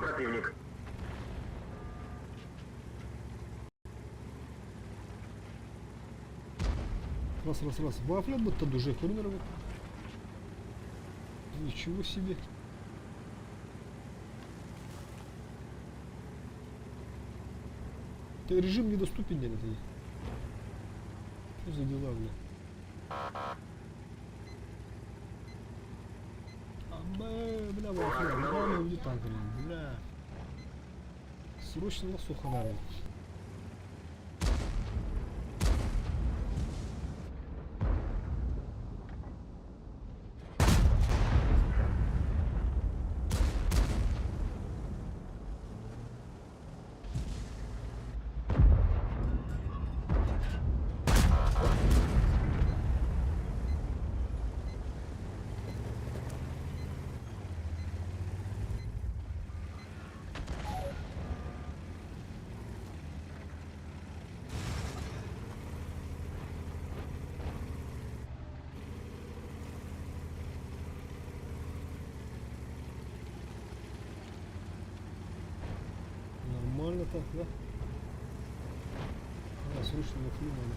противник. Раз. Вафля будто дуже корнерова. Ничего себе. Ты режим недоступен, нет? Что за дела, бля? Бля, Вафля, бля, уйди танк, бля. Срочно лосоха надо. Нормально так, да? А, срочно Вафлю надо.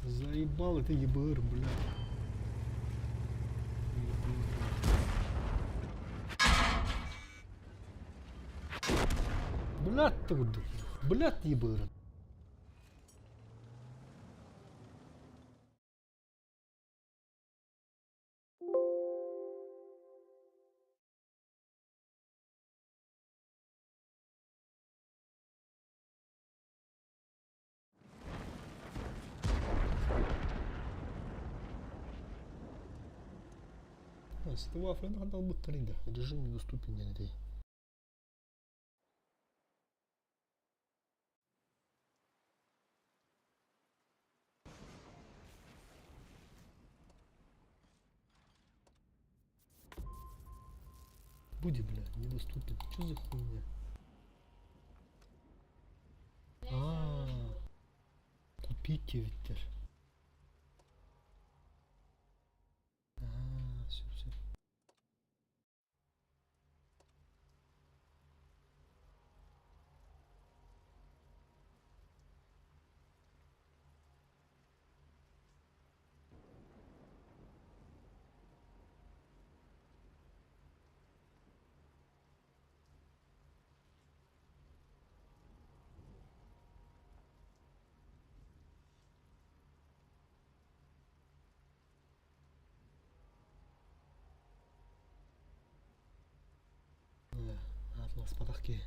Заебал это ЕБР, бля. Блядь, тут, блядь, ЕБР. С этого Вафля надо батарея. Режим недоступен, не надо. Будет, бля, недоступен. Что за хуйня? Купите ветер. Все. Атлас патахки.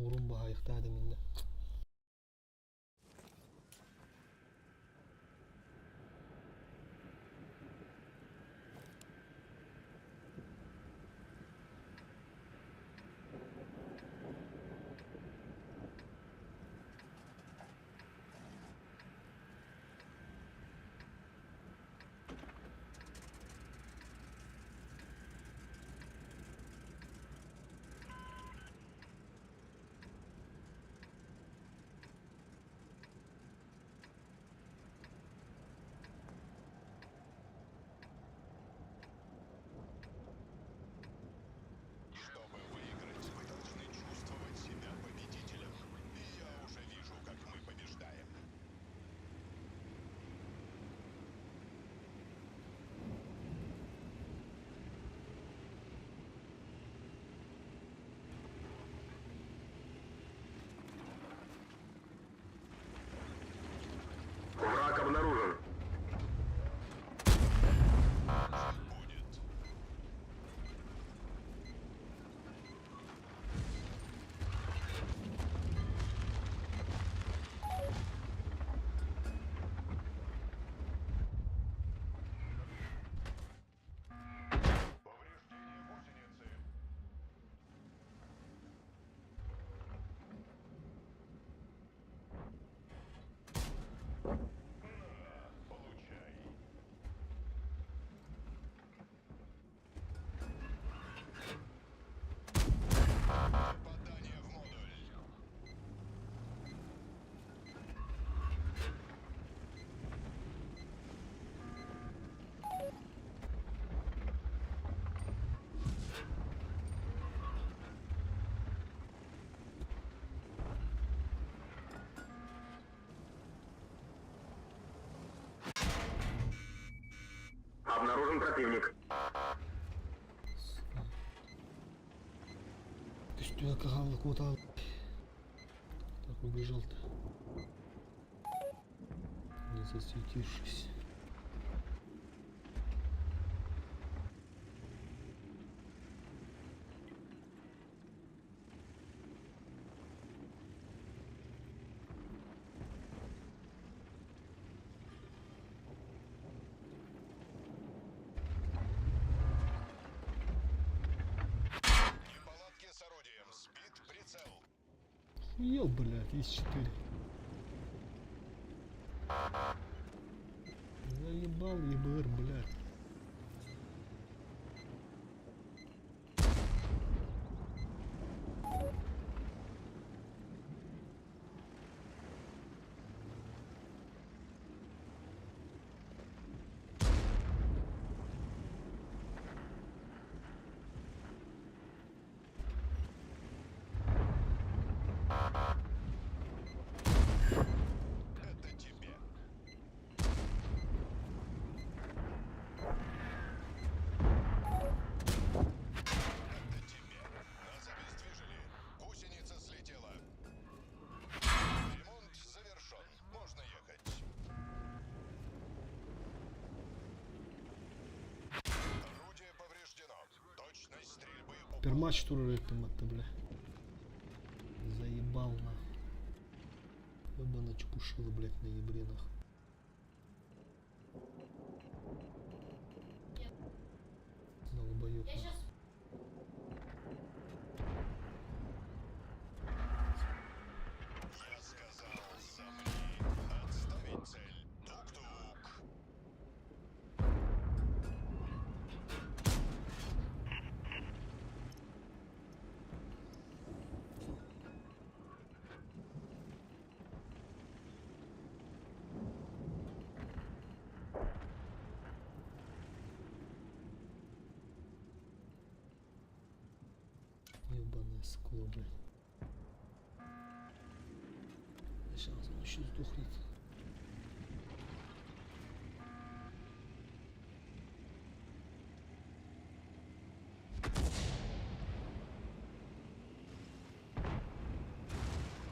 Урун багайыктады менде. Чтобы выиграть, вы должны чувствовать себя победителем. И я уже вижу, как мы побеждаем. Враг обнаружен. Будет. Повреждение гусеницы. Получай. Попадание в модуль. Обнаружен противник. Ты что, я кагал куда? Так убежал-то. Не засветившись. Неполадки с орудием. Сбит прицел. Ел, блядь, есть 4. Заебал ЕБР, блядь. Это тебе. Это тебе. Нас обездвижили. Гусеница слетела. Ремонт завершен. Можно ехать. Орудие повреждено. Точность стрельбы упала. Пермач турретом это, бля. Заебал на. Ебано чпушил, блядь, на ебренах. Долбоёб. Я сейчас Я сказал, сомни. Отставить цель. Тук-тук. Ебаное скло, блядь. Сейчас он еще сдохнет.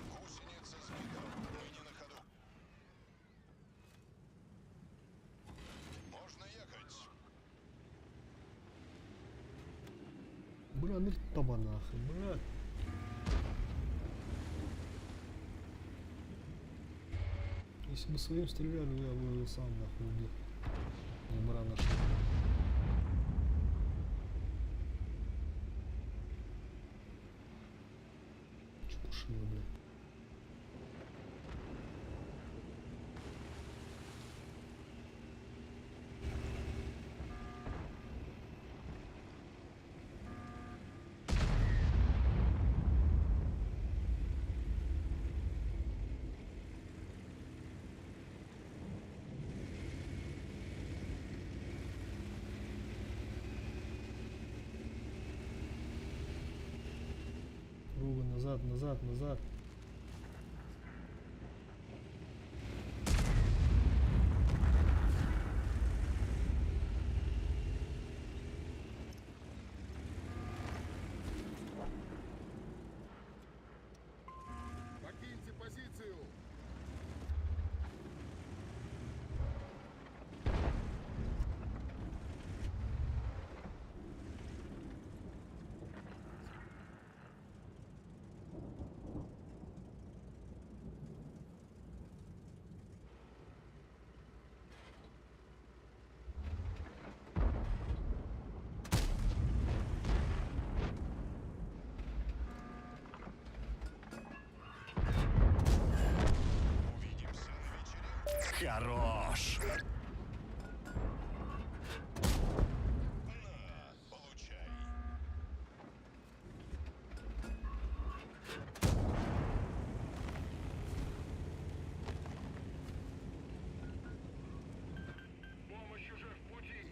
Гусеница сбита. Мы не на ходу. Можно ехать. Бля, ну таба нахуй, блядь. Если бы своим стреляли, я бы его сам нахуй убил. Ебра нашел. Чепушила, блядь. Руга, назад, назад, назад. Покиньте позицию! Увидимся на вечеринке. Хорош! На, получай. Помощь уже в пути.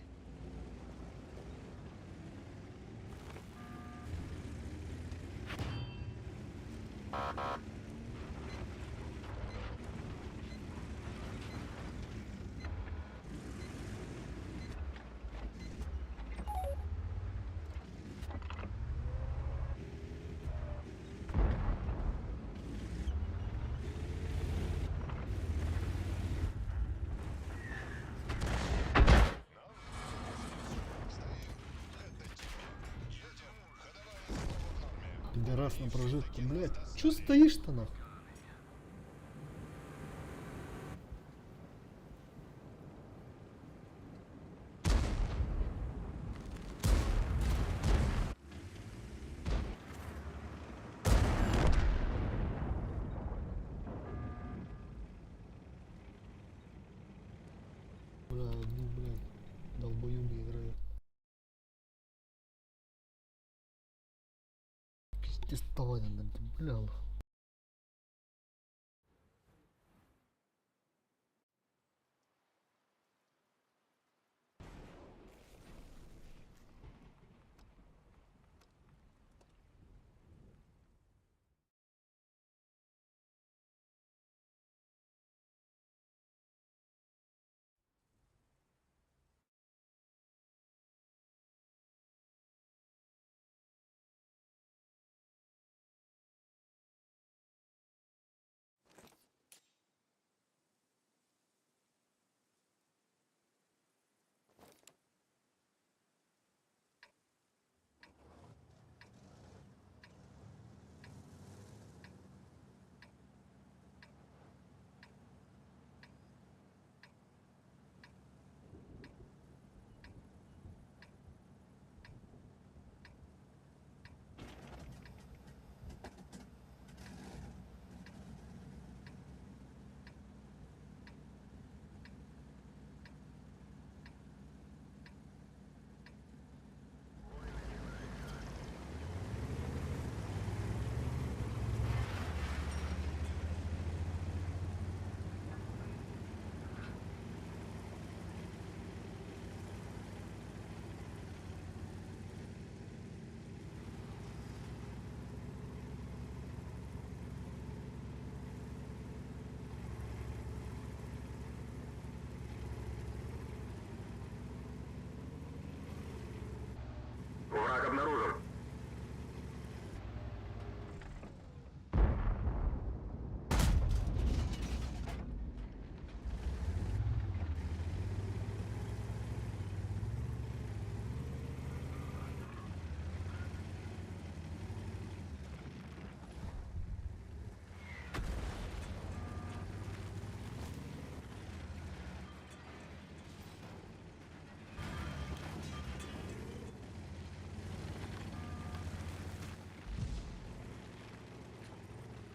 Пидорас на прожитку, блядь. Чё стоишь-то нахуй? Бля, одни, блядь, долбоёбы играют. Пиздец, давай, надо, бля.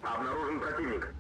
Обнаружен противник.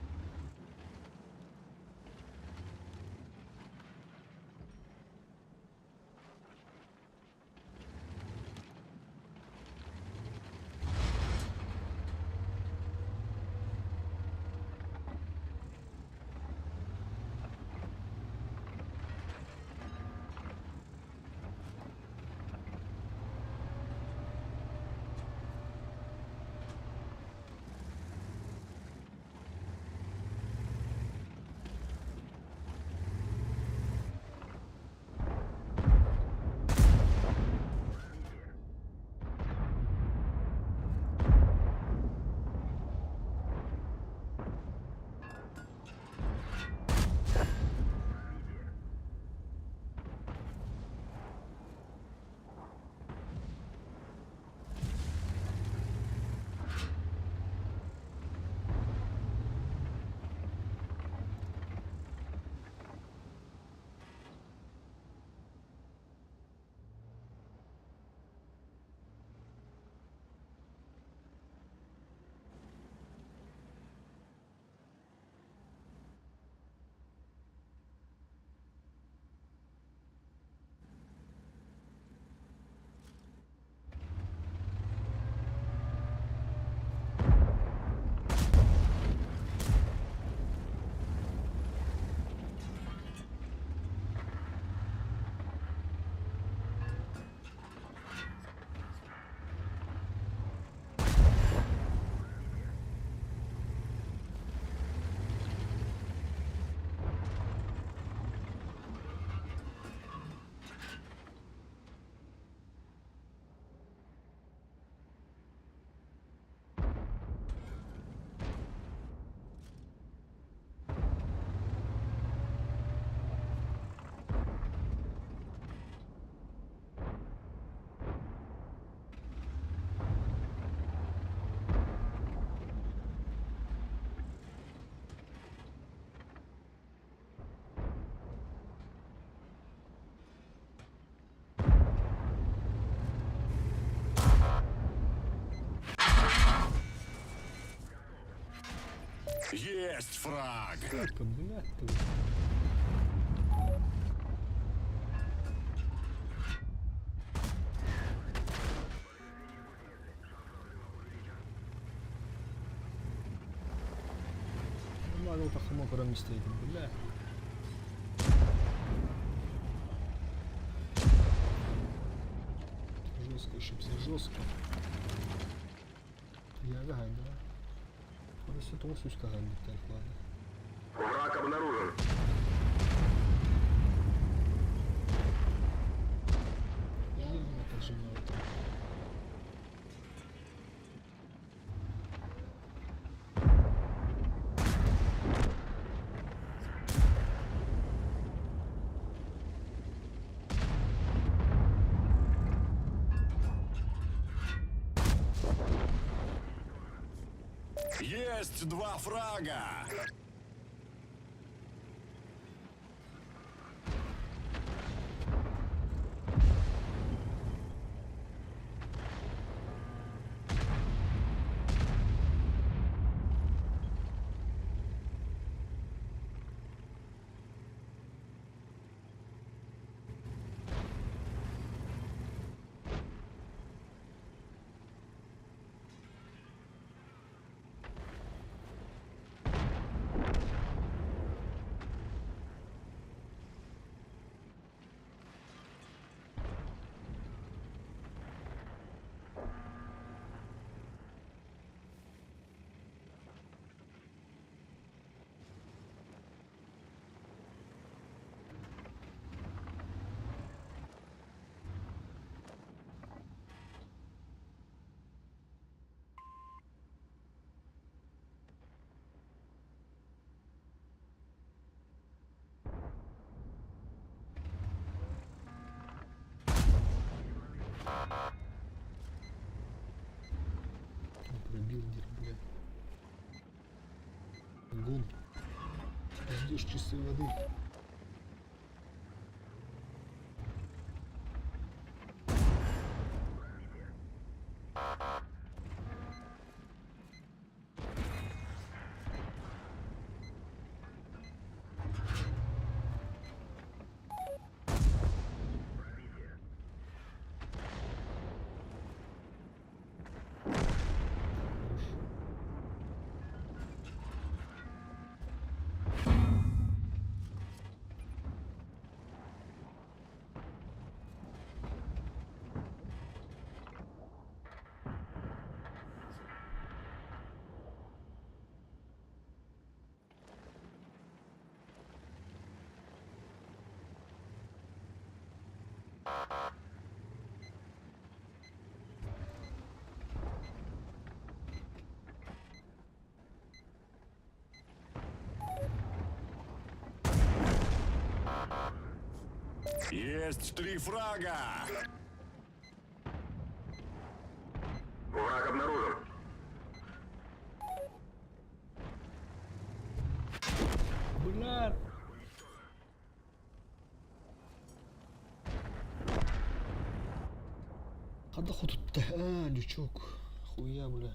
Есть фраг! Сука, блядь, ты. Ну ладно, вот хамок рано стоит, бля. Жестко ошибся, жестко. Я гай, да. Просто того сучка гай, так, ладно. Враг обнаружен. Я не знаю, как же мне это. Есть два фрага! Пробил где-то, бля. Гон. Ждешь чистой воды. Есть 3 фрага! Враг обнаружен. Бля! Когда тут-то? А, дючок. Хуя, бля.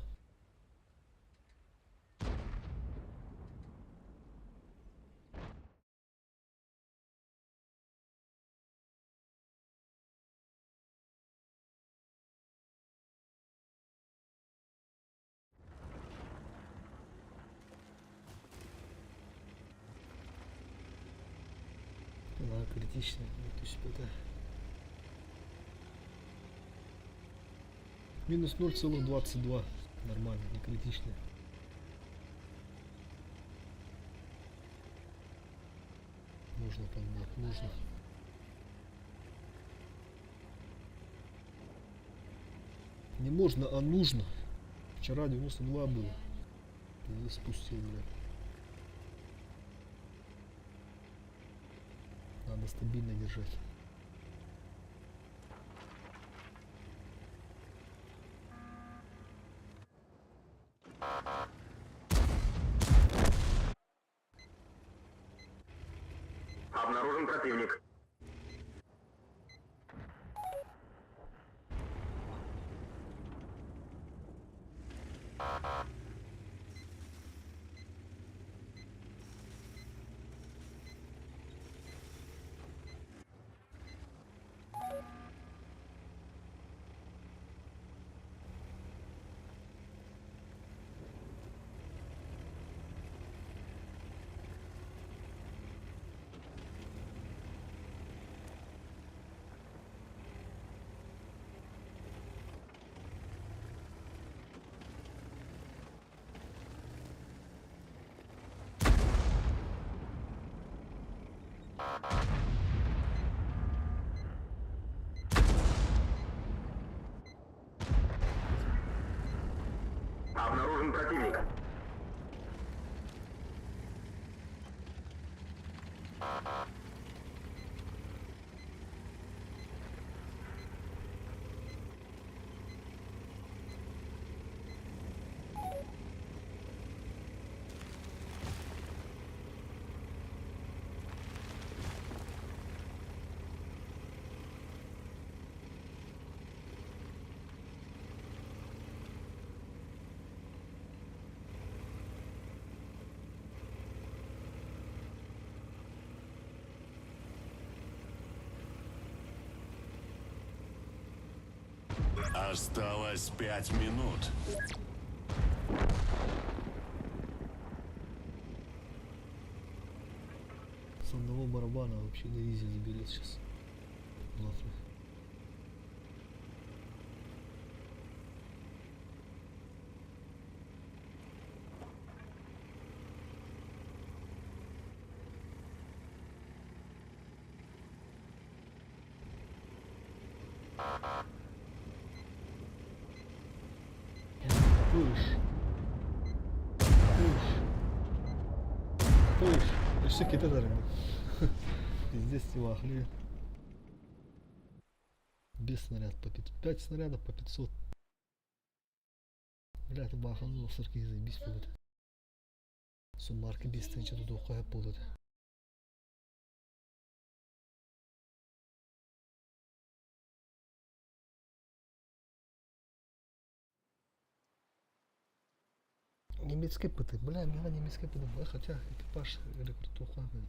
Да, критично. То есть это... Минус 0,22. Нормально, не критично. Можно поменять, можно. Не можно, а нужно. Вчера 92 было. Я спустил, блядь. Надо стабильно держать. Обнаружен противник. Обнаружен противник. Осталось 5 минут. С одного барабана вообще на изи заберет сейчас. Нахуй. Пыш. Пыш. Пыш. Еще какие-то дарами. Пиздец, вахли. Без снаряд по 500. 5 снарядов по 500. Бля, это бахануло, сырки заебись будет. Суммарки без тысячи тут ухая будут. Немецкие пыты, бля, меня немецкие пыты, бля, хотя экипаж рекрутуха, бля.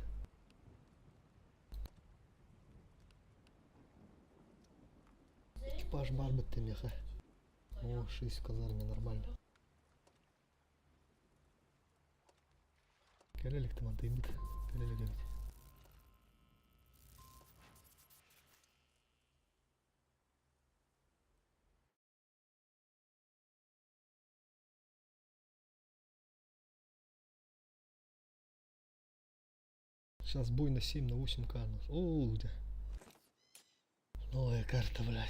Экипаж бар бітті меха. О, 6 в казарме, нормально. Керелик там антимит. Керелик ведь. Сейчас бой на 7, на 8 канус. О, где? Новая карта, блядь.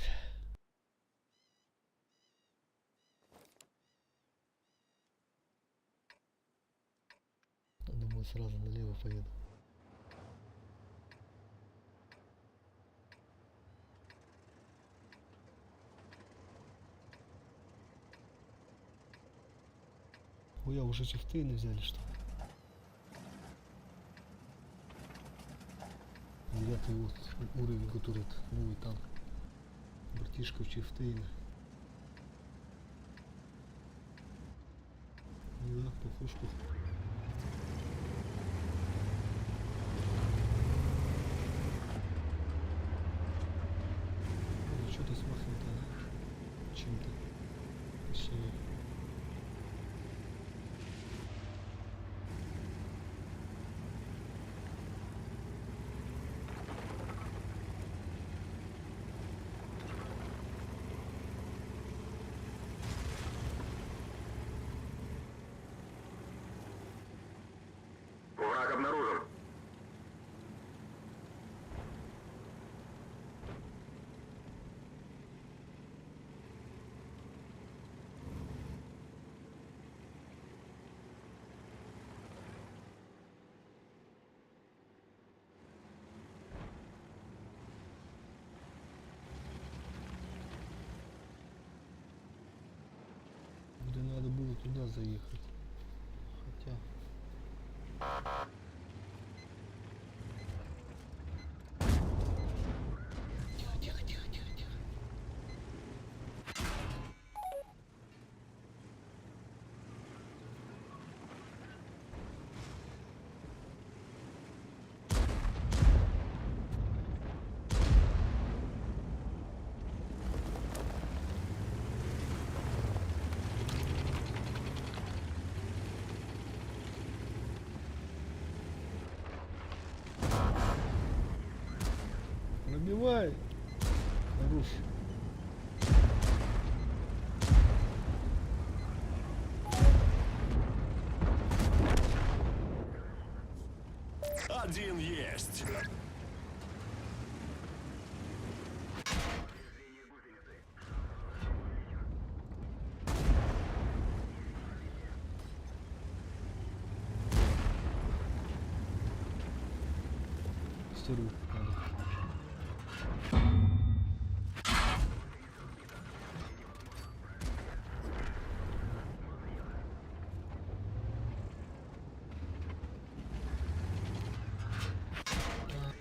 Я думаю, сразу налево поеду. Бля, уже чифтейны взяли, что ли? 9-й вот уровень, который новый танк. Братишка в чифтейна. Да, похож. Что-то смахивает, а? Чем-то. Точнее. Враг обнаружен. Да надо было туда заехать. Хотя... Тихо, тихо, тихо, тихо, тихо. Пробивай! Хорош. Один есть. Стеру надо.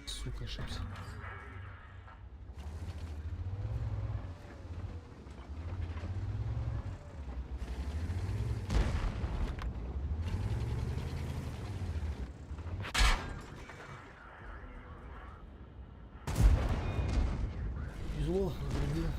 Сука, ошибся. Зло, наградил.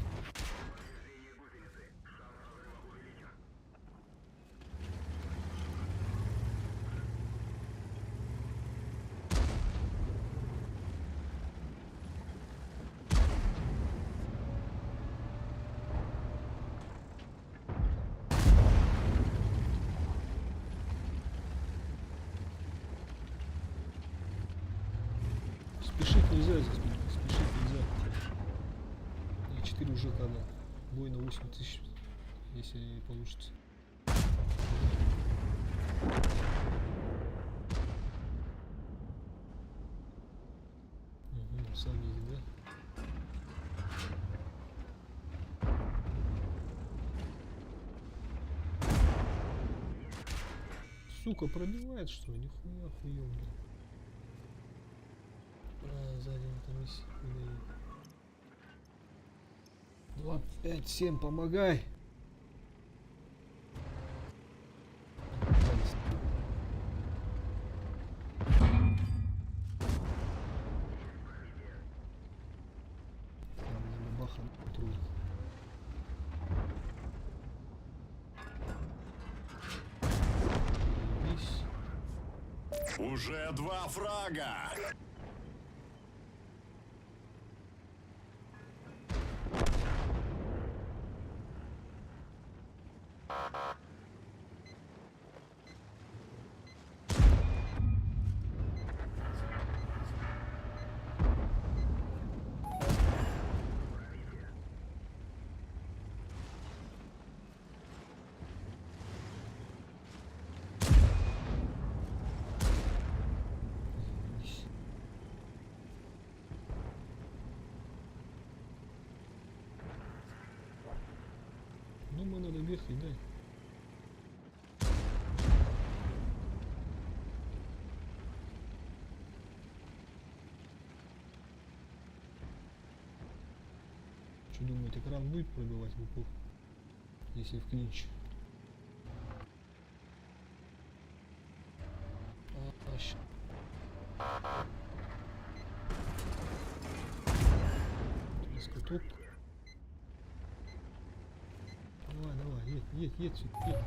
Спешить нельзя здесь, спешить нельзя. И 4 уже когда. Бой на 8000, если получится. Угу, сам едет, да? Сука, пробивает что ли? Нихуя хуёв, блин. А, сзади это миссия. 2, 5, 7, помогай. Там на баха патруль. Уже 2 фрага. Думаю, надо вверх и дай. Что думаете, экран будет пробивать в упор, если в клинч? Через каток. Давай, давай, едь сюда, едь.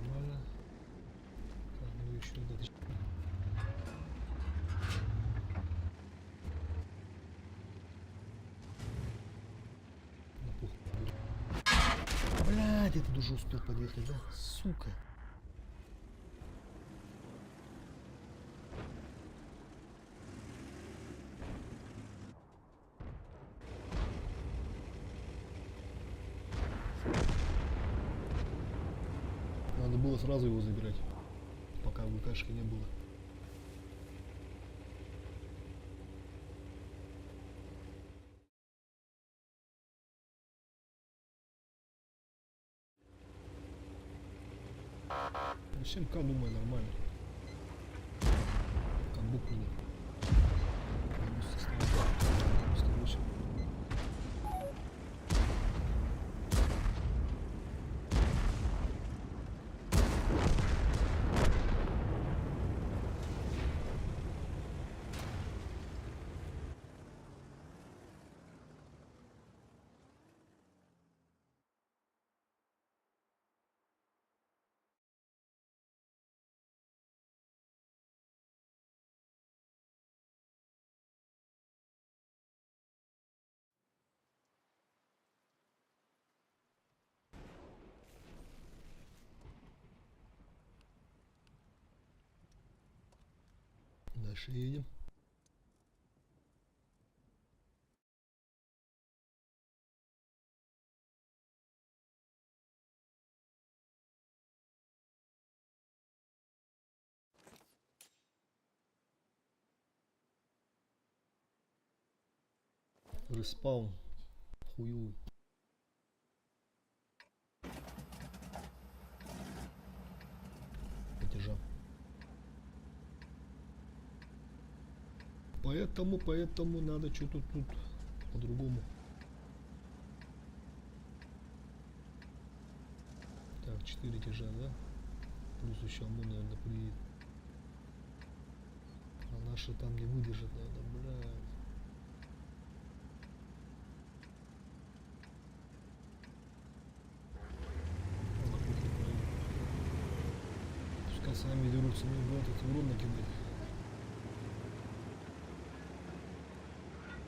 Нормально. Так, ну еще дальше. На пух. Блядь, я тут уже успел подъехать, да? Сука. Надо было сразу его забирать, пока ВКшки не было. Ну, 7К, думаю, нормально. Как будто нет. 98. Дальше едем. Респаун. Хуёвый. Потяжа. Поэтому надо что-то тут по-другому. Так, 4 тяжа, да? Плюс еще ОМОН, наверное, приедет. А наши там не выдержат, наверное, блядь. Пускай сами дерутся, мне бы этот урон накидать.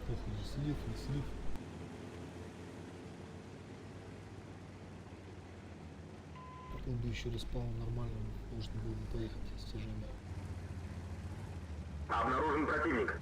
Похуй, слив, не слив. Потом бы еще респаун нормально, можно было бы поехать с тяжами. Обнаружен противник.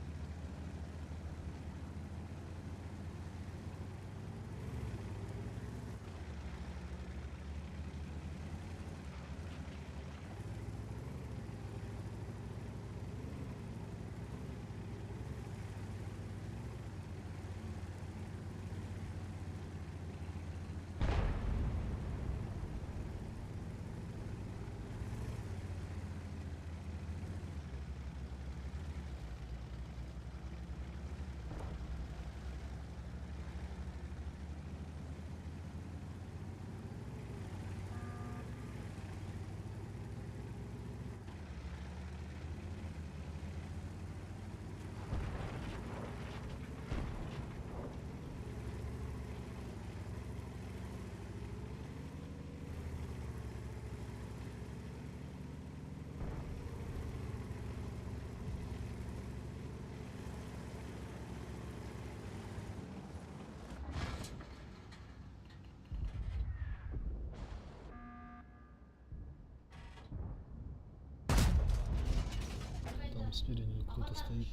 Там спереди кто-то стоит.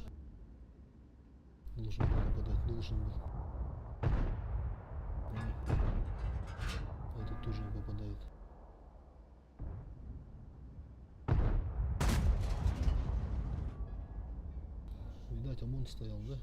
Должен был попадать, должен был. Этот тоже не попадает. Видать, ОМОН стоял, да?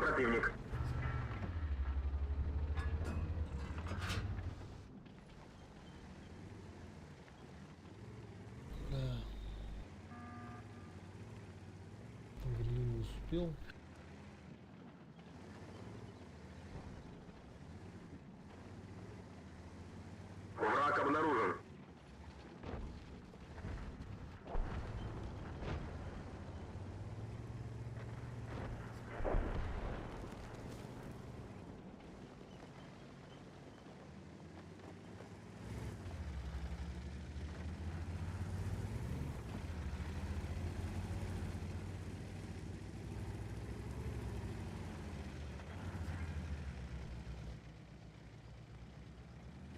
противник. Да. Берлин не успел. Враг обнаружен.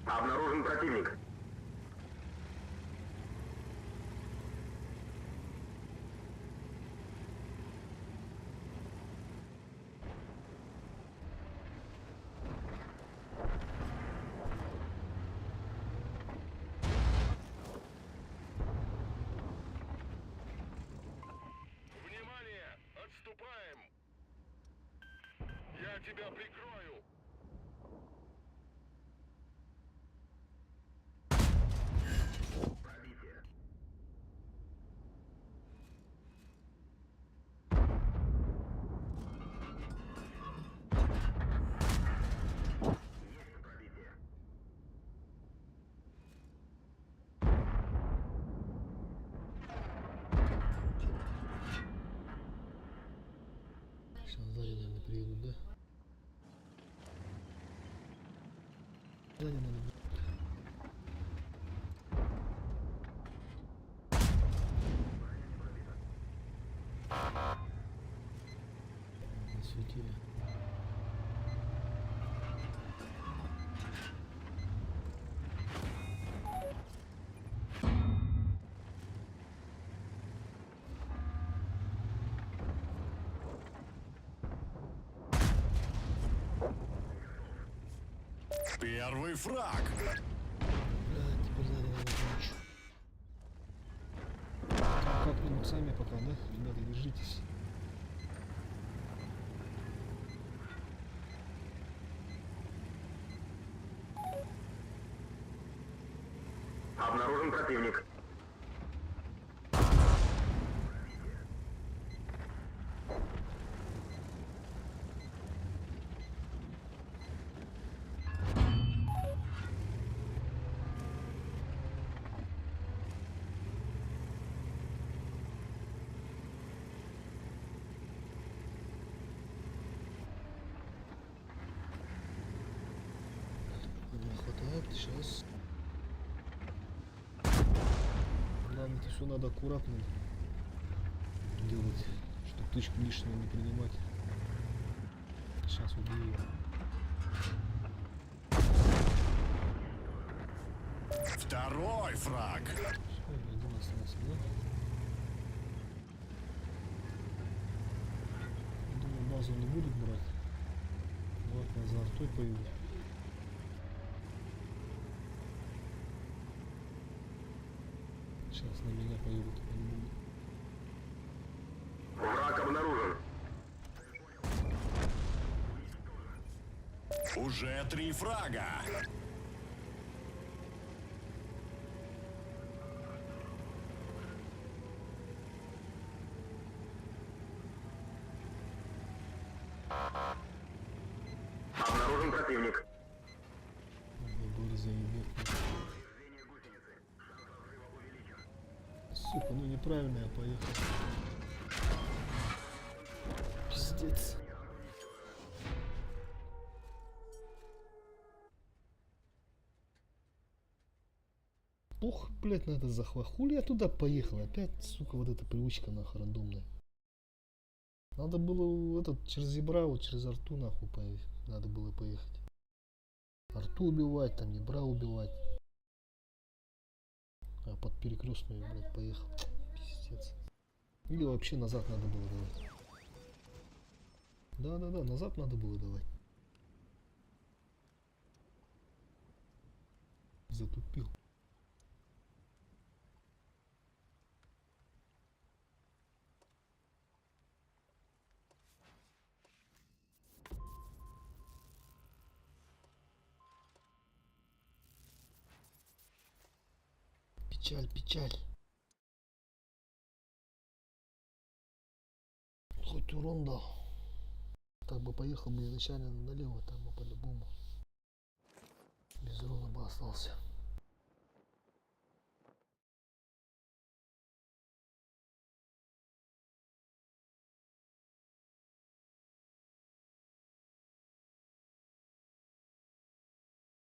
Обнаружен противник. Внимание! Отступаем! Я тебя прикрою! Пробитие. Есть пробитие. Сейчас сзади, наверное, приедут, да? Сзади, наверное. Засветили. Первый фраг! Теперь сзади надо помочь. Как-нибудь сами пока, да? Ребята, держитесь. Обнаружен противник. Не хватает, сейчас. Нам это все надо аккуратно делать, чтобы тычку лишнего не принимать. Сейчас убью. Второй фраг! Все, один остался, да? Думаю, базу не будет брать. Вот я за артой поеду. Сейчас на меня поедут по-любому. Враг обнаружен. Уже 3 фрага! Обнаружен противник. Ой, заебет. Повреждение гусеницы. Шанс взрыва увеличен. Сука, ну неправильно я поехал. Пиздец. Пух, блять, на это захват. Хули я туда поехал? Опять, сука, вот эта привычка нахуй рандомная. Надо было этот через Зебрау, через Арту нахуй поехать. Надо было поехать. Арту убивать, там Зебра убивать. А под перекрестную, блядь, поехал. Пиздец. Или вообще назад надо было давать. Да-да-да, назад надо было давать. Затупил. Печаль, печаль. Хоть урон дал. Так бы поехал бы изначально налево, там бы по-любому. Без урона бы остался.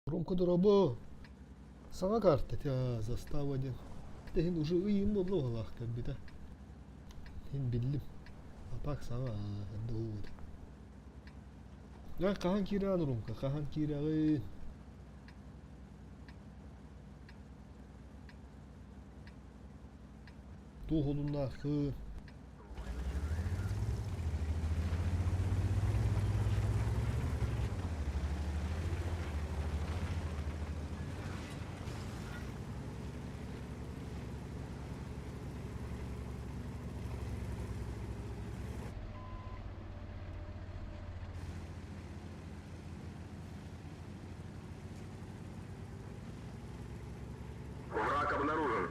Ромко дорого. Сама карта тебя застава один. Тегин уже uyum oldu Allah bir de. Hin bildim. Atak sana doğru. Ya kahan kira Ромка, kahan kira. Doğulunlar hı. Враг обнаружен.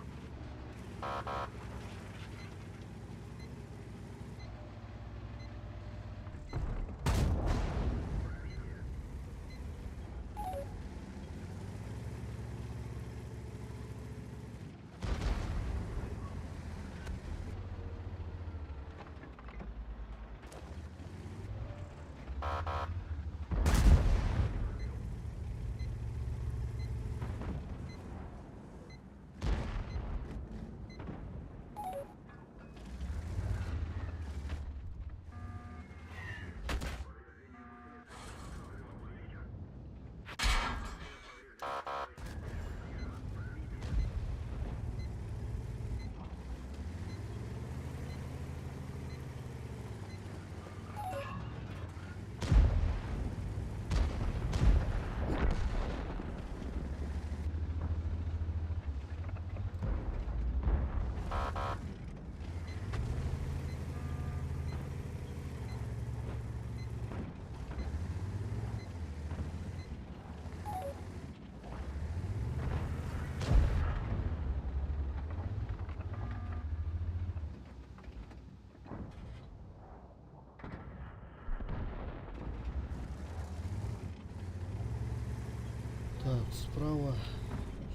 Так, справа.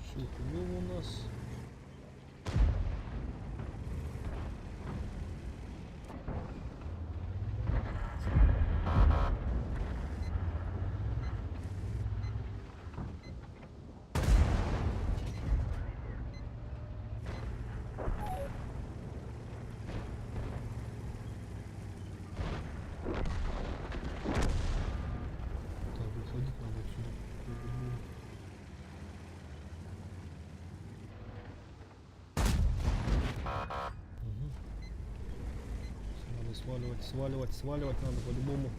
Что у нас? Так, выходить надо отсюда. Угу. Надо сваливать надо по-любому.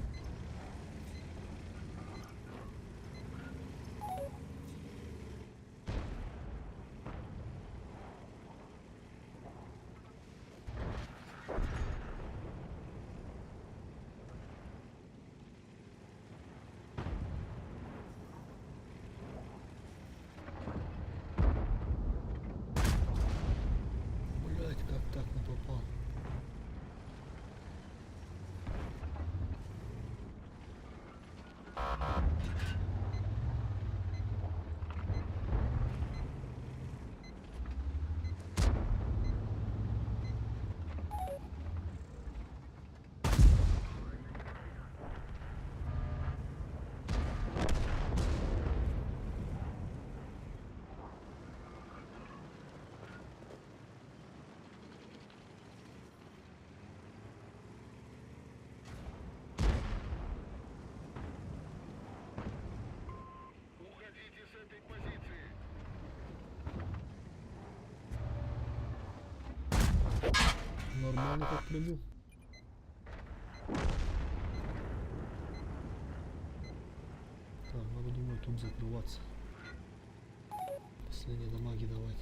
Блять, как так не попал? Уходите с этой позиции. Нормально как прибил. Так, надо, думаю, тут закрываться. Последние дамаги давать.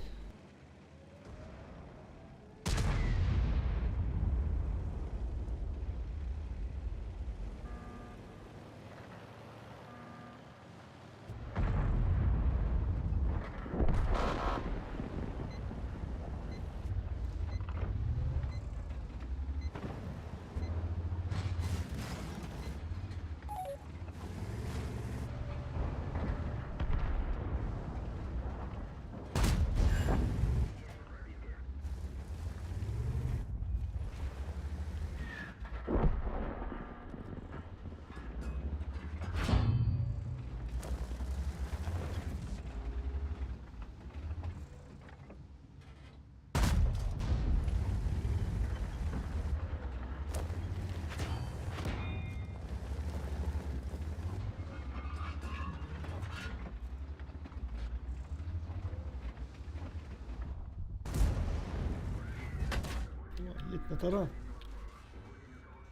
Татаран.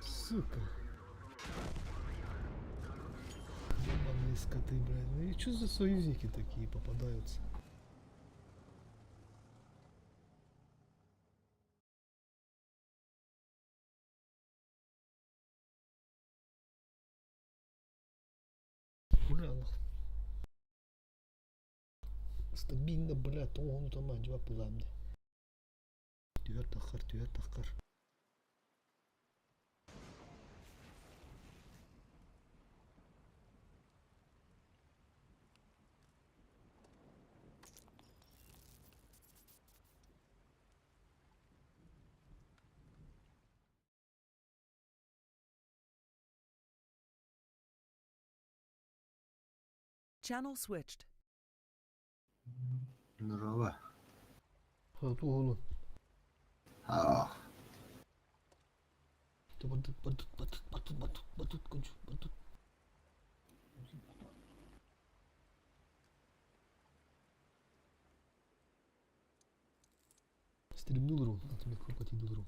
Сука. Ебаные скоты, блядь. Ну и что за союзники такие попадаются? Бля, нахуй. Стабильно, бля, тоғыны таман жауап бұламды. Түйер таққар, түйер таққар. Channel switched. Здорово. Hatı oğlum. Ah, Батут, кончу, батут. Стримнул рум, а ты мне хлопотил рум.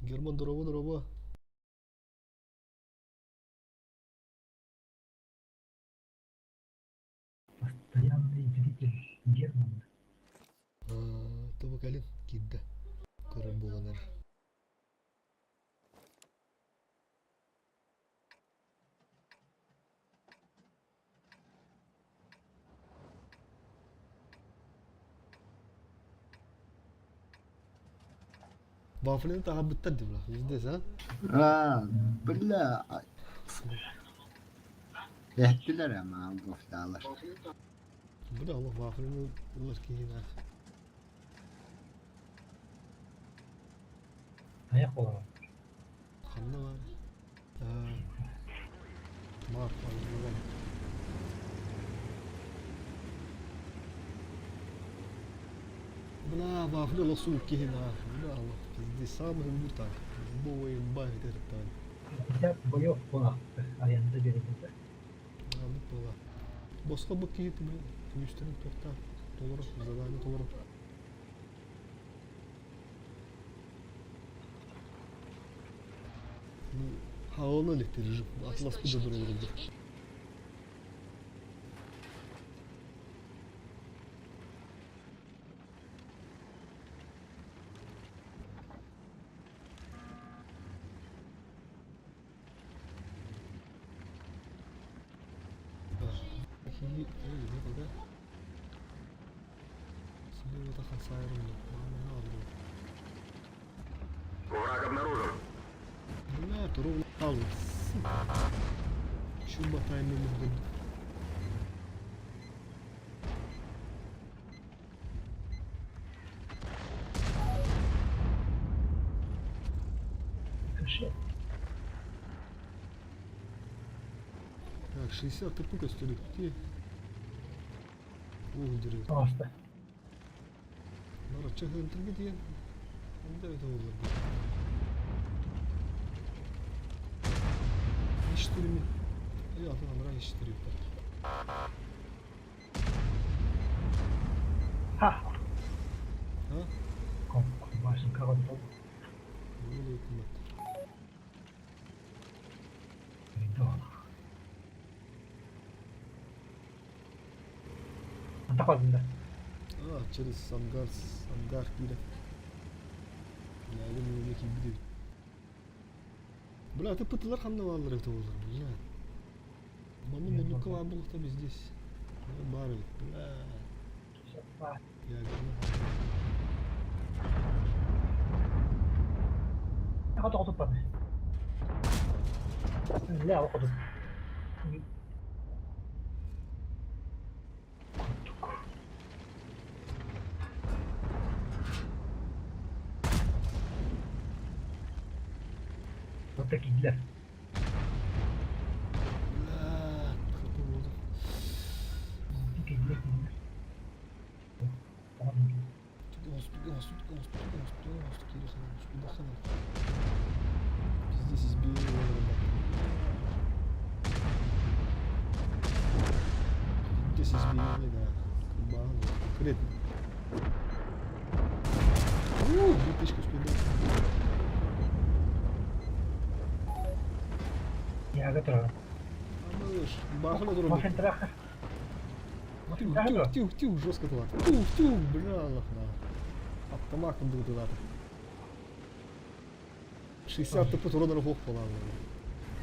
Герман, здорово, здорово. Постоянный зритель Германа. Это вокалин кидда. Караболанар. Вафлин тагы бітті бля. Здесь, а? bля. Ettiler ama bu silahlar. Бля, Allah вафлин ылар кейін а. Ayak olarak. Қанды var. Марк var. Бля. Бля, вафлин лосу кейін а. Бля, Allah. Здесь самый умный танк. Бой, бай, этот танк. 50 боев қонақты аянда беремізді. Алып бола. Босқа бұл кейті бля. Күміштінің тоқта. Толыры, заданы толыры. Ну, havalı elektrik rejim. Atlas bu da böyle oldu. İyi, ne kadar? Şimdi burada hasarım yok. Ne yapıyor? Враг обнаружен. Бля, то ровно алый. Şu batayını buldum. Кашет. Так, 60 типу костюлик. Где? Ух, дерет. Просто. Нара, чеха интернет я. Да, это olur. 4 mi? Ya tamam, ray 4 yapar. Ha. Ha? Başım kapalı. Ne oluyor hükümet? Антаходында. Через ангар gibi. Yani önündeki gibi. Бля, ты пыталар қандай балалар это olur, бля. Мама мунука абылықта біз здесь. Бар ведь, бля. Я говорю. Хата отып барды. Ля оқыдым. Вот такие для. Bля, kapı oldu. Такие для. Biz de siz bir здесь изменения, да. Бан, крит. Биточка спиной. Я готов. Малыш, бахна дурак. Машин траха. Машин траха. Тюх, жестко туда. Тюх, бля, лохна. Автоматом был туда. 60 типу урона рогов полавили.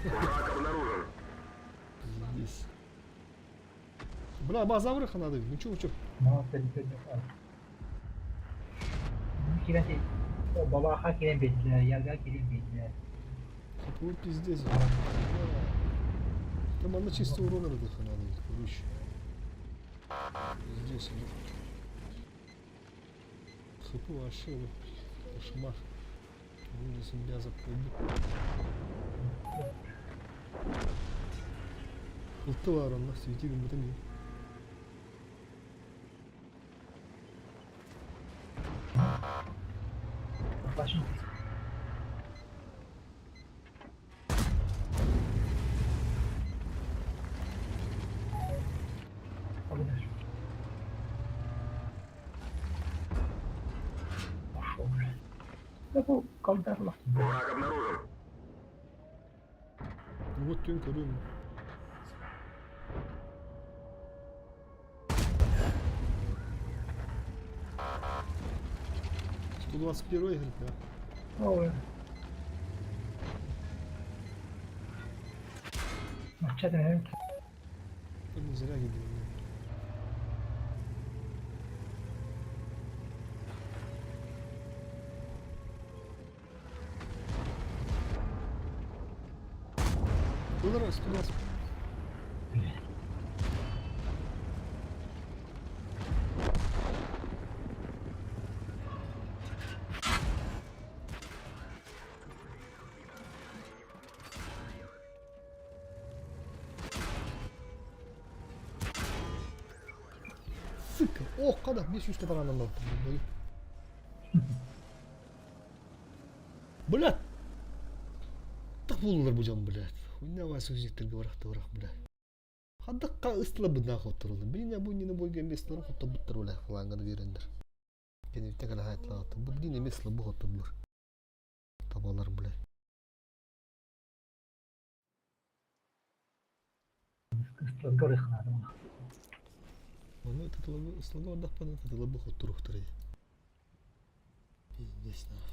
Враг обнаружен. Здесь. Бля, база врыха надо. Ну чё. No, terlihat. Kira sih. Oh, bawa hak kirim bejler, yarga kirim bejler. Какой пиздец. Там она чисто урона рогов надо. Короче. Здесь она. Хапу вообще. Кошмар. Буду себя запомнить. Товар он нас светил батареи. Başım. Olabilir. Пошел, блядь. Да bu kaldır lan. Враг обнаружен. Вот тёнка рыма. Что 21 игры, да? Ой. Maçta ne? Это не зря гибли. Куда раз, куда раз? Сука! Ох, когда? 500 kadar anlamda. Блядь! Так булдыр бу жан, блядь. Хуйня вас үзектер враг, блядь. Хадакка ыстылып нахуй турулды. Бине бу не бой геместер хотто буттыр, блядь. Фланганы берендер. Кене тегеле хайтлат. Бу бине месле бу хотто булыр. Табалар, блядь. Разговоры надо. Ну это слова отдохпан, это лобы хотто рухтыр. Пиздец нахуй.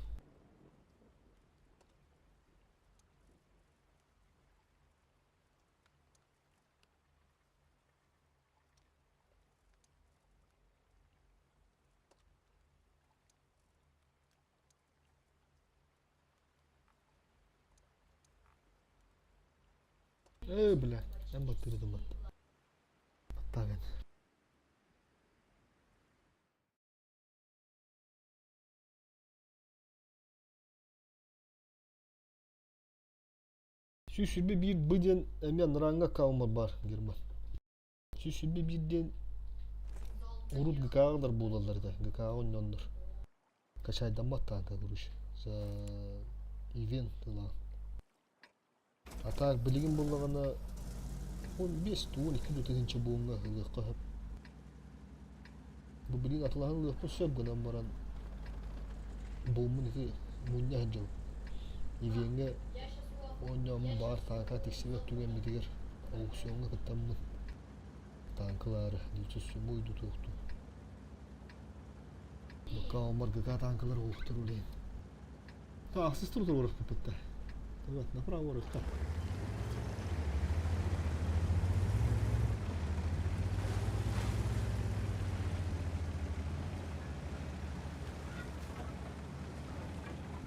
Бля, ben batırdım ben. Hatta ben. Süsübü bir bıden emen ranga kavma var girme. Süsübü birden urut gıkağıdır buğdalar da. Gıkağı ondandır. Kaç aydan battı kuruş. Za event lan. Hatta bilgin bulduğuna 15-12 ötekince buğumda hılıqqa hep. Bu bilgin atılağın hılıqqa söbgüden baran buğumun iki munya hıncıl. Evenge oynamın bar tanka teksibet tügen bitigir. Auksiyonga kıttamın tankıları dilçesi buydu toxtu. Bakka omar gıka tankıları uğuktur uleyin. Tağsız turdur uğraq pıpıtta. Evet, направо uğraqqa.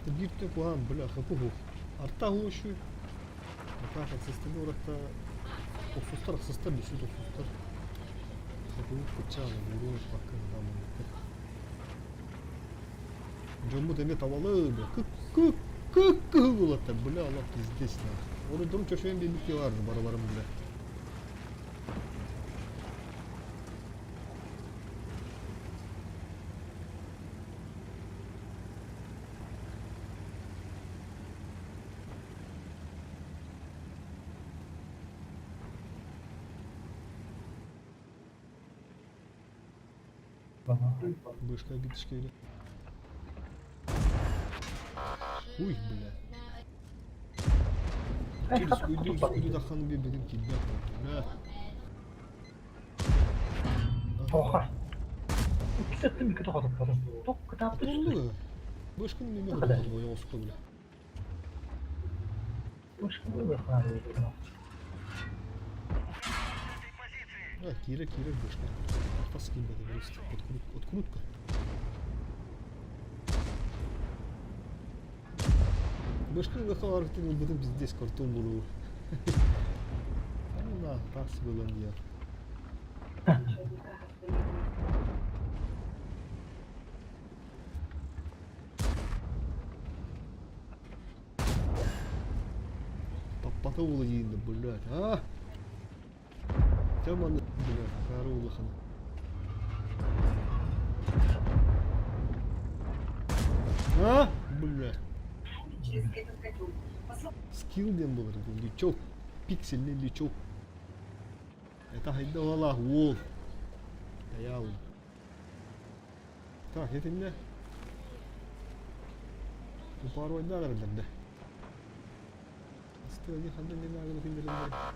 Тбирте план, бляха, пугу. Арта лучше. Атака составил это. Сустар составил сюда сустар. Хапу кучана, бурон пока там. Джумбу деме tavalı бля. Кык было так, бля, Allah пиздец на. Onu durum köşeğin bir bitki vardı baralarım bile. Baba. Башка биточка или... Уй, бля. Через хуйду даханы бебедим киднап. Бля. Oha. Hissettim iki tokat atladım. Tokat attı üstüne. Atıldı. Башканы меме Ne kadar? хадаган оял сука, бля. Başka bir de falan değil. А, кира башка. Паски, бля, просто. Открутка. Башканы дахал аргтын бедим здесь картон болу. Ну на, так себе ландия. Папата улайында, блядь, а? Тяманы, блядь, кары улаханы. А? Блядь. Скилл дем был, лючок. Пиксельный лючок. Это хайда вала, вол. Да я он. Так, это не. Ну, пару долларов да. Стыдно, ханда не надо, например, да.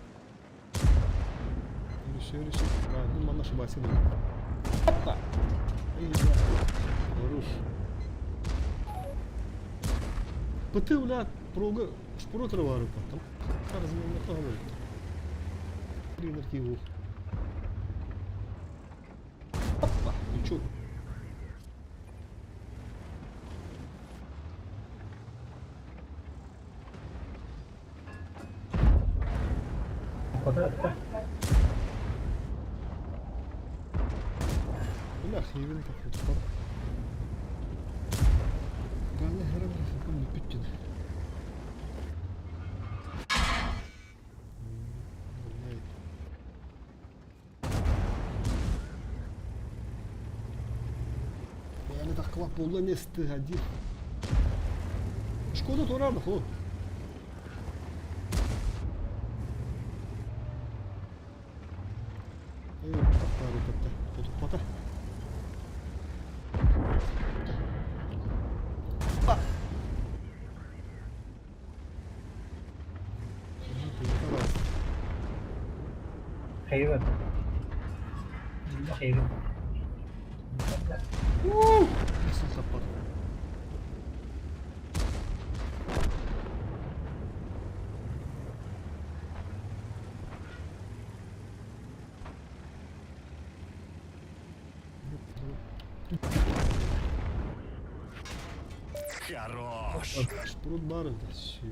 Реши. А, ну, мама ошибается. Опа! Эй, да. Хорош. Пыты, блядь, прога. Шпуру травару потом. Размер на того. Тренер его. Опа! Ничего. Tokat attı. Бля, хейвен как вот. Гална херам как он питтин. Yani так клапулла не стыди. Шкода турады, хо. Ey, patarı patta. Tutup pata. Ah. Hayvan. Hayvan. Nasıl kapat? Хорош! Шпрут бары да все.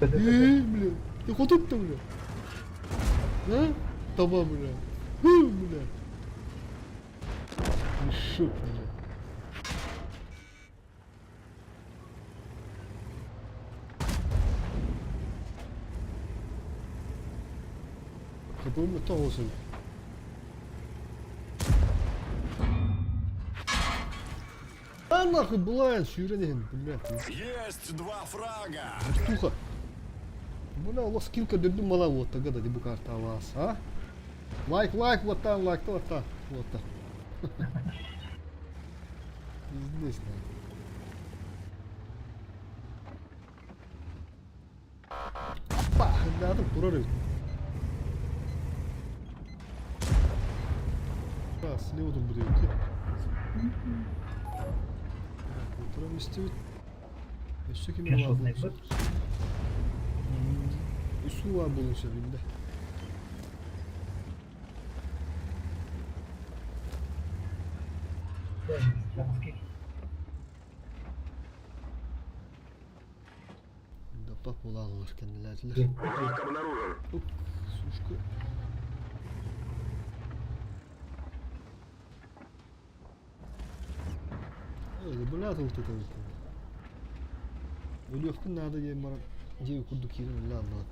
Бля, ты хоть тут-то, бля? А? Таба, бля. Бля. Шут, бля. Kapımı tam olsun. А нахуй, блядь, ширенин, блядь. Есть два фрага! Артуха. Бля, у вас скилка дерду мала вот тогда да дебу карта у вас, а? Лайк, вот там, вот там. Здесь, Опа, да, там прорыв. Да, слева тут будет. Утром истеют. Еще кем Конечно, lazım. снайпер. Su var bunun üzerinde. Ямский. Да популарlar kendilerine. Фраг обнаружен. Оп, сушка. Блядь, вот это вот. Улевку надо ей мара. Где куду кирин ладно.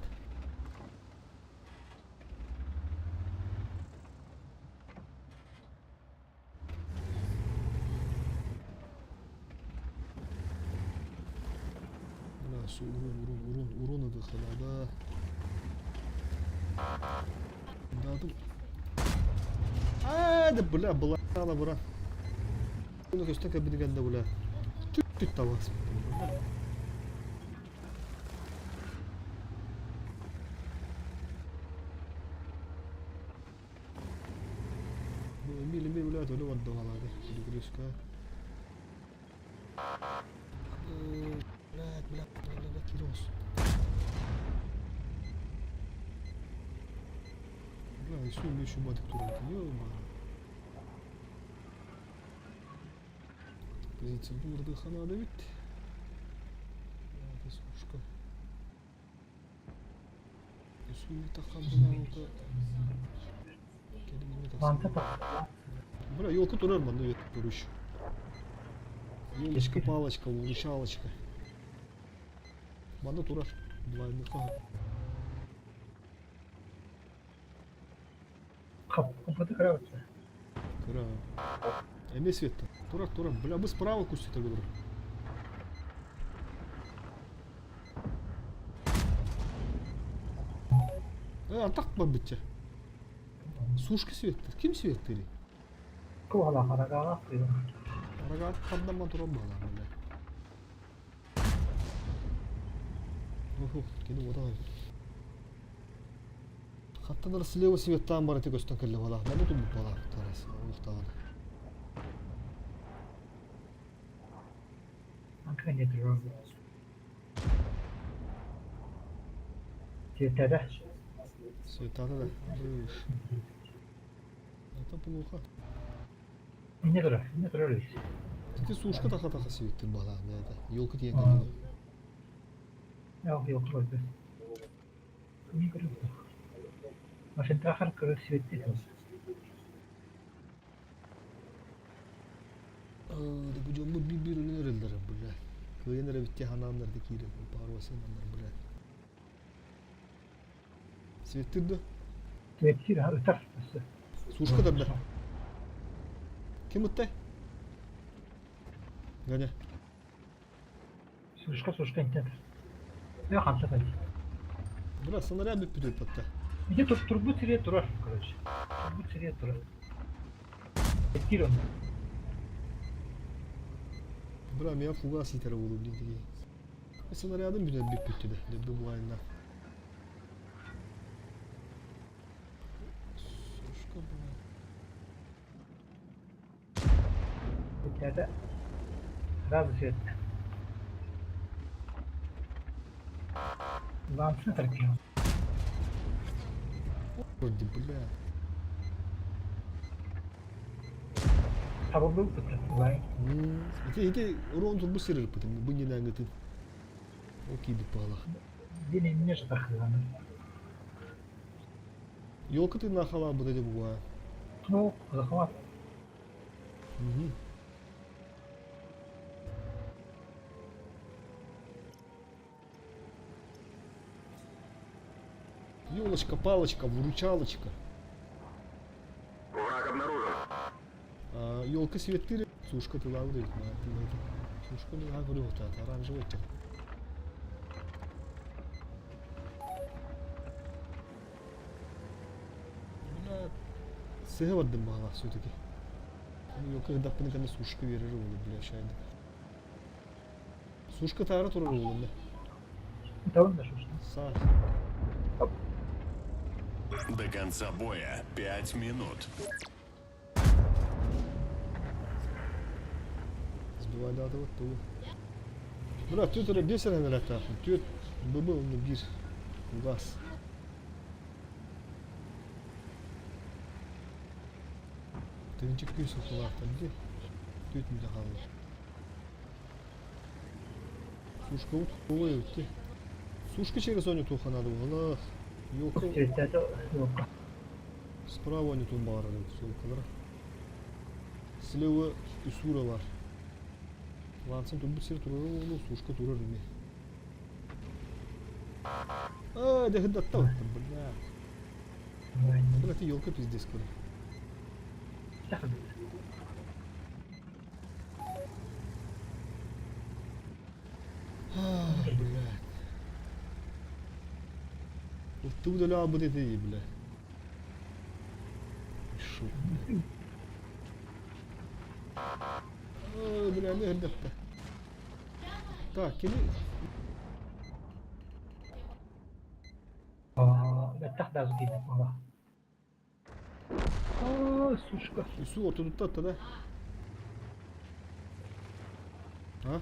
Все, урон ыдыханада. Дадым. Да, бля, была она, бра. Ну, көстен кабинеганда, бля. Түт табас. Милими, бля, то ли вот давала, перегрузка. Бля, Кирос. Бля, и сумма еще батик турелка, ё-ма. Позиция burada kanada bitti. Nerede suşka? Üstüne takandılar orada. Kendimi de Mantı tak. Бля, елка турар манда duruş. Елочка, палочка, выручалочка. Манда турар. Двойника. Kapıda kırarsın. Кыра. Эме светті. Турар. Бля, мы справа кусти так говорю. Артақ ба бітте. Сушка светті. Кім светті? Kovala haraga diyor. Арага қадаман турам бала, бля. Кені ода. Хаттанар слева светтан бар тек өстен келе бала. Мені тут бала тарас. Уқтаған. Anka ne diyor? Yeterli. Светтаны да. Это плохо. Ne diyor? Ne diyor? Ты сушка таха светті бала. Елка тиен келе. Yok öyle. Ne görüyor? Başın takar kırık sivetti. Bu camı birbirine verirler bля. Köyünlere bitti hananlar da kiri. Parvasın onlar bля. Svettirdi. Sivetti ha öter. Сушка да бля. Kim ötte? Gane. Сушка интернет. Я хамса так. Bля, снаряд bir püdür patta. Bir de turbu sireye durar. Короче. Turbu sireye durar. Ettir onu. Bля, меня фугас итер oldu bildiği. Снарядın bir püttü de. Dedi bu ayında. Suşka bля. Yeterli. Razı sivetti. Lansına takıyor. Вроде бля. Tabanlı tuttu. Vay. İte урон turbu сырыр потом. Bu neden gittin? Okey bir pala. Yine ne takıyor? Елка ты нахала bu dedi bu. Ну, захват. Елочка, палочка, выручалочка. Враг обнаружен. Елка светили. Сушка ты лаврит. Сушка не говорю, вот это оранжевый тем. Sevmedim bana все-таки. Елка даппын кәне сушка верер oldu bile şaydı. Сушка тары турар oldu. Tamam da şu. Саш. До конца боя 5 минут. Сбивай даты вот ту. Брат, тут öyle bir sene neler tapın. Tüt baba onu bir gaz. Tüncük küsü kulaktan bir tüt mü de kalır. Сушка вот ой, ты. Сушка через Соню туха надо было. Елка Yeterli yok. справа не тут бар селкалар. Слева Исура var. Лансın тут bir seri turur oldu. Сушка turur mi? Да хыдатта вот бля. Бля, ты елка пиздец скоро. Takıl. Блядь. Тут ля будет и, бля. Шо, бля. Ой, бля, nerede? Так, кини. بتاخد ده جديد والله. Сушка. Su ortada da. А?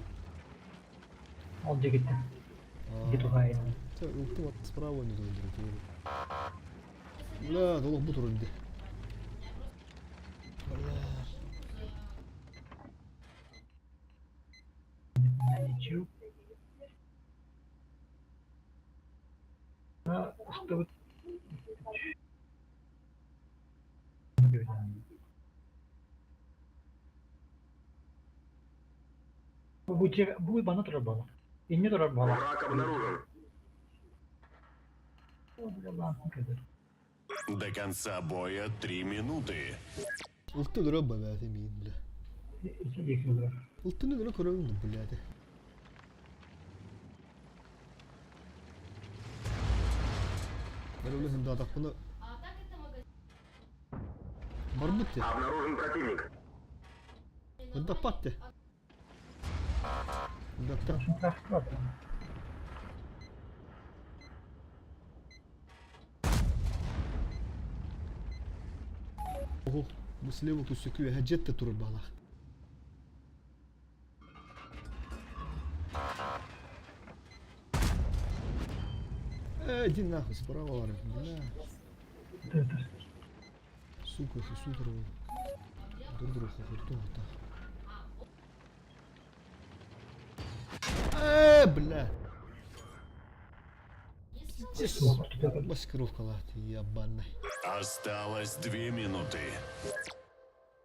Он где gitti. Где тухая. Так, ух ты, вот справа не знаю. Бля, долго буду вроде. Ничего. Что вот. Будет бана турбана. И не турбана. Враг обнаружен. О, бля, ладно, кадр. До конца боя 3 минуты. قلت له ربع بقى مين بلا Иди сюда. قلت له ده كورونا بلا ده قالوا لهم ده دخلنا مربوطة Обнаружен противник. انت بطة ده بتاع Очень хорошо. اوه مسلمو كسكوي هجت تربالا иди нахуй справа ворот, бля. Это. Сука, супер. Друг хуртута. Бля. Маскировка лахти, ебаный. Осталось 2 минуты.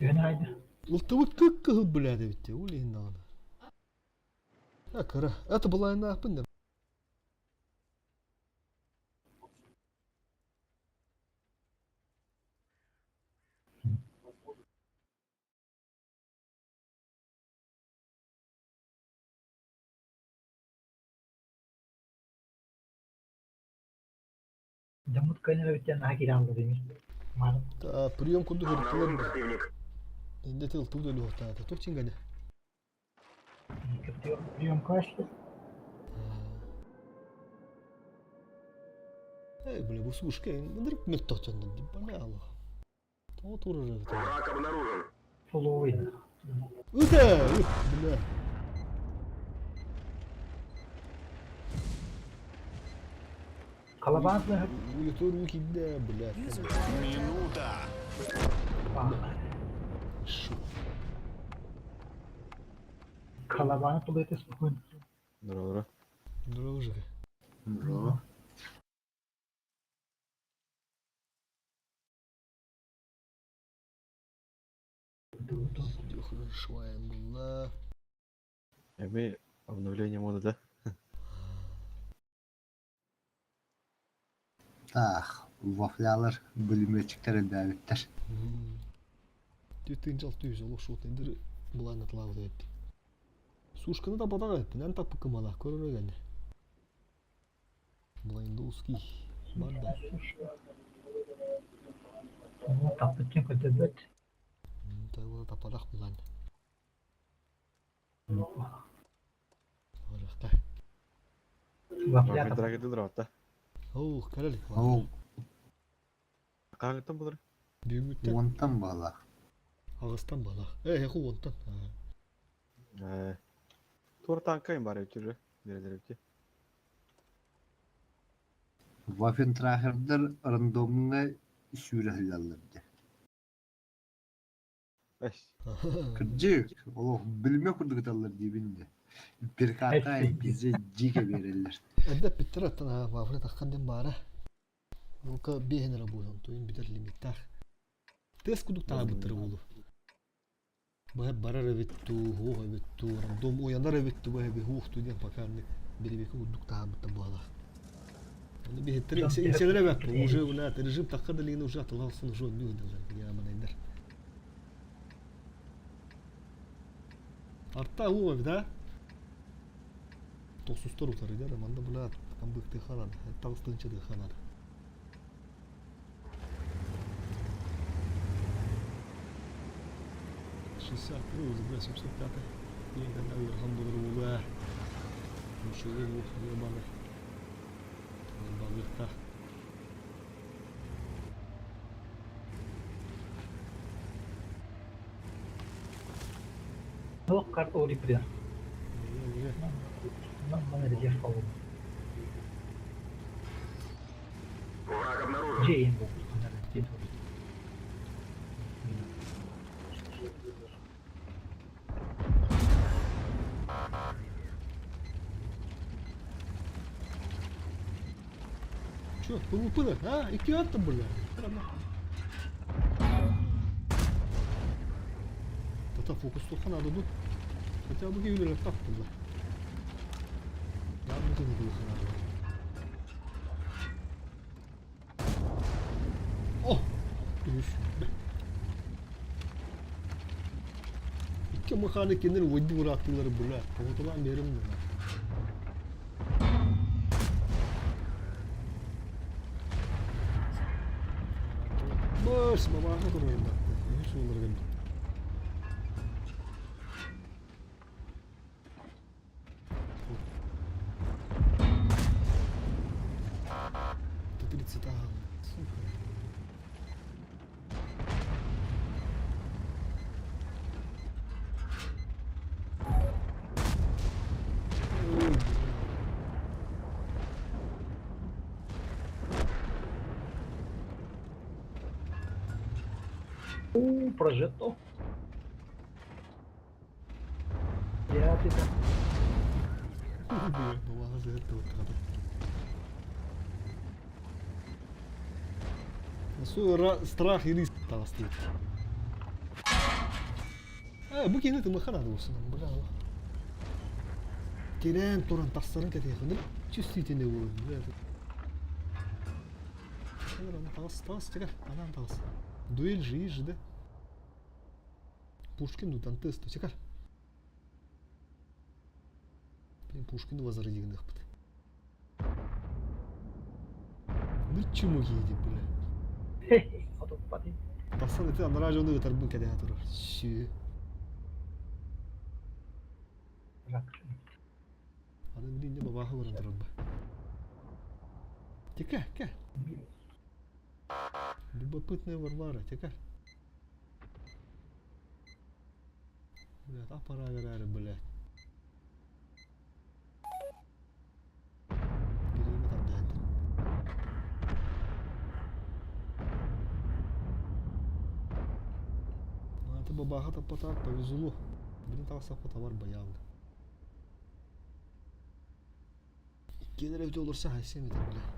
Günaydın. قلت وكك بلا ده بتي ولي هنا هكذا это была она بنا Jamut kaynağı bitten haki ramlı demiş. Umarım. прием куда Обнаружен говорит противник. انت تلتو ده له تاتا توكسين قال Прием kaçtı. бля бусушка дрك мертвчан дي бля الله то тоже Враг обнаружен. Фуловый. это бля Kalabalıkla hep улетел руки да бля Минута. шо kalabalık oluyor da sıkıntı. Здорово. дружи Здорово. все хорошо я была Эми обновление мода, да? Так, вафлялар бүлмечіктері дәвіттер. Тютынжал түйжал ошот эндир булайна тылабыда эти сушканы да бадага этти нан таппы кымала көрөрөгөн булайында уски бар да Ama tatlıcın kadar тагыла тападак булайна оракта Vafliyat. Драгы дылдырап атта. ох каралик Ол Кагыттан булдыр. бүгүттен онтан бала. агыстан бала яку онтан Тура танкайым бар өтүрү. Дерелерепти. Вафен трахердер рандомыңа сүйрәһіляларды. Эш. Кырджы, олох білме күрдік аталар дейбінде. Перката бизе дике берелер. эдеп биттер аттан вафлет акканден бара улка бехен работан тоин битер лимиттах тес кудук таа биттер болду бая барар эбитту хуох эбитту рандом уяндар эбитту бая би хуухту ден пакарны беребеки кудук таа битте буала аны бихеттер инселере бат уже уна режим таккада лин уже атылалсын уже ню да я манайдар арта хуох да тосустор утары да манда була камбыкты ханан тагыстынчы да ханан 60, бля, 705. Я когда уехал, буду рвать. Ничего, ебаный. Ебаный так. Ну, карта Олиприя. Не. Нам надо резерв полу. Враг обнаружен. Где им был? Где тут? Чё, PvP-да? А, iki attım bля. Tata fokuslu надо тут. Хотя бы гейлер таптым да. Я буду не было надо. О! Üf. İki mekanikinin vurdu bıraktılar bula. Komutan benim de. Bas baba ne durayım da. Hiç olur geldi. Тут 30 сука. Progetto. Я тебя. Бля, бабаға зәртті отырады. Страх и риск тағыстайды. Бұл кенеті мақанады болсын, бля. Терен тұран тастарын кәтей қынды. Чувствительный болын, бля. Тағыс, чекар, анан тағыс. Дуэль жиі да. Пушкин дутан тесту, чекар. Блин, Пушкинді возродигін әқпіді. Нычымы кейді, бля. Хе-хе, отып пати. Тастан еті андыра жоны өтір бұл кәде атырыр. Шүйе. Жак. Аны білейінде бабағы бұрын тұрыр ба. Тека, ка. Любопытная Варвара, тека. Блядь, аппара верары, блядь. Переймет отдает. А ты бабаха таппатар, повезулу. Блин, тағса фотовар баяғын. Кенер өте олырса хайсен етер, блядь.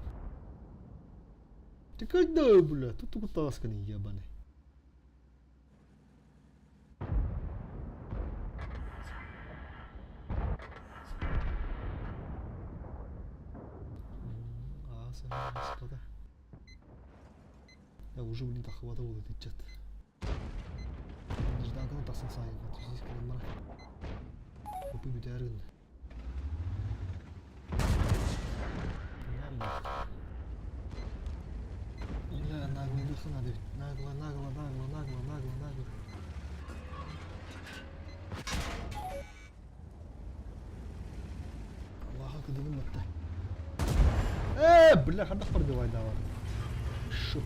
Ты когда, бля? Тут только тасканы ебаный. Сколько? Я уже, блин, так хватало этот чат. Нежданканы тасын сайын. Здесь калам бара. Купы бютерин. Иля, наглый дыха надо. Нагло. Аллаха кыдыгын батты. Бля, хадах пробивай давай. Шо?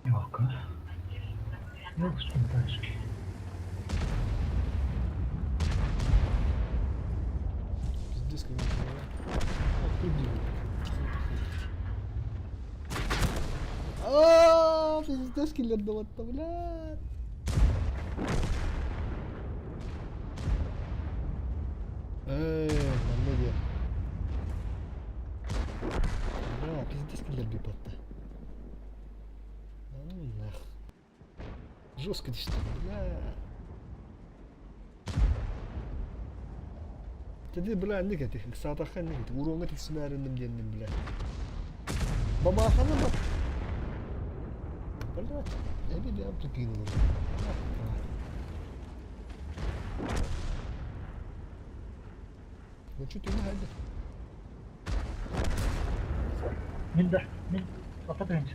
Йока. Ну, что дальше? Пиздец, как надо. Пиздец, киллер давать-то, блядь. Намного. Бля, пиздец, киллер бипотта. Ну нах. Жестко ты что, бля. Jadi bela ne kati saata khan ne kati uronga tismar nem jennim bela baba khana bak bela ebi de aptu pino ne çutu ne hadi Мен ата береміз.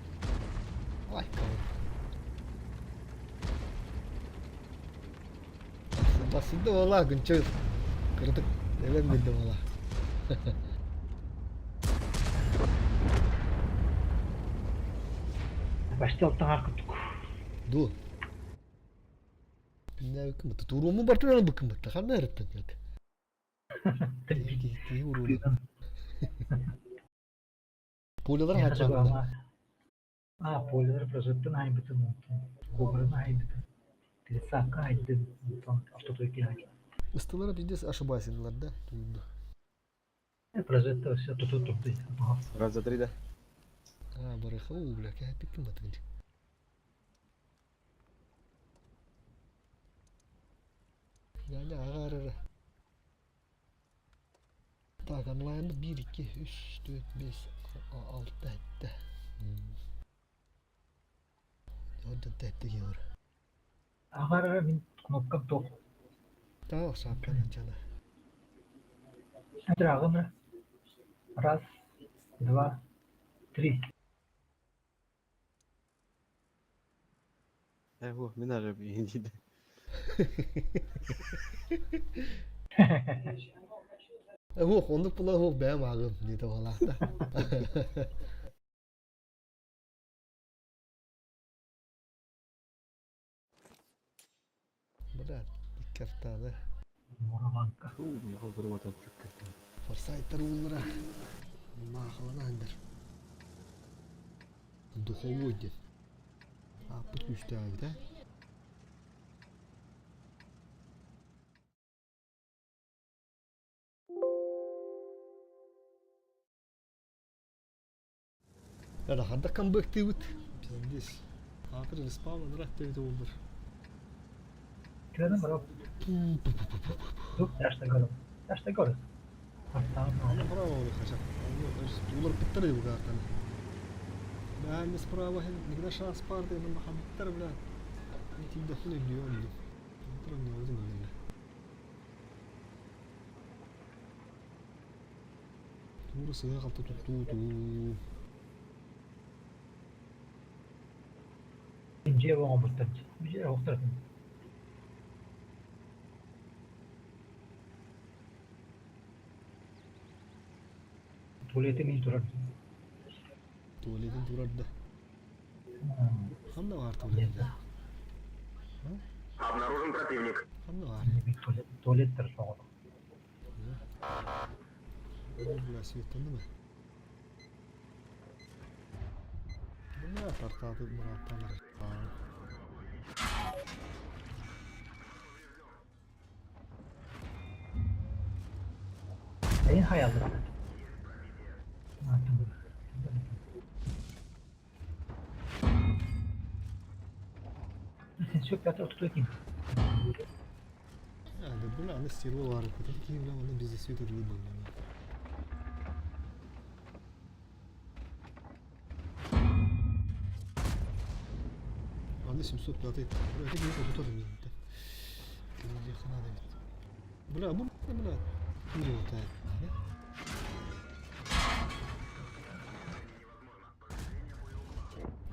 Ay kavun. Basıldı valla günçöz. Kırdık. Devam bildi valla. Başta alttan arkıttık. Ду. Ne bakın mı? Turumu bartına bakın mı? Takan ne öğrettin yok. Ki vurulu. Pulalar Я haçan. забыл, полилер прожектын айбытын, кобрын айбытын, телесакка айбытын, автотойки айбытын. Istılara bizde aşıbaysınlar da. Duydu. Прожектор все тут турды. Раз, два, три, да. Ha baraka o bile ki hep kim atınca. Yani arar. Taganlarında 1, 2, 3, 4, 5, 6 etti. Orada etti yiyor. Ағара мен кнопка тоқ. Tamam şapkanın canı. Драгомра. Раз, два, три. Во, мен даже иди. Huk onu pula huk benim ağım dedi valla da. Berat dikkat da. Мураванка. Я говорю, вот он чуть-чуть. Форсайттар уллара. Махаланандыр. Духовой дед. А подключтаем, да? Ja, dat gaat dat kan buktiut. Пиздец. Хатыр респаун рахты доллар. Креден барап. Дук, дашта город. Дашта город. Она право у них хашак. Доллар битер его гартан. Да, не справа, никогда шанс парты, но маха битер, бля. Эти дохли миллион. Битер не возьми, бля. Бурası ya kalktı tuttu. İnce ve omurttan. Bir şey yoktur. Tuvaletin iyi durar. Tuvaletin durardı. Hamda var tuvalette. Обнаружен противник. Hamda var. Tuvalettir soğuk. Biraz yuttundu mu? Bu ne yapar tabi Murat'tan Neyin hayalleri? Sen çok yatağı tutuyor. Yani bu ne sirva var. Tabii ki bunu bizi sütür gibi yani. Anne şimdi süt platı. Buraya bir yere tutalım yani. Kırmızı yakına da evet. Bula bu ne bula? Bir yolda.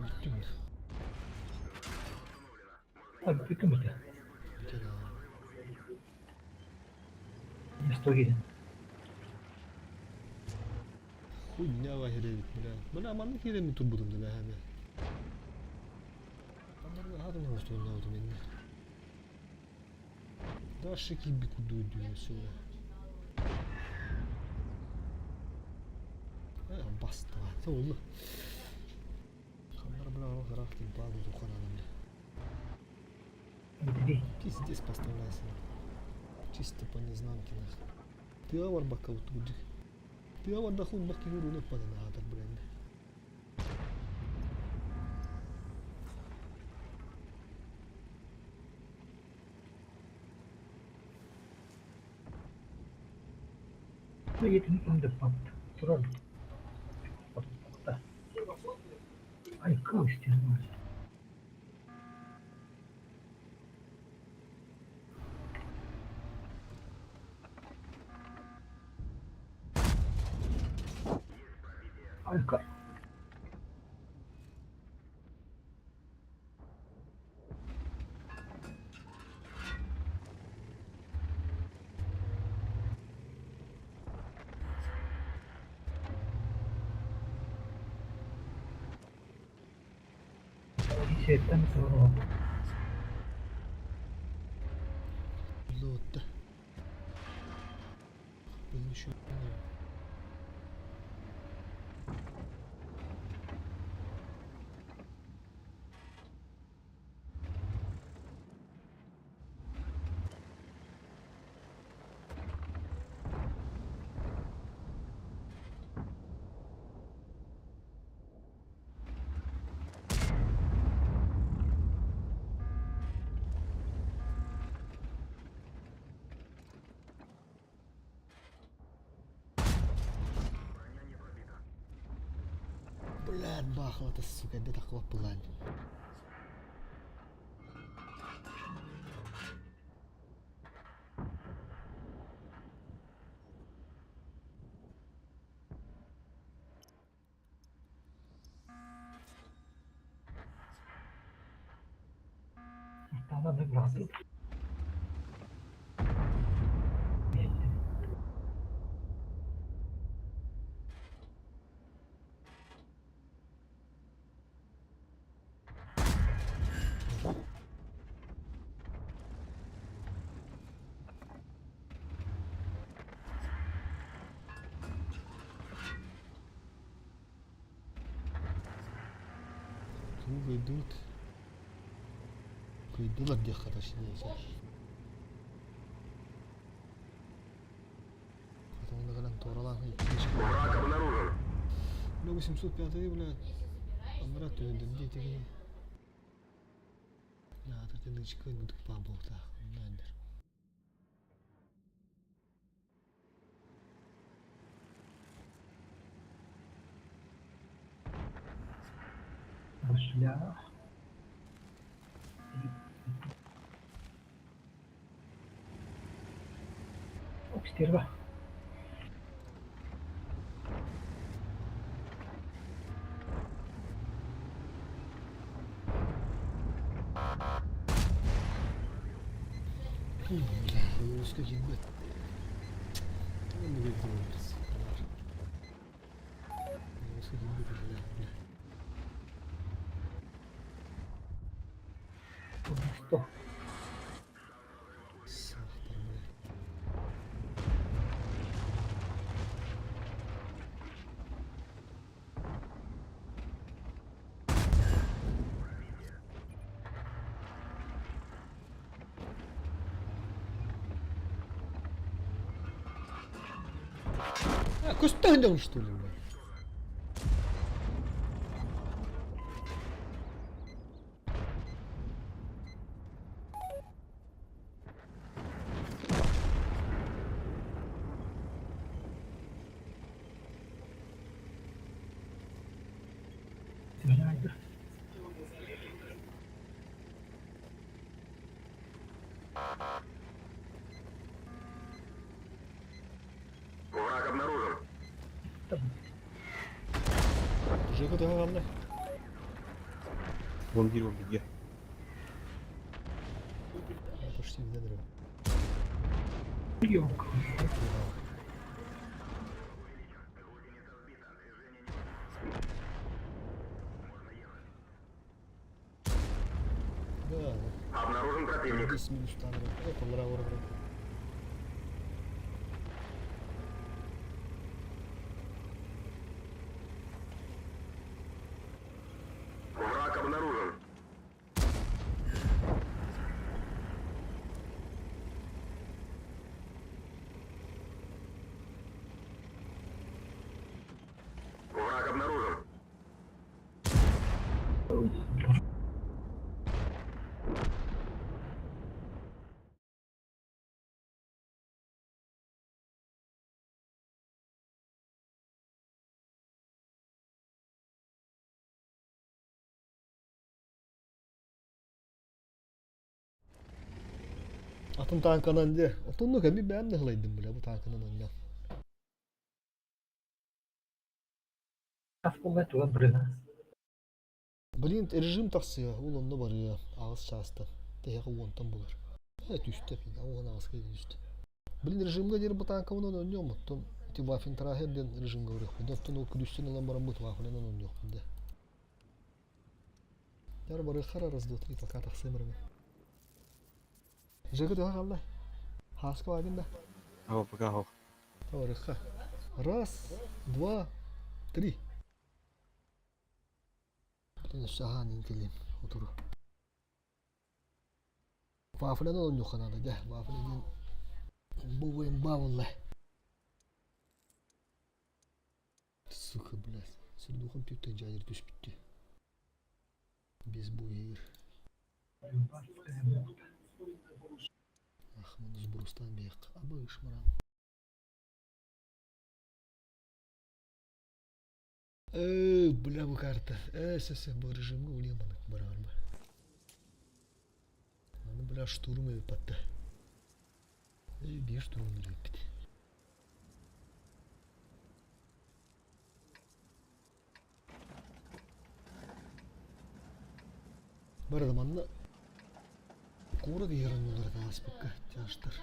Gitti mi? Abi bütün mü? Bir kere daha. Story. Хуй не вагеревит, бля. Бля, ман хире ми турбудum da be abi. Onlar hadi ne olsun ne oldu benim. Daha şekil bir kudu diyor şöyle. Ya bastı ha. Ne oldu? Kamera bravo характер багу духана. Bitti. Пиздец поставляйся. Чисто по незнанке нахуй. Ты авар бакал туди. Ты авар даху баки гуру не паде на атак бренд. Ve yetenek önde pattı. Durar. Pattı. Ay kıl istiyorum. Arka. Setten sonra. Loot'ta. Beni şu Блядь, бахла ты, сука, где такого план? Там надо браться. Круга идут. Идут, где точнее сейчас. Потом на канал Торалан и Враг обнаружен. Ну 805, блядь. Амрат где такие? Да, так и нычка идут по болтах. Надер. Шля. Ох, стерва. Бля, русский ебать. Ну, не выигрывается. Русский ебать, бля. Что? Сахтар, бля. А, кустодион, что ли, бля? Снайпер. Враг обнаружен. Жека, ты главное. Вон дерево, где? Я почти где дрова. Ёлка. Да, Обнаружен противник. 10 минут там, бля. Это браво, браво. Враг обнаружен. Враг обнаружен. Atın tankanan de. Atın da bir ben de hılaydım bile bu tankanan önüne. Асфальт туда брына. Блин, режим таксы, ул онда бар я, ağız часто. Тегі онтан болар. Evet üstte fin, oğlan ağız kaydı üstte. Блин, режимга дер bu tankamından önüyor mu? Tom, ti waffen traheden rежимга врых. Дофтан o krüsten alan baran bu waffen önüyor. Яр барыхара раз, два, три, пока так сымрами. Жигы да галла. Хаска вагында. Аго, пока, аго. Барыха. Раз, два, три. Блин, шахан интеллим. Отуру. Вафля да нюха надо, да? Вафля дин. Бувен бавулла. Сука, блядь. Сырдухам тюктен жайыр түшүп битти. Без буйыр. Ахмадус брустан бек. Абыш маран. Бля, bu карта. Сесе, bu режимге улеманак барарма. Аны бля штурм эби патта. Bir штурм элеппит. Бар заманда кура деген олар да аспекка жаштар.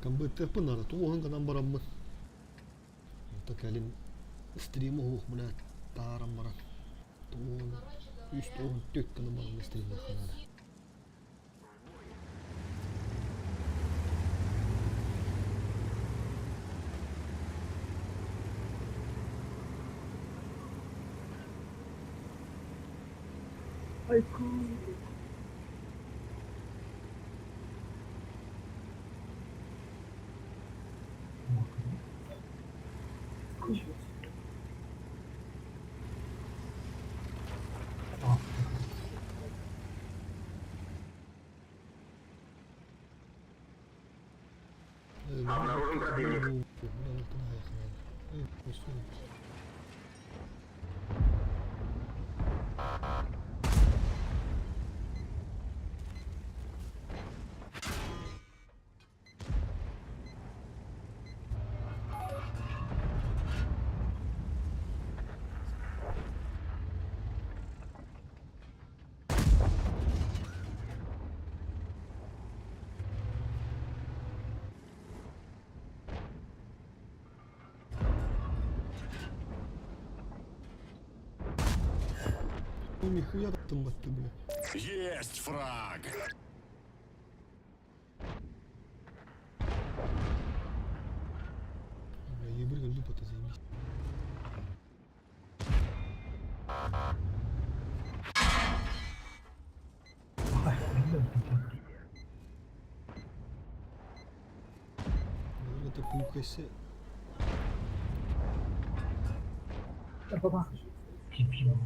Комбеттер пынары туған қадан барамын. Так әлім стримі оқ мұна тарам барам. Туған үст оғын төк қаны барам стримі қанады. Обнаружен противник. Нихуя там батты, бля. Есть фраг! Бля, ебры лупа-то заебись. Это пукайся. Баба. Дебил.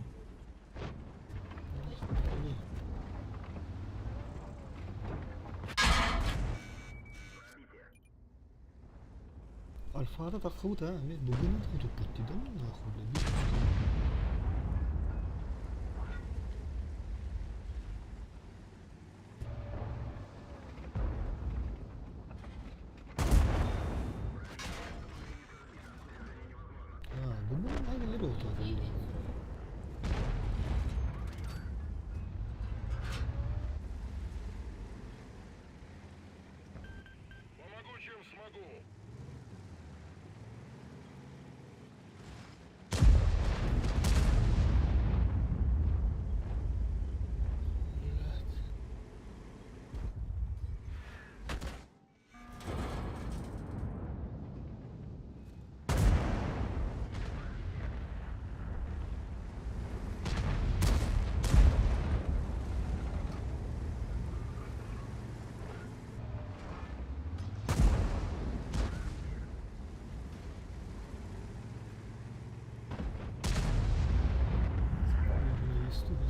Альфа-да так худ, а? Бugün худ пути, да? Нахуй, бля. Bugün hangileri oldu? Помогу, чем смогу!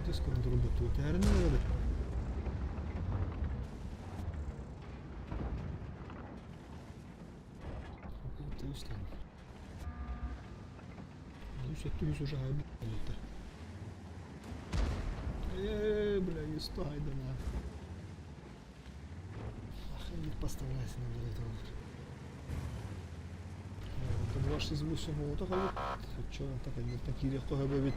Здесь скоро работают. Наверное, это устал. Ну, все, ты уже это. Бля, не стой, да на. Охренеть, поставляйся на дорогу. Это 268 вот так вот. Что, так они такие легко говорить.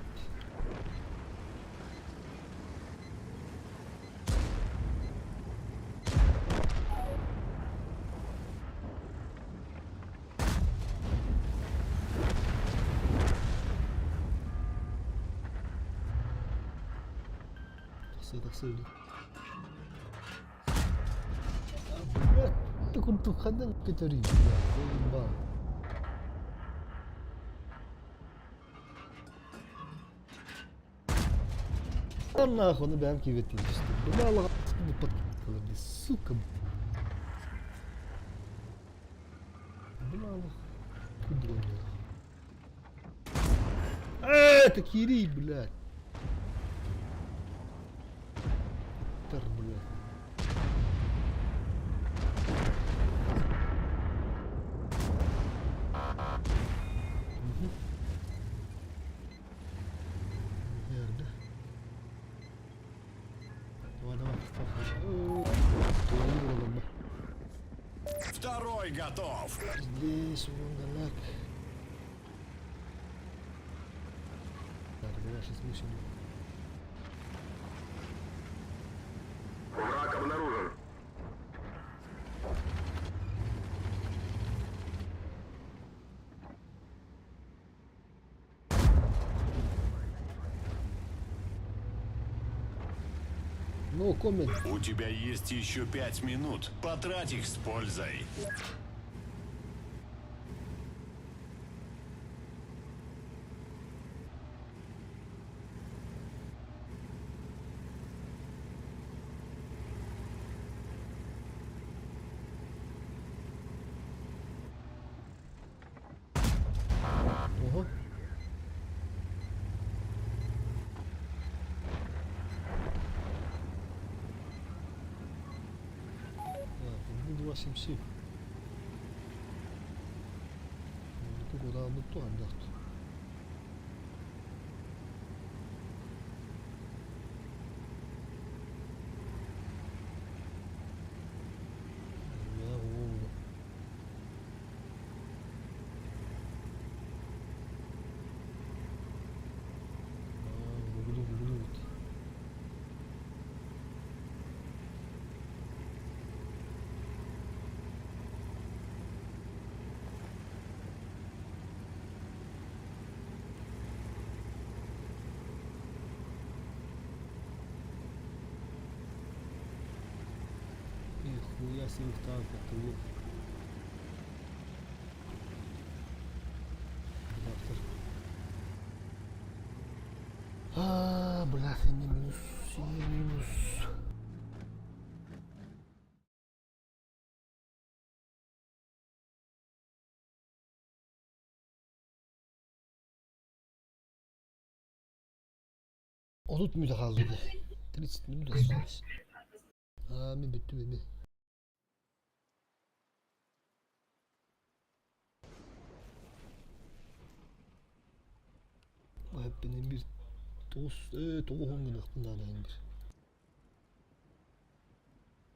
это сильно. Блядь, так он тут ходил, Катерин, блядь, заебал. Да нахуй, на бямки ветвишь, что бля, лага, подкатывала, блядь, сука. Бля, лага, куда, блядь. Это Кири, блядь. Тар, блядь. Верно. Давай, давай, ставь. Второй готов. Здесь вундалак. Так, давай сейчас мышим. Враг обнаружен. No comment. У тебя есть еще 5 минут. Потрать их с пользой. Ого. Так, 277. Куда бы то отдохнуть. Я волну. Буду. Нихуя себе их танков, ты вот. Блядь, минус. О, тут минут kaldı. 30 минут осталось. Bitti. Hep benim bir tohum gıdıktın daha bir.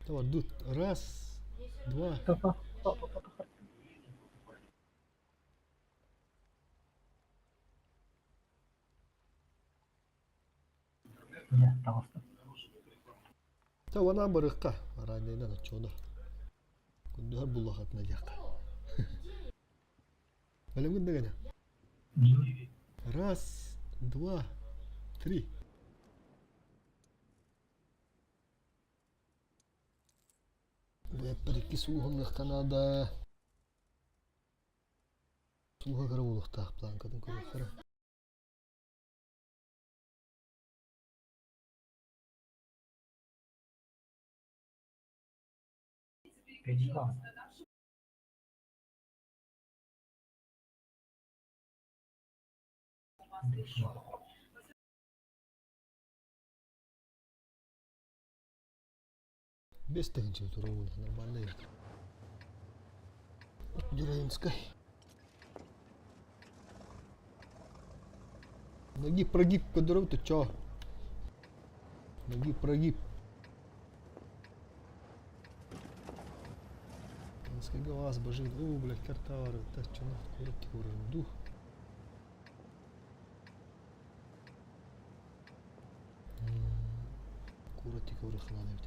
Tamam, dur. Раз, два. Нет, пожалуйста. Tamam, ana barıkka. Araneyden açıyorlar. Kunduhar bullak atmayacak. Öyle mi gene? Раз, два, три. Bu hep bir iki suğunluktan ada. Suğa kırıvılıkta. Plan kadın kırıkları. Передал. Без тенчил туровых, нормально есть. Дюринской. Ноги прогиб, Кадыров, ты чё? Ноги прогиб. Несколько глаз божит. О, блядь, картавары. Так, чё нахуй, курки уровень дух. Куротик урахланывает.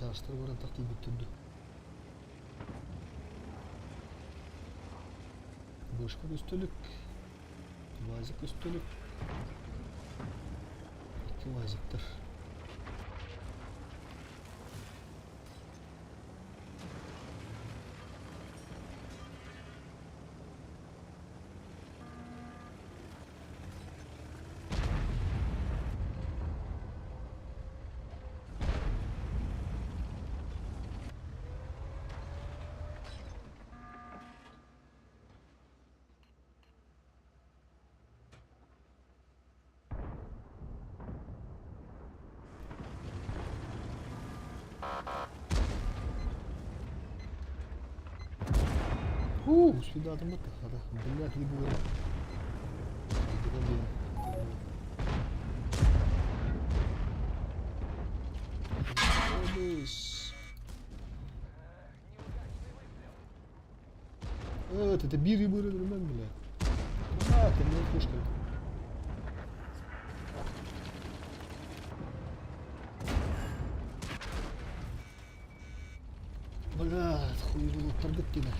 Çağıştır bana taktiği götürdü. Başka üstünlük. Vazik üstünlük. İki vaziktir. Сюда там это, блядь, не было. Это бири были друзья, блядь. А, ты мне пушка. Блядь, хуй было торгатина.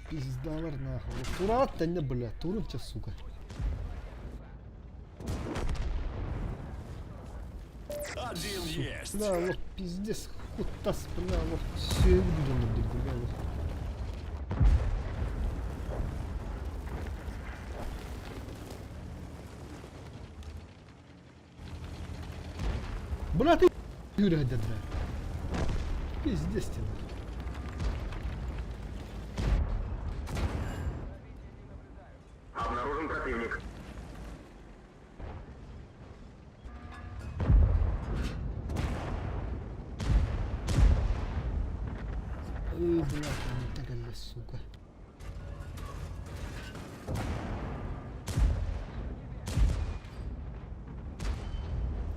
Пиздалар нахуй. Тура аттан не, блядь, турунча, сука. Один есть. Бля, вот пиздец, хутас, бля, вот все видно, бля, вот. Бля, ты Юрий дядя. Пиздец тебе. Обнаружен противник. Ой, бля, не так, сука.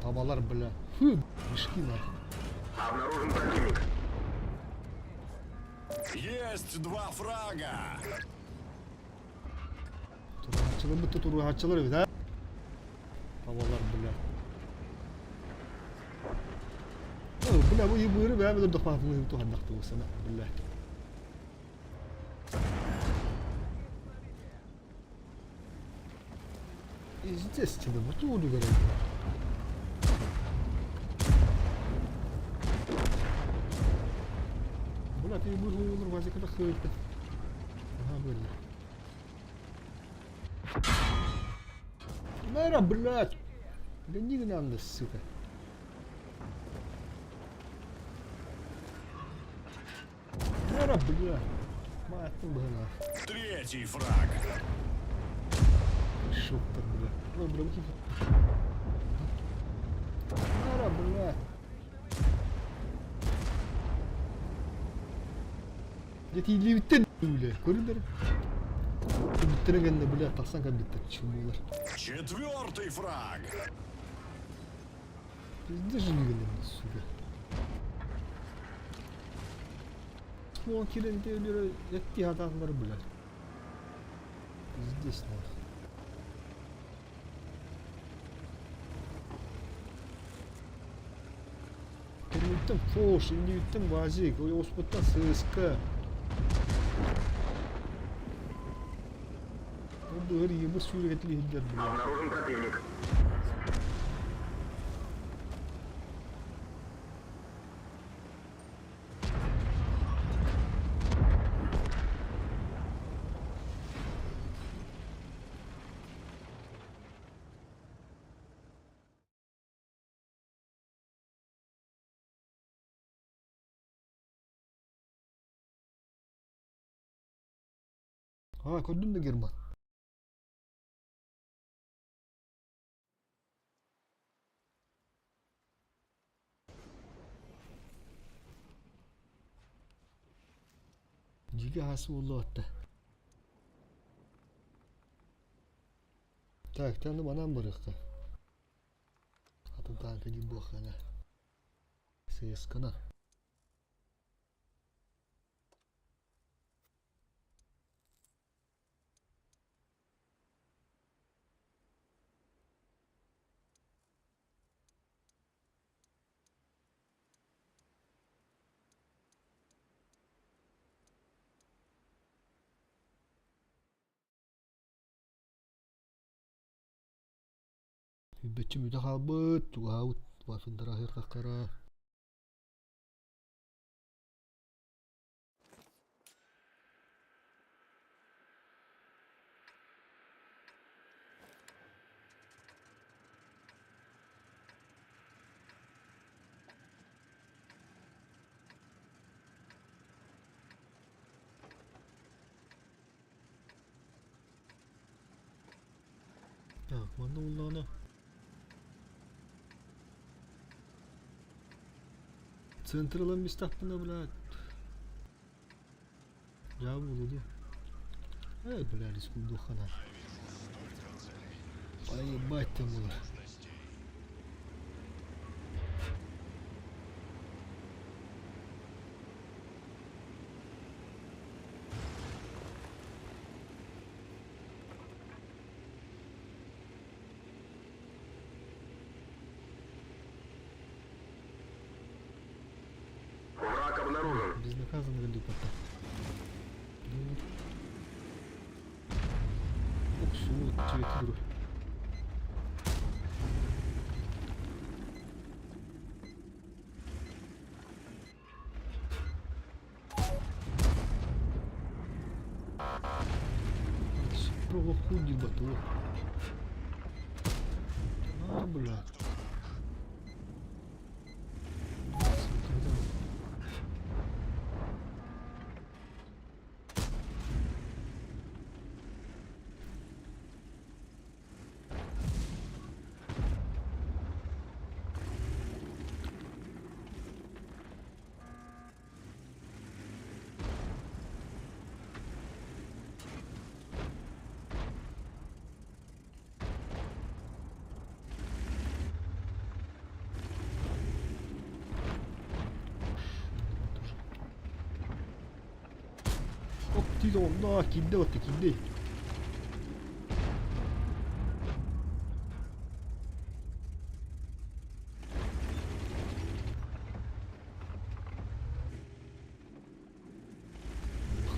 Табалар, бля. Фу, мешки нахуй. Обнаружен противник. Есть два фрага. Turhatçılar bitti, turhatçılar bir de. Havalar bile. Oh, bile bu iyi buyuru be, bir de defa bunu tuhan daktı bu sene, bile. İzleyeceğiz şimdi, bu tuğdu görelim. Bula iyi buyuru olur, bazı kadar kıyırdı. Aha böyle. Мэра, блядь! Гони надо, сука. Мэра, блядь! Мать, ну, блядь. Третий фраг. Шок так, блядь. Ой, блядь, какие... Мэра, блядь! Я тебе левитен, блядь. Коридор. Бітіргенде, блядь, тақсан кәбеттік чумылар. Четвертый фраг. Пизде жильгенде, сука. Смол кирен теулері етті атағылар, блядь. Пиздес, нахуй. Кірметтен фош, индивидтен вазик, ой, оспыттан сыска. Быр ебі сүйрегетлі хиддер, блядь. Обнаружен противник. Ha, gördün mü German? Giga hasbullah. Так, там анам барыхта. Атын танка не бог она. ССК-на. Hübbetçi müde kalbıt. Tuğavut. Vafin terakhir takkara. Так, mana ulan Централа местах понабрать. Я буду. Эй, бля, рискую духана. Поебать там было. Враг обнаружен. Безнаказанно веду пока. Ох, что, тебе друг. Пробовал худи бату. А, блядь. Tilo, no, kilde battı kilde.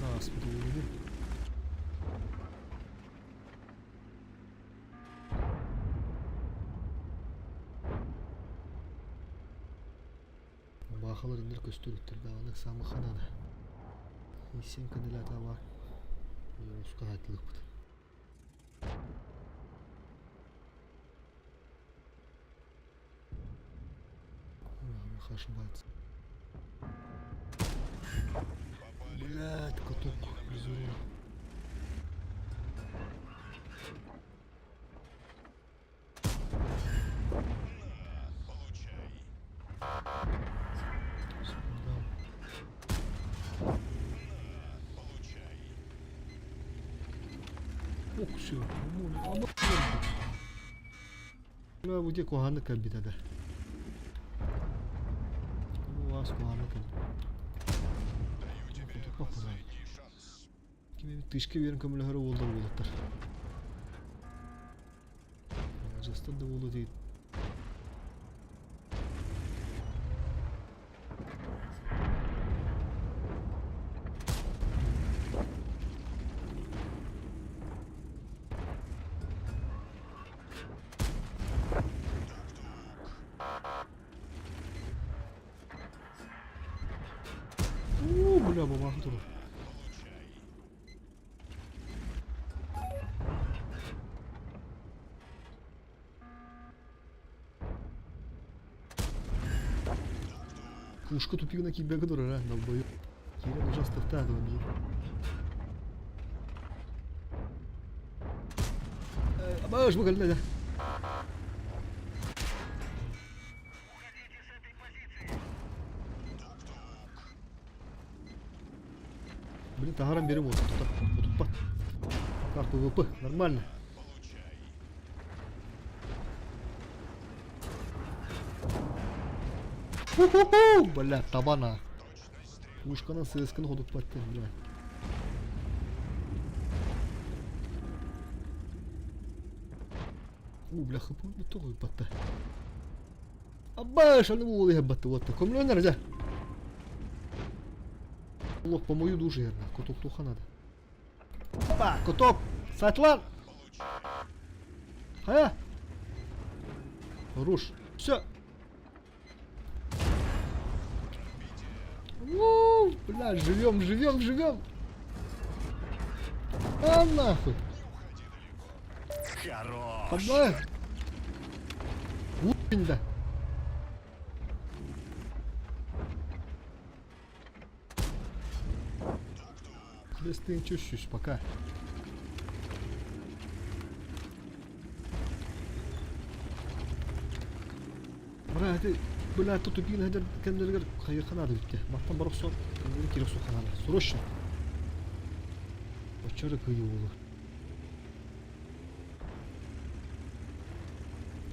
Khas bir oldu. Бахалар индер көстөрүктөр дагы самы ханада. Сен кандидата бар. Юрушка айтылып бут. Ошибается. Блядь, каток безумно. Ох, все. Бля, где кохана кабита да. У вас кохана кабита. Kimi tışkı verin kameraları oldu oldular. Justin da oldu değil. Бля, бабах тут. Пушка тупик на кибе которая на бою. Кира ужасно втягивает меня. Абаш богально да. Блин, тагаром берем вот тут. Как ПВП, нормально. Ху-ху-ху! Бля, табана. Пушканы сыскын ходуп батты, бля. Бля, хыпу не то батты. Абаш, они волы батты вот так. Комлё нельзя. Лох по мою душу, верно. Коток туха надо. Опа, коток! Сатлан! Хая! Хорош. Все. Бля, живем, живем, живем. А нахуй. Хорош! Одна. Уень, да. Без ты чуть-чуть, пока. Бля, ты, бля, тут убил, هذا كان نلقى خير خنادق كده ما تنبر الصوت كده صوت خنادق سرش وشرك يقول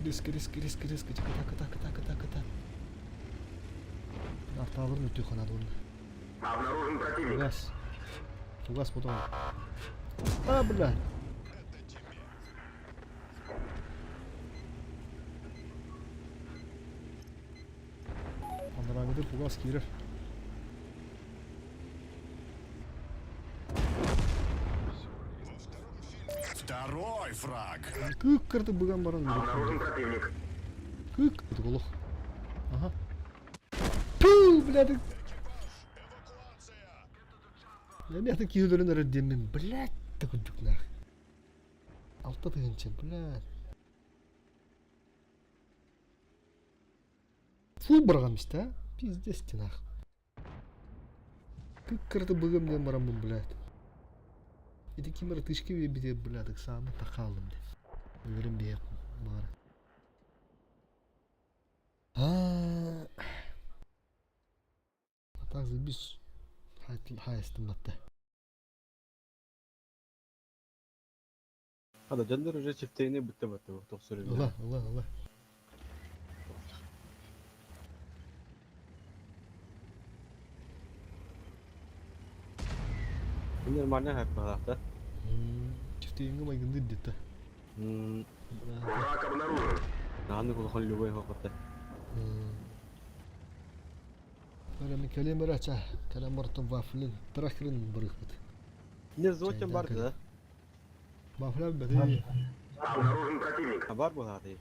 ريسك ريسك ريسك ريسك تك تك تك تك تك تك نعتبر نتي خنادق Обнаружен противник. فوقاس فوقاس потом а бля Андра гидер фугас кирер Второй фраг! Кык кырды быган баран Обнаружен противник. Кык это голох ага Пу, бля, ты Я такие ударные родины, блядь, такой дух нах. Алта тыгынча, блядь. Фу баргам işte, а? Пиздец ти нах. Кык кырды быгам дем барамын, блядь. И такие мартышки вебеде, блядь, так самый тахалым. Верим бек, бар. А так забис. Хайстым атты. هذا جندر وجا شفتيني بتبت تقصر الله الله الله. ini mعناها هكذا شفتي إنه ما يقدر دته. Враг обнаружен. عندك دخل لوين هو قطع من كلام راجع كلام مرتب وافلين تركرن بريخت. نزوت كم بارد ده وافلين بدي. Обнаружен противник. باربو هذه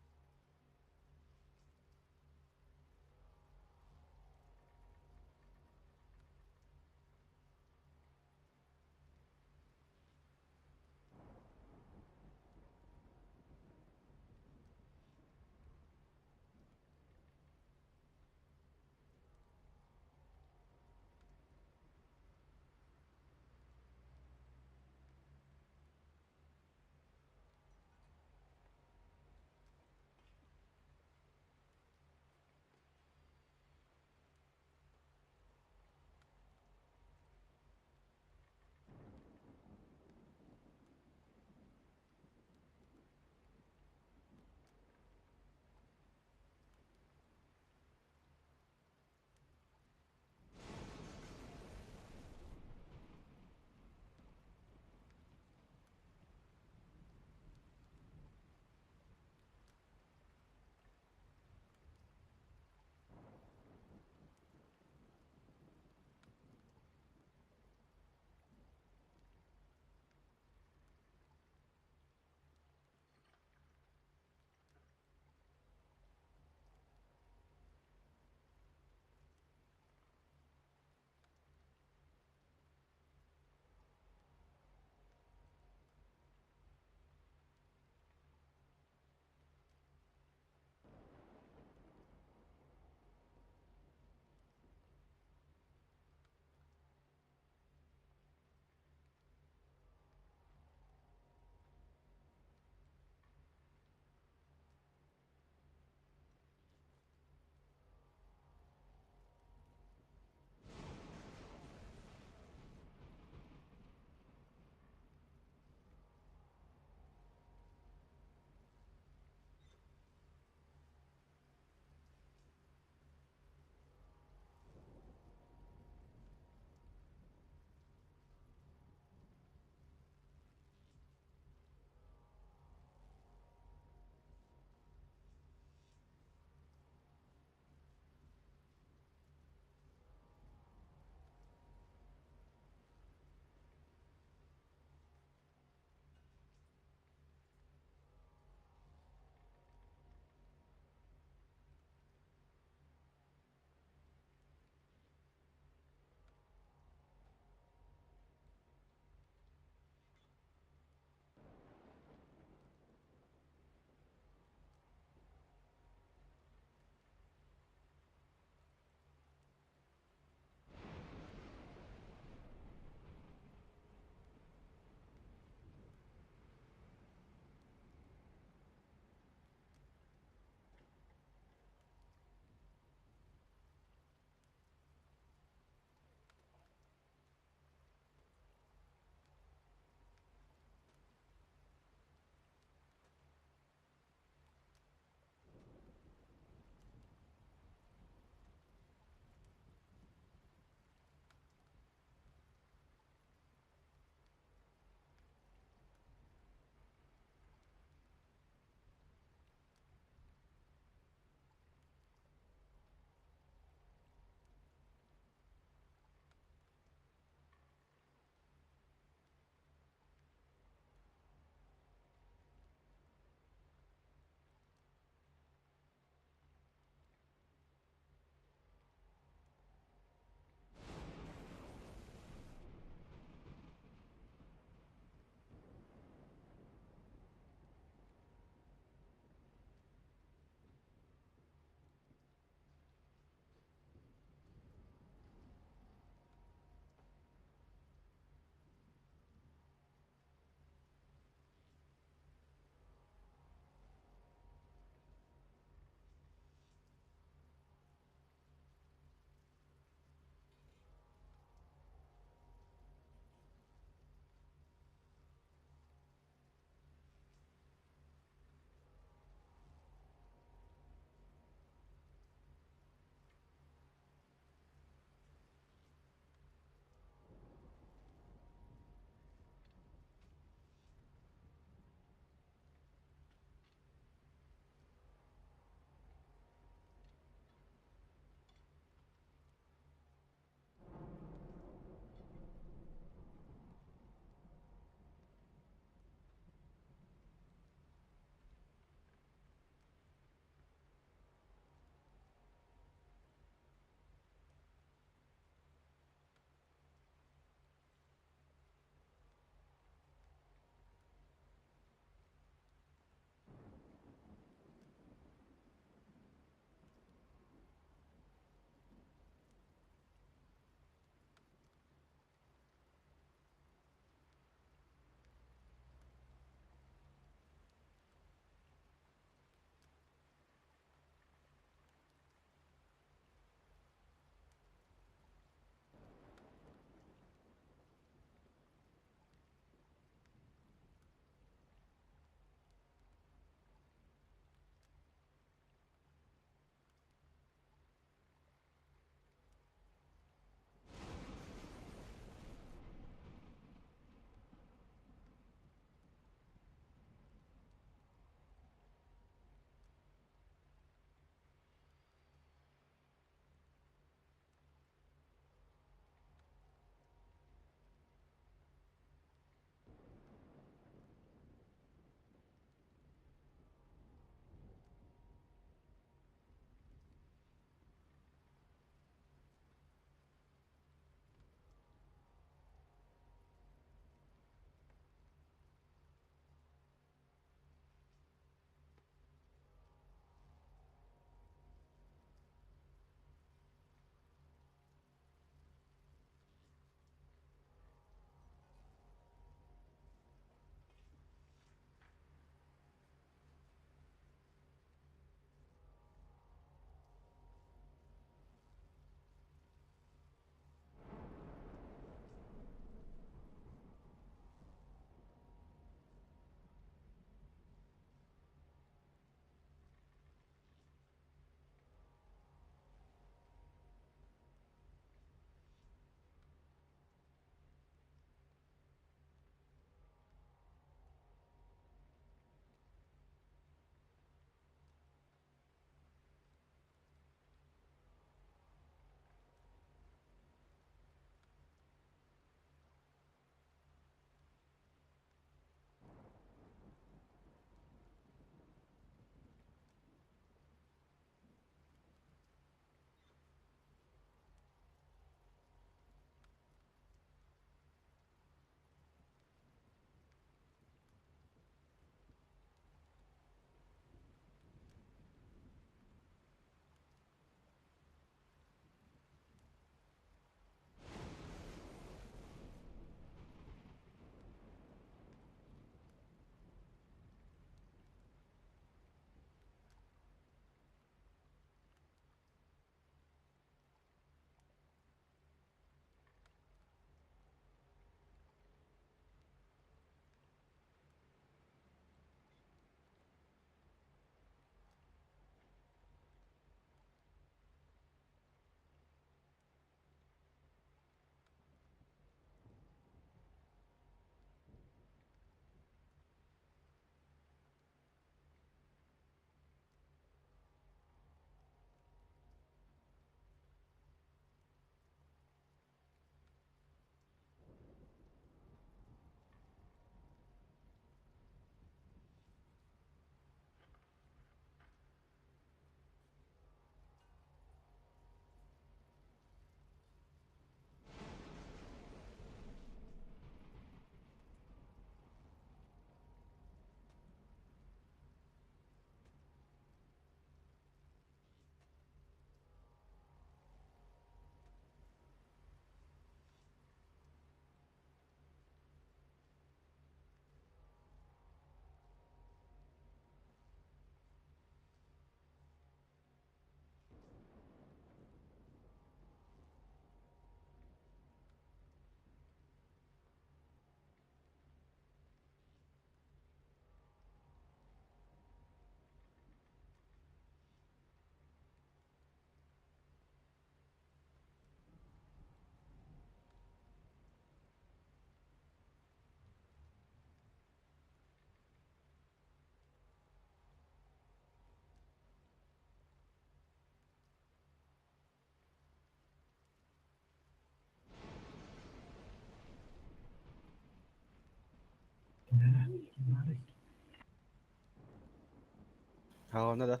Хавана да.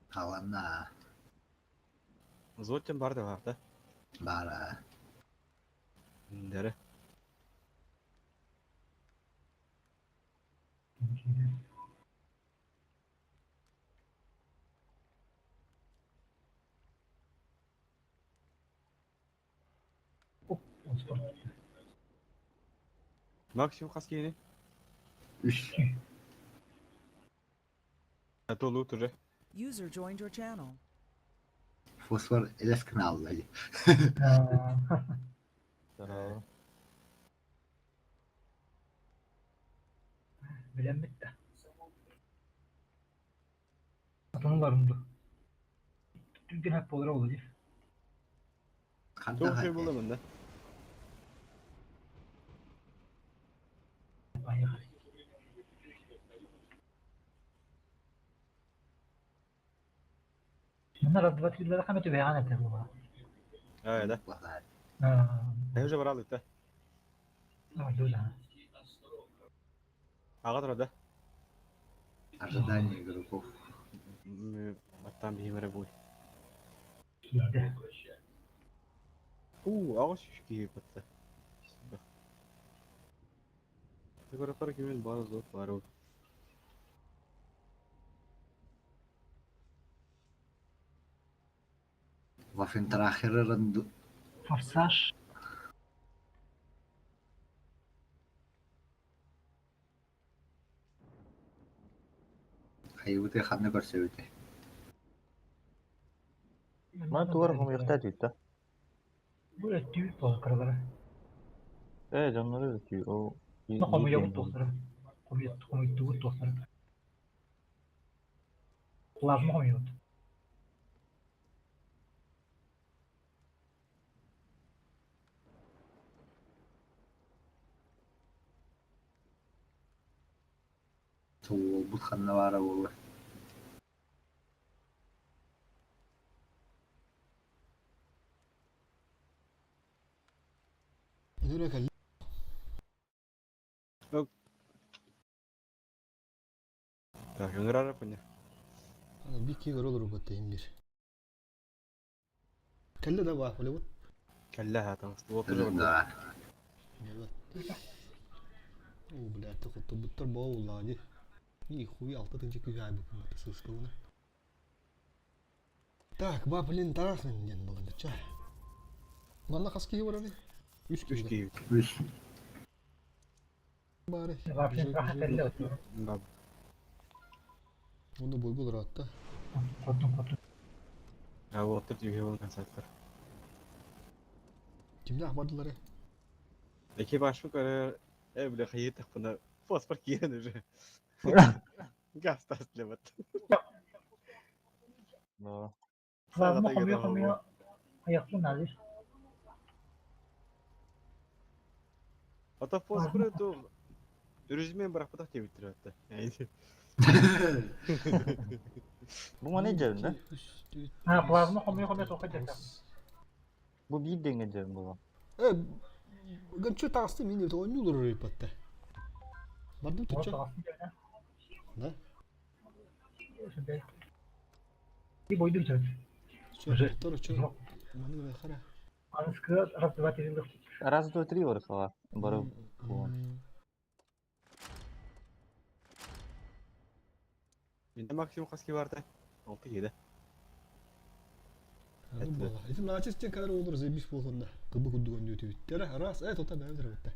Қалана Зоттен бар да бар да. бара. Дәрі. Оп, он спорт. Максимум қас кейіне. Üç. Толу тұры. User joined your channel. Fosfor eles kanalları. Bilen bitti. Atanın varındı. Tüm hep olur olacak. Çok Kanta şey hadi. bulamın da. Manyak. Bunlar az dua tüyleri kamet beyan etti bu. Evet da. Bakar. Hevce var aldık da. Ama dola. Ağa тұры da. Ожидание игроков. Аттан беймері бой. Gitti. Ağız şüşkeye battı. Fotoğraflar kimin bazı zor var o. Waffen terakhir rendu. Forsaj. Hayvute xanna korsevite. ما tuvarım يحتاج ده. Bu ettiği tozları. canları ötüyor. O Ne komu yavut tozları. Komu yavut tozları. Plazma komu yavut. Soğuk bu xanna vara bolu. Yürek al. Yönür arap ne? Bir ki var olur bu teyimler. Kelle de var Hollywood. Kellaha tanıştı. Otur Rendu. Evet. O bile artık otobütler boğ vallahi. İyi хуй altı tınca güzel bu kumda sıskılına. Так, баблин тарахын ден болғанда ча. Мана қас кие бар әлі? Үш Üç кие giyiyor. Üç. бар. Zaten rahat elle oturuyor. Onu boy bulur hatta. Kodum. Ya otur diyor onun saytlar. Kimde ahbardılar ya? Eki başı yukarı evle hayır takpına fosfor giyen öyle. Gaz taslı bat. Plazma komuyor. Ayaklı nadir. Ata fosforu to ürüzmeyen bırakmadak diye bitiriyor hatta. Yani Bu menajerin de. Ha plazma komuyor sokacak. Bu bir deneyeceğim bu. Gancho tasti mini to onu olur ripatte. Bardım Orada tutça. aslında Ne? Şimdi. Bir boydu bir çocuk. Şu tor şu. Mani ne khara. Anıskı раз два три легко. Раз, два, три выросла. Бару. Binde maksimum kaski vardı. 6-7. Бала. Этим начисте kadar olur zebis bolganda. Kıbı kuddugan diyor Twitter'e. Ras evet o tabi evdir bitti.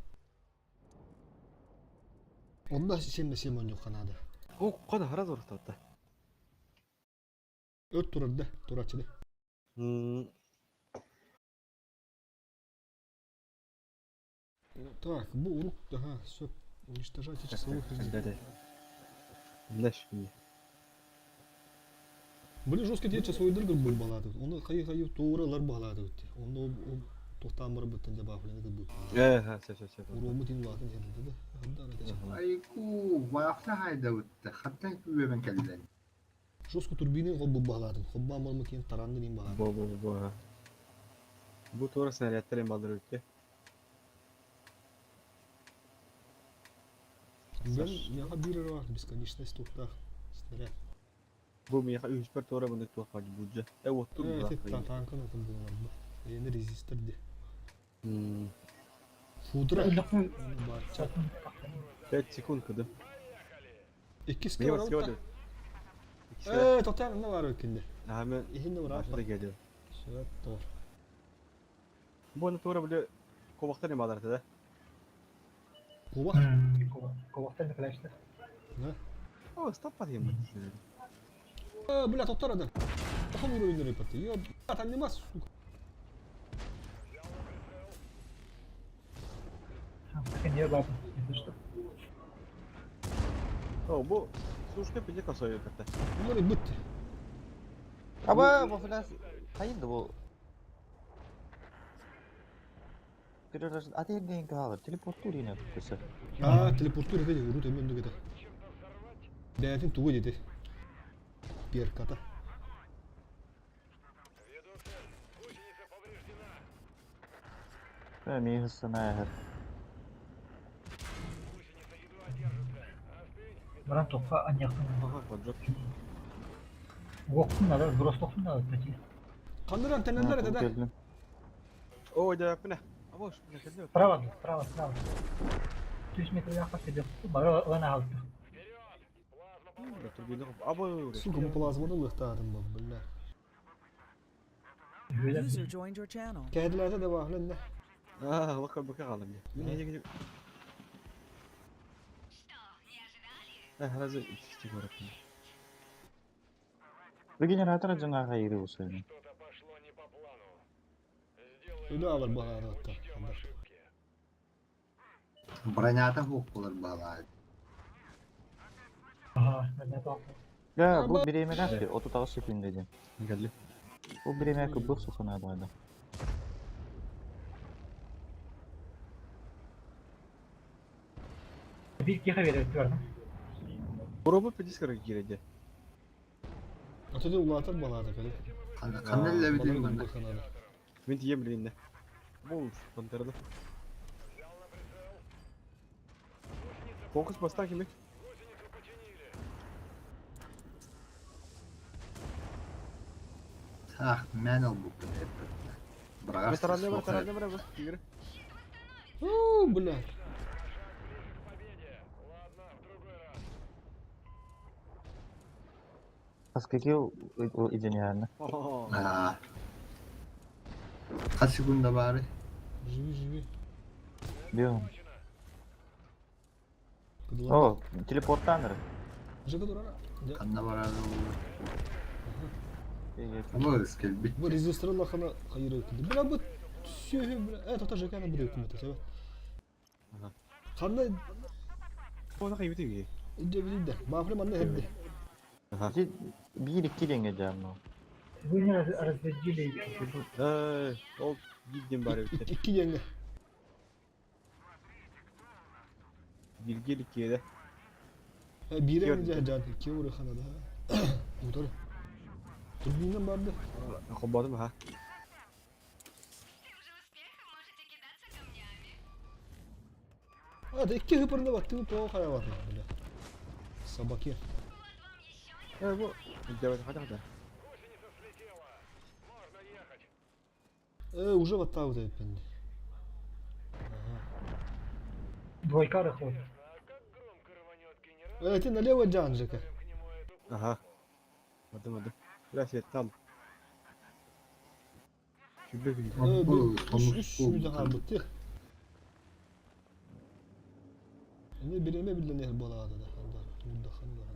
Onda şimdi Simon yok kanada. O kadar hara zor hatta. Ört turardı. Tur açıldı. Так, bu uruk daha söp уничтожать часовых Да. Леш мне. Были жестко те часовой дыргыр был балады. Оны кайы тууралар балады өтті. Оны о тоқтамыр бітін де бафлені де бұл. Ha, şey. Уромы тин латын жерде де. Ayku vafla hayda utte. Hatta güven kelden. Жестко турбины хоббы баладым. Хобба амалмы кен таранды ним балады. Bu. Bu doğru senaryoları baldır ülke. Ben яға бир раз бесконечность тоқтақ. Снаряд. Bu miyaka 3-1 tora bunu tuğa buca. Otur Evet, bırak. tankın atın bunlar bu. Yeni resistirdi. Hmm. Fudra. Иллюхну. Onu bahçe. 5 sekund kıdı. İkisi Niye var basıyor orada. hadi? İkisi de. Evet, total ne var ökünde? Hemen İhinde var başta abi. geliyor. Evet, doğru. Bu tora böyle kovakta ne madar da? Kuba. Ковахтар клешти. Ne? O stop atayım. Блядь, оттар адам. Дахин уровень репати. Ё, там нема, сука. Таки не ладно, если что. O bu suşka pide kasıyor katta. Bunları bitti. Aba bu flash. Hayırdı bu? Biraz atayım denk alır. Teleportur yine kısa. Aa, teleportör dedi, vurdu hemen önde gider. Devletin tuğu dedi. Bir kata. Ben iyi hırsına her. Баран топқа аньяқтың. Aha quadrot. Оқтың надо, дұрыс тоқтың надо, тәте. Kandıran teneller dedi. Geldim. O da yapına. Ama şu ne kadar. Справа, справа, справа. 3 метр жаққа себе. Бара лана алды. Turbine kop. Abo. Сука, bu plazmanı lıhtadım ben billah. User joined your channel. Kedilerde de var lan ne? Bakın kaldım ya. Ne yiyecek? Herhalde iki olarak. Bir generator acına hayırı bu senin. Öyle alır bana hatta. Бронята хук булар бала. Ага, мен не тоқтым. Ya bu bir yemek ki 39 sekund dedi. Geldi. Bu bir yemek ki bu sokuna adaydı. Bir кеха беріп көрдім. Probu pedis kara girdi. Ötede ulatır bana da böyle. Канелле бидим Bana мен. da kanadı. Ben diyeyim bildiğinde. Bu panterada. Fokus bastan kimlik. Ах, мен ал бу. Брага. Veteranlar var. Yürü. Uuu, блядь. Az какие o izin А. Kaç sekunda bari? Живи. Diyorum. Kıdılar. O teleporttandır. Жека durana. Kanna bari. İyi. Bu skel bit. Bu rezistörün lakana hayır öküldü. Bla bu tüyü bla. Evet, ota Jeka'nın buraya hükümeti tabi. Aha. Kanna O da kaybediyor ki. ince bileyim de. Maflim anne heddi. Aha. Bir iki dengeceğim o. Вы не разделили. O gittim bari bitti. İki yenge. Bilgi ikiye Biri İki önce ödedi. can. İkiye vuruyor kanada. Bu tabi. Turbinden vardı. Kombadım ha. Hadi iki hıpırında baktım. O kaya var. Böyle. Sabaki. Bu. Devam hadi. Уже вот так вот пенди. Двойка рыхлой. Ты налево Джан, Жека. Aha. Adım. Biraz tam. Kübe bilgi. Bu Üç müde halbuki. Ne birine bile ne baladı da.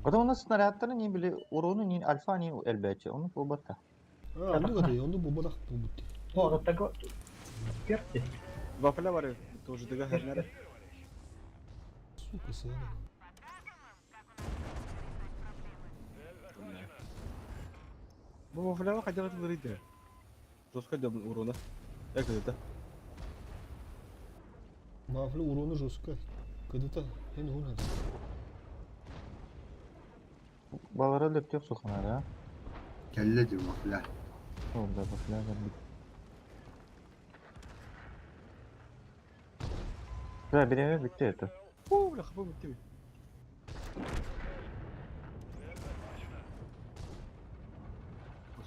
Adam nasıl снарядтары не били урону не альфа не элбече. Onu bu batta. Ha, onu kadar onu bu badak bu bitti. Ну, от того... Перти. Vafla var ya. Тоже dıga her nere. Сука, сена. Bu vafla var kaçak atılırıydı. Жестко дёбнул урона. Как это? Мафли урону жестко. Когда-то hen он hadi. Balara döktü yok sokuna da. Kelle diyor mafla. Orada baklar geldi. Ya bir eve bitti etti. Бля, хапа bitti mi?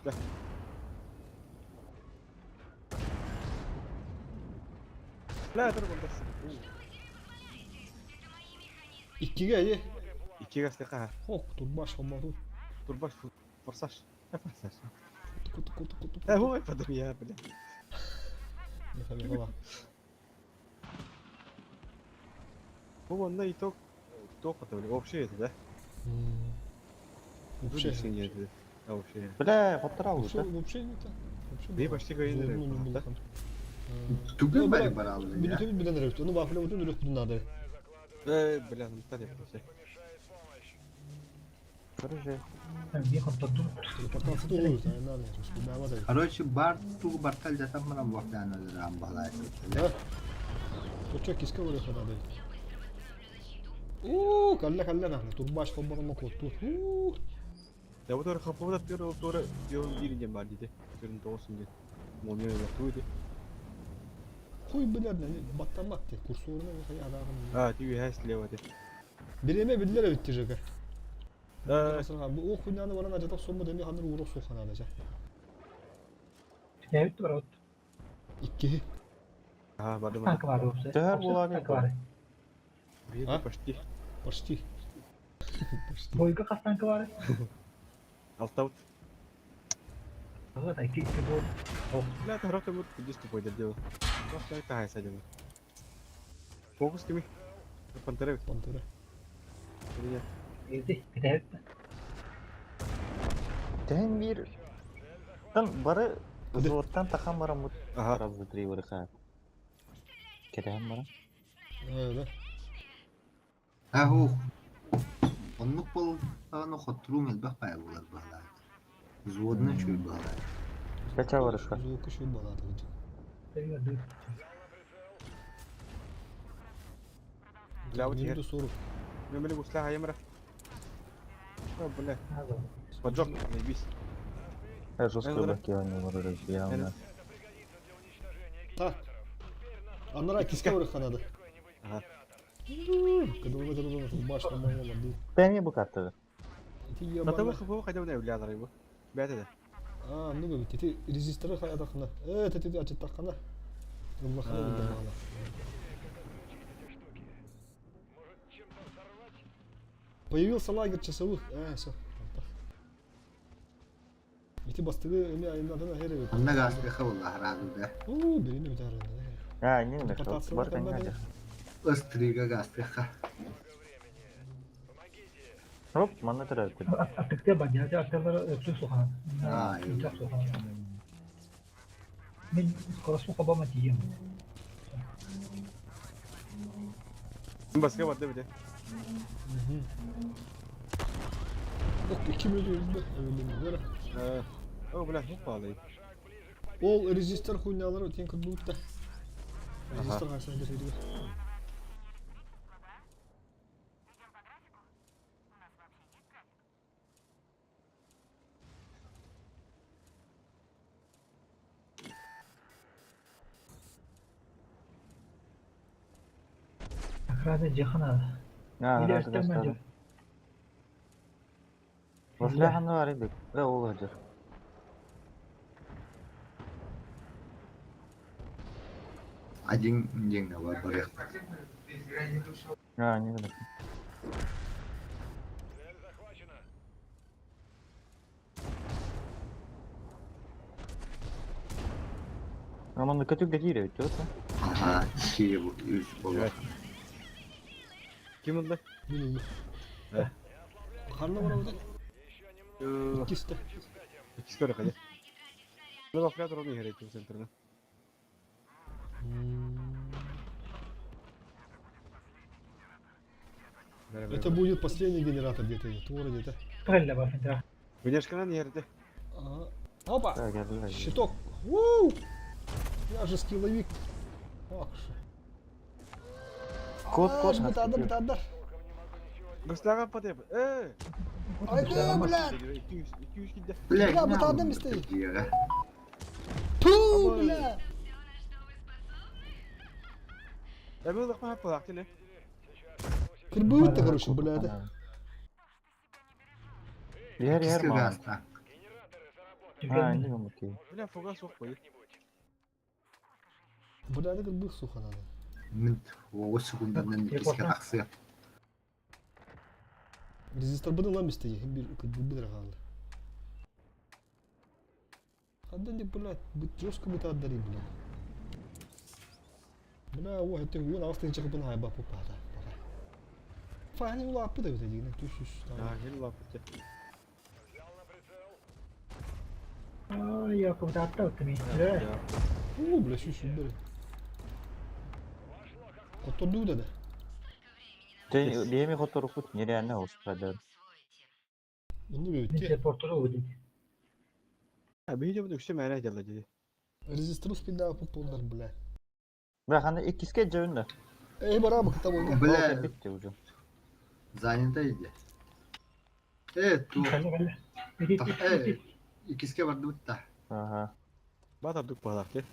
Üstte. La dur burada. İkiga ye. İki gazete kaha. Hok turbaş olmadı. Dur baş forsaş. Ne forsaş? Kutu kutu kutu. هو يفضل يا بلا. Efendim baba. هو انه يتوق توقع تولي او شيء ده. Вообще. شيء ده. او شيء. Бля, потрал Вообще, уже. вообще не так. Вообще Bir не başka так. gayın Zorunlu direkt. olmalı Da. kan. Tübe Ama bari baralı Bir ya. de bir de nereye? Onu bafle otur direkt kudun adı. بلا مستدعي شيء. Короче, Вехом поддул. Patlansın da olur. Yani ne anlıyorsun? Bir meva da. Короче, бар тугу бартал жатам мынан вахтана дырам балай. Ha? Çok kiske vuruyor sana be. Kalla nahne. Turbaş kolbana mı kottu? Ya bu da kapı da diyor o sonra yol girince mal dedi. Görün doğsun dedi. Monya yaptı. Koy bilen ne? Battan battı. Kursu uğruna bir şey adamın. Ha diyor has levade. Birime bildiler bittecek. Ha Mesela bu o kunyanı bana acaba son mu demiyor hanır uğrak sokan alacak. Evet var. İki. ha vardı mı? Tank var yoksa. Değer bular Tank yok. var. Bir Ha? başti. Почти. Boyga kaç tank var? Altta ut. Evet, iki boy. Oh, لا تهربت موت جست بويد الجو. بس لا تعال سجن. فوكس كمي. البنترة. Pantera. ezdi. Bir de тем bir... Tan barı zortan takan bara mut. Aha. Taraf zıtırı var kaya. Kedehem bara. Öyle. Ha hu. Onluk bol ana xotrum el bak paya bular balay. Zvodna çöy balay. Kaça var ışka? Звук еще было тут. seviyor. لا Benim وجهي. de soru. نعمل له سلاح يمرة. بالله. Hazır. وجهك يبيس. Her sos Ben kırmak ya ne var öyle bir ya onlar. Ha. Anlara kiske vuruyor kanadı. Aha. Kadın başla mı olmadı. Ben niye bu kattı? Ti ما yaban. تبغى خفوه خدوا نبلي هذا ريبو. بعد هذا. Ne böyle? Ti resistere kaya takına. Ti açık takına. Allah khayr da bana. Появился лагерь часовых. Все. Эти бастыгы эми айында да хере. Anna gazete xavallah razı da. Birini bir tane. Ha ne demek? Patatsın Var bakalım ben hadi. hadi. Östriga gazete xa. Hop manna taraf. Atıkta bak ya. Atıkları öptü sokan. Ha, iyi. Çok sokan. Ben korosmu kabama diyeyim. بس كده بدي بدي. Bak 2 milyon da öyle. او بلا هو قاضي. Ол резистор хуйнялары тең кырдылып да. Резистор кайсына десейди. Akrada cihana. Ha Bir de razı üstten bence. gösterdim. Maslahan var idik. Ve olacak. Ajing jing na var barek. Ha ne demek? Aman da kötü geliyor evet diyorsun. Aha, iki bu üç bol. Evet. Kim oldu? Bilmiyorum. Eh. Karnı var orada. İkisi de. İkisi de kaya. Ne bakıyor da onu herhalde sentrine. Это будет последний генератор где-то. Твора где-то. Öyle bak. Fintera. Видишь, kana nerede? Ага. Опа! Ha geldiler. Щиток. Уу! Я же скилловик. Ах, шо. Kod Bir tane bir tane. Göster kapat yap. Ay bля! 200 gitti. Bile Ya bu tadım isteği. Puh bля! Ya bir bakma hep bıraktı ne? Кырбыт, короче, бля, да. Yer Kiske man. gazete. Ha, indi mi bakayım? Бля, фуга sok koyup. Burada kırdık sokanada. Мен о секунданы киске аксы. Резистор быдың lan isteyecek. Bir kaldı. Kadın de блядь, жестко бы отдари, блядь. Бля, о, это он австрин çıkıp bunu hayba popata. Fani ula apı da öteci yine düş. Ha, gel laf etti. Aa, Yakup'u da attı attı mı? Evet. Ya. Oo, bля, şu böyle. Oturdu dedi. Diye mi fotoğrafı nereye ne olsun kadar. Bunu bir Neyse ötü. porturu oldu. Ha, bir video bu düştü merak edici. Резистор bir daha popollar bля. Bırak hani ikisi cevinde. Ey bana bak tamam oyna. Бля, Bitti hocam. занято иди. Тут. Kalle. Git. Икиске барды бутта. Aha. Batırdık bağlaklı.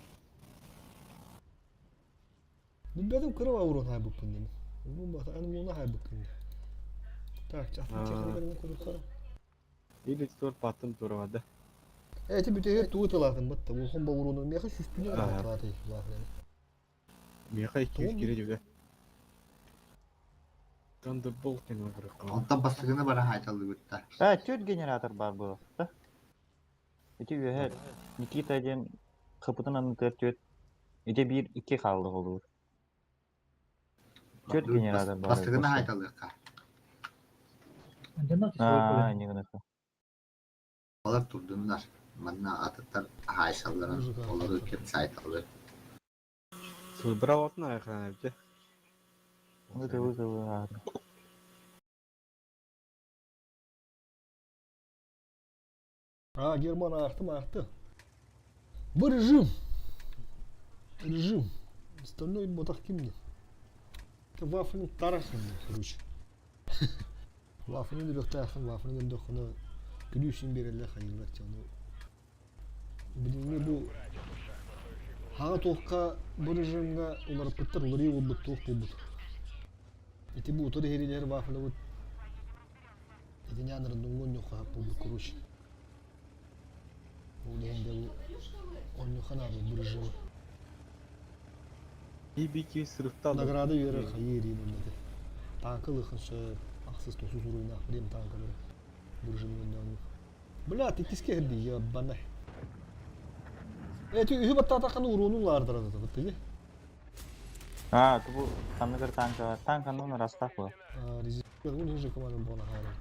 Bu benim kırıva vurun hay bu pundini. Bu bak anım ona hay bu pundini. Tak çatın Ha. çatın benim kırık kara. İyi de tutur pattım durmadı. Evet bir de tuğut alatın batta. Bu homba vurunun meha üstüne Aha. rahat rahat. Meka 200 Tamam. kere juga. Thunderbolt ne var kırık. Онтан бастыгына бара хайталды бутта. Ha, tüt generator var bu. Da. İti her Nikita diyen kapıdan anlatır tüt. İti bir iki kaldı olur. Tüt generator var. Бастыгына хайталды. Önce nasıl Ha, soğuk aynı kadar. Олар турдундар. Мына атыттар хайшалларын олар өкеп сайталды. Sıldıra bakın ayaklarına bir de. Uza. А, Герман арты. Bu rejim. Режим. Остальной ботах kimdi? Вафлин тарахын, короче. Вафлин de bektaxın, Вафлин de dokuna gülüşün berelle hayırlar canı. Bilin bu haga toqqa bu rejimga ular pıttır, uları oldu toq bu. Eti bu otur heriler Вафлин bu. Eti yanırın dongon yok ha bu короче. Bu lehinde bu onu kana bu rejim. İyi bir iki sırıfta aldı. Награды verir hayır yine. Tankı lıkınşı, aksız tosuz uruyna, bileyim tankı böyle. Burjun göndermiş. Bля, ты киске херди я бана. Эти ühü batta takan urunun lardır adı batta ya. Ha, bu tanrıkır tanka var. Tankanın onu rastak var. Rezil. Bu ne jek amanın bona hayra.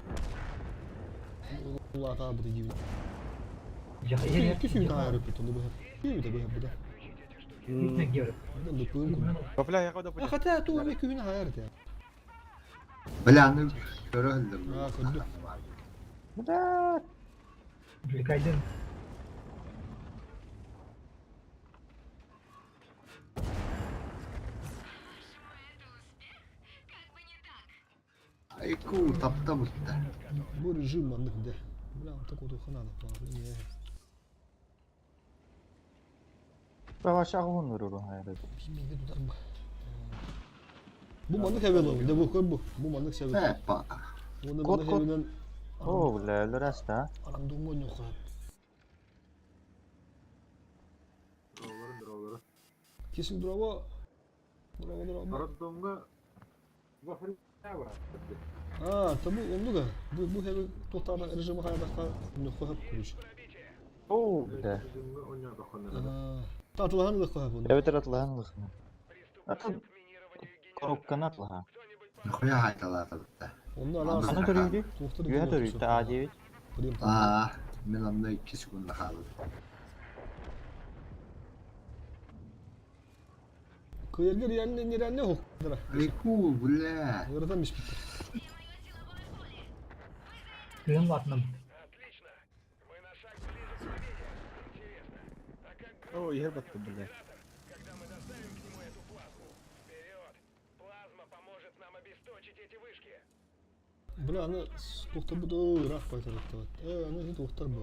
Allah ta bu gibi. Ya Küsü ta hayra pütün bu. Gibi de bu da. Gitmek diyorum. Bu da koyun. Kapıla ayağa da Ha bu. hatta tu ve kühün hayra ya. Bilani körü öldürdü. Ha, kördü. Bu da Bir kaydın. Айку тапта бутта. Bu rejim mandık de. Bля, tak odu khana da. Ne? ben aşağı vurur o hayır. Bilmem tutar mı? Bu mandık hevel oldu. De bu koy bu. Bu mandık sevel. Епа. Onu Kod, bana kod. hevelden Oo, bu leyli rasta. aram dongon yok ha. Kesin bravo. Bravo. Ha, tabi oldu da. Bu hevel tohtardan rejimi hayata ne koyup kuruş. Oo, bu da. Tatlıhanı da koyup onu. Evet, atlayanlık. Atıl. Korukkan atla ha. Нихуя хайталады бутта. Onu Anladım. alarsın. Sana görüyordu. Tohtarı Yühe dörüydü. Adi. Мен анда 2 секунд қалды. Kıyırgır yerine ne hok. Айку, бля. Yaratanmış bitti. Kıyım atmam. O yer battı böyle. Bля, ana tohtar bu da raf baytarıkta. Ana tohtar bu.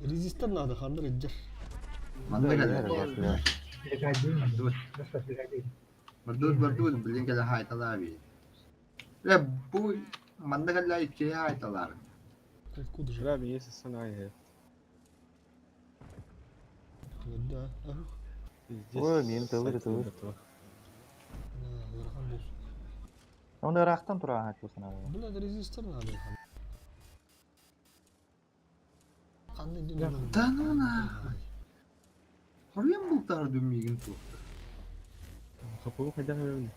Rezistan nada kandır edecek. Манда Böyle келе. yapıyor. Bir kaydın. Nasıl bir kaydın? Бардуд билин келе хайталар би. Бля, бу манда келе 2 хайталар. Откуда же? Бля, есть сценарий. Да. Ага. Здесь Ой, мен тылыр, сайт тылыр. готов. Да, Ерхан болsun. Онда рахтан тура айтылсын ага. Блядь, резистор надо Ерхан. Қандай Да, дүниенің- да ну нахуй. Орен бұлтары дөмеген тоқты. Kapımı kaçamıyorum.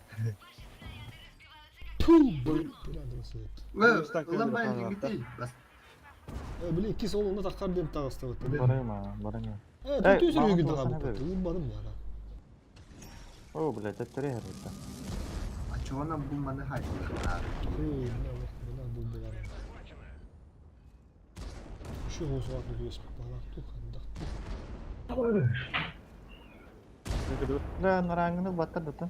Puh, блядь, пирандрасы еді. Ұлан байын жеңгетей. Блин, кис олуңда таққар деп тағыстап өтті. Барыма, барыма. Түтü Эй, сürüyor маған gün тоқсана тағап бер. өтті. Ұлбадым я да. О, блядь, это рехерді. Ачуана бұлманы хайпылар. Бuna бұл болар. Şu olsa atlı diyorsun. Balak tuh, kandak tuh. Ne kadar? Да, нарангыны баттар дата.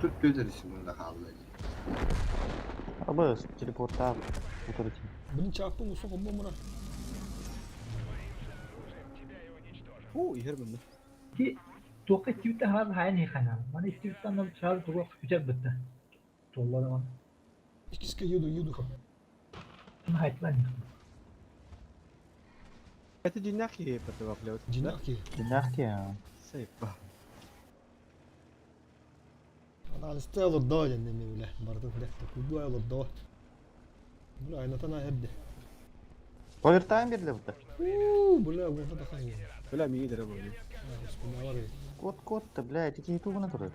Tut gözlerisi bunda kaldı. Абыз, телепортта отырып. Блин, çarptım bu sokup bana. Oo, yer bunda. Ki toka tweet'e har hayan hekana. Bana tweet'ten de çağrı toka güzel bitti. Doları var. İkisi ki yudu. Ama hayatlar Это динахи потом Cinak ki. Dinahki ya. Sayfa. Ana liste olur da yani mi bile. Bardak bile. Kubu olur da. Bula aynı tane hebde. Повертаем берді бұты. Bula bu kadar kayıyor. Böyle mi iyidir bu? Bismillah var ya. Кот-котты, блядь, иди тубына тұры.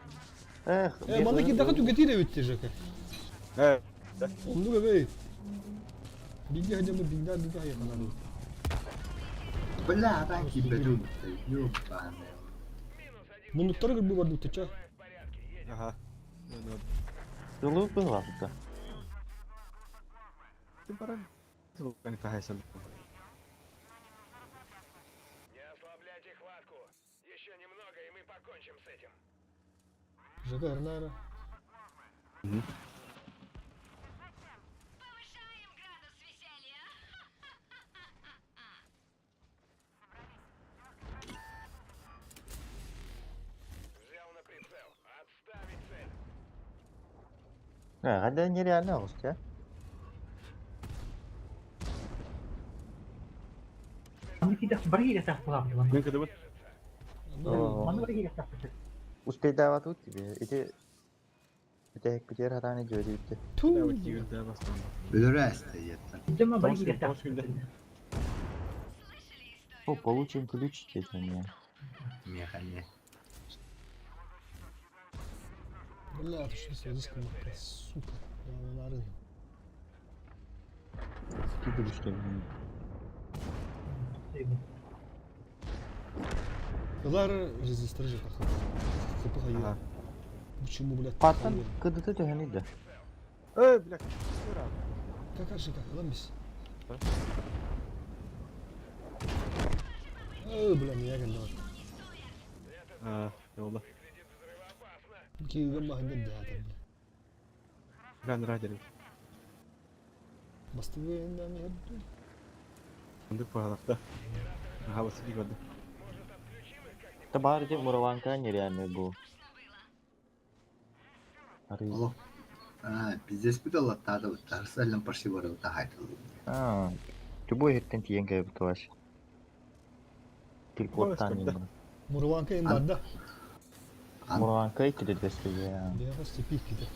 Эх, Bana ki daha tüketiyor bitti jaka. Evet. Oldu be bey. Bilgi hacamı bilgi yakaladı. Bля, ben ki bedun. Yok ben. Bunlukları gibi vardı tüça. Aha. Ну, Жылы была бұты. ты пора. Ты не кайся. Жака арнара. Ada нереально гость, а? Bana ki de bari de tak pulang teman. Ne kadar? Bana bari de tak pulang. Успеть давать тут тебе. Эти hek biter harani gördü bitti. Ya bak iyi daha bastım. Böyle reste yeter. Cuma bari de tak Boş günde. О, получим ключ теперь мне. Mekaniğe. Bля, ты что здесь как сука. Я нарыл. Скидывай что ли? Кылар резистор жака. Kapı hayır. Aha. Почему, блядь? Паттан кыдыты төхөнүydө. Ey bilek. Какая же как, lan biz. Bля, niye geldi bak. Ha, yolla. Ki ben bahane de zaten. Ben radyalım. Bastı ve yeniden yaptı. Fındık pahalakta. Havası bir gördüm. Это баарде мураванка нереальный был. Oğlum. Bizde spidol attadı. Tarsalın parşı var o da haytalı. А, любой хеттен тиен кайып туаш. Телепорттан Ой, енді. Murvanka en madda. Мураванка икиде десеге ya. Bir yere stepik gidi.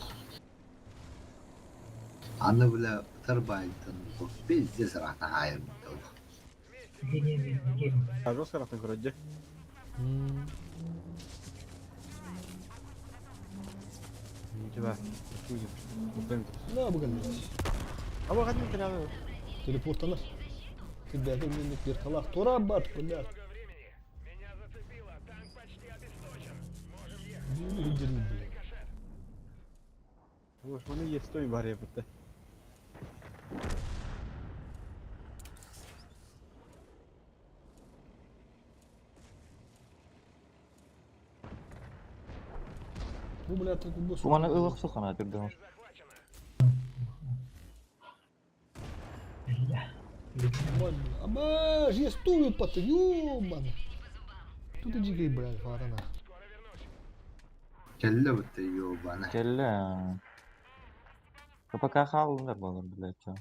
Anı bile tarbaydı. Bizde sırada hayır mı? А жестко раз на городе. У тебя. Ne bu kadar? Ama hadi bir tane. Teleportalar. Kıdda minlik bir kalak. Tora bat bля. Bunu indirdim bile. Уж вони є стой барі бути. Bu bля так bu. Bu bana ılık su kanat bir dönüş. Ама, я стою под ёбан. Тут иди гей, блядь, фарана. Kelle bitti yo bana. Kelle. Kapaka kalınlar bağlar bile çağ.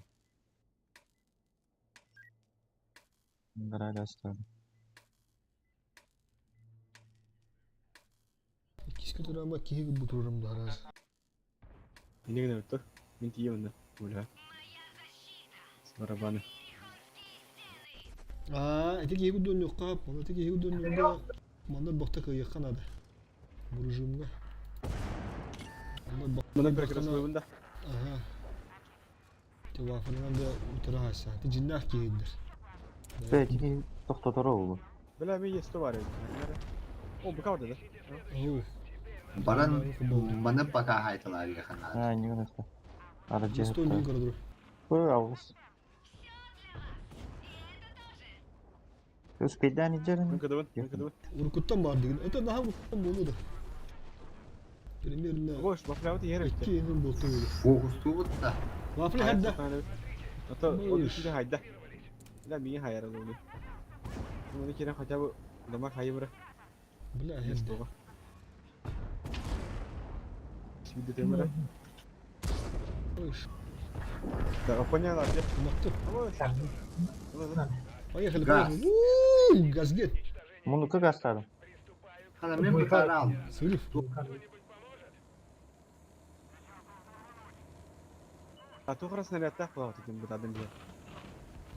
Bunlar hala istedim. Киска турама киһи бутурам дараз. Ini gana betul. Minti ya mana? Ulah. Barabana. Эти киһи гудон юкка, мана эти киһи гудон юкка. Мана бохта кыйыккан ада. Буржумга. Мана Mana бохта kira-kira sebelum benda? Ага. Те вафынан да утыраса. Те жиннах киһидер. Belki doktor oldu. Bela mi yesto var ya. Oh, bu kadar da. Оу. Baran bana baka haytalar yakınlar. Ha, ne kadar. Aracı Стой не hep. городро. Bu avuz. Uspeden içerim. Mungkin depan, mungkin depan. Уркуттан бар деген. Это нахам уркуттан болду да. Примерно Boş, bak lewat hier bitti. 2 yıl болду. Fokustu bitti. Вафли хадда. Atau Boş. onu sudah hayda. Dah mi hayar lalu. Mana kira kaca bu lemak hayır bro. Бля, Yesto хадда. ba. Şimdi de bro. Слышь, Da apanya lah dia. макту. Boş. Поехали, Газ. поехали. Уу, газгет. Bunu kırk astarım. Hala ben bu tarağı aldım. Сырыв. Atau keras nanti atas kalau tuh buat adem dia.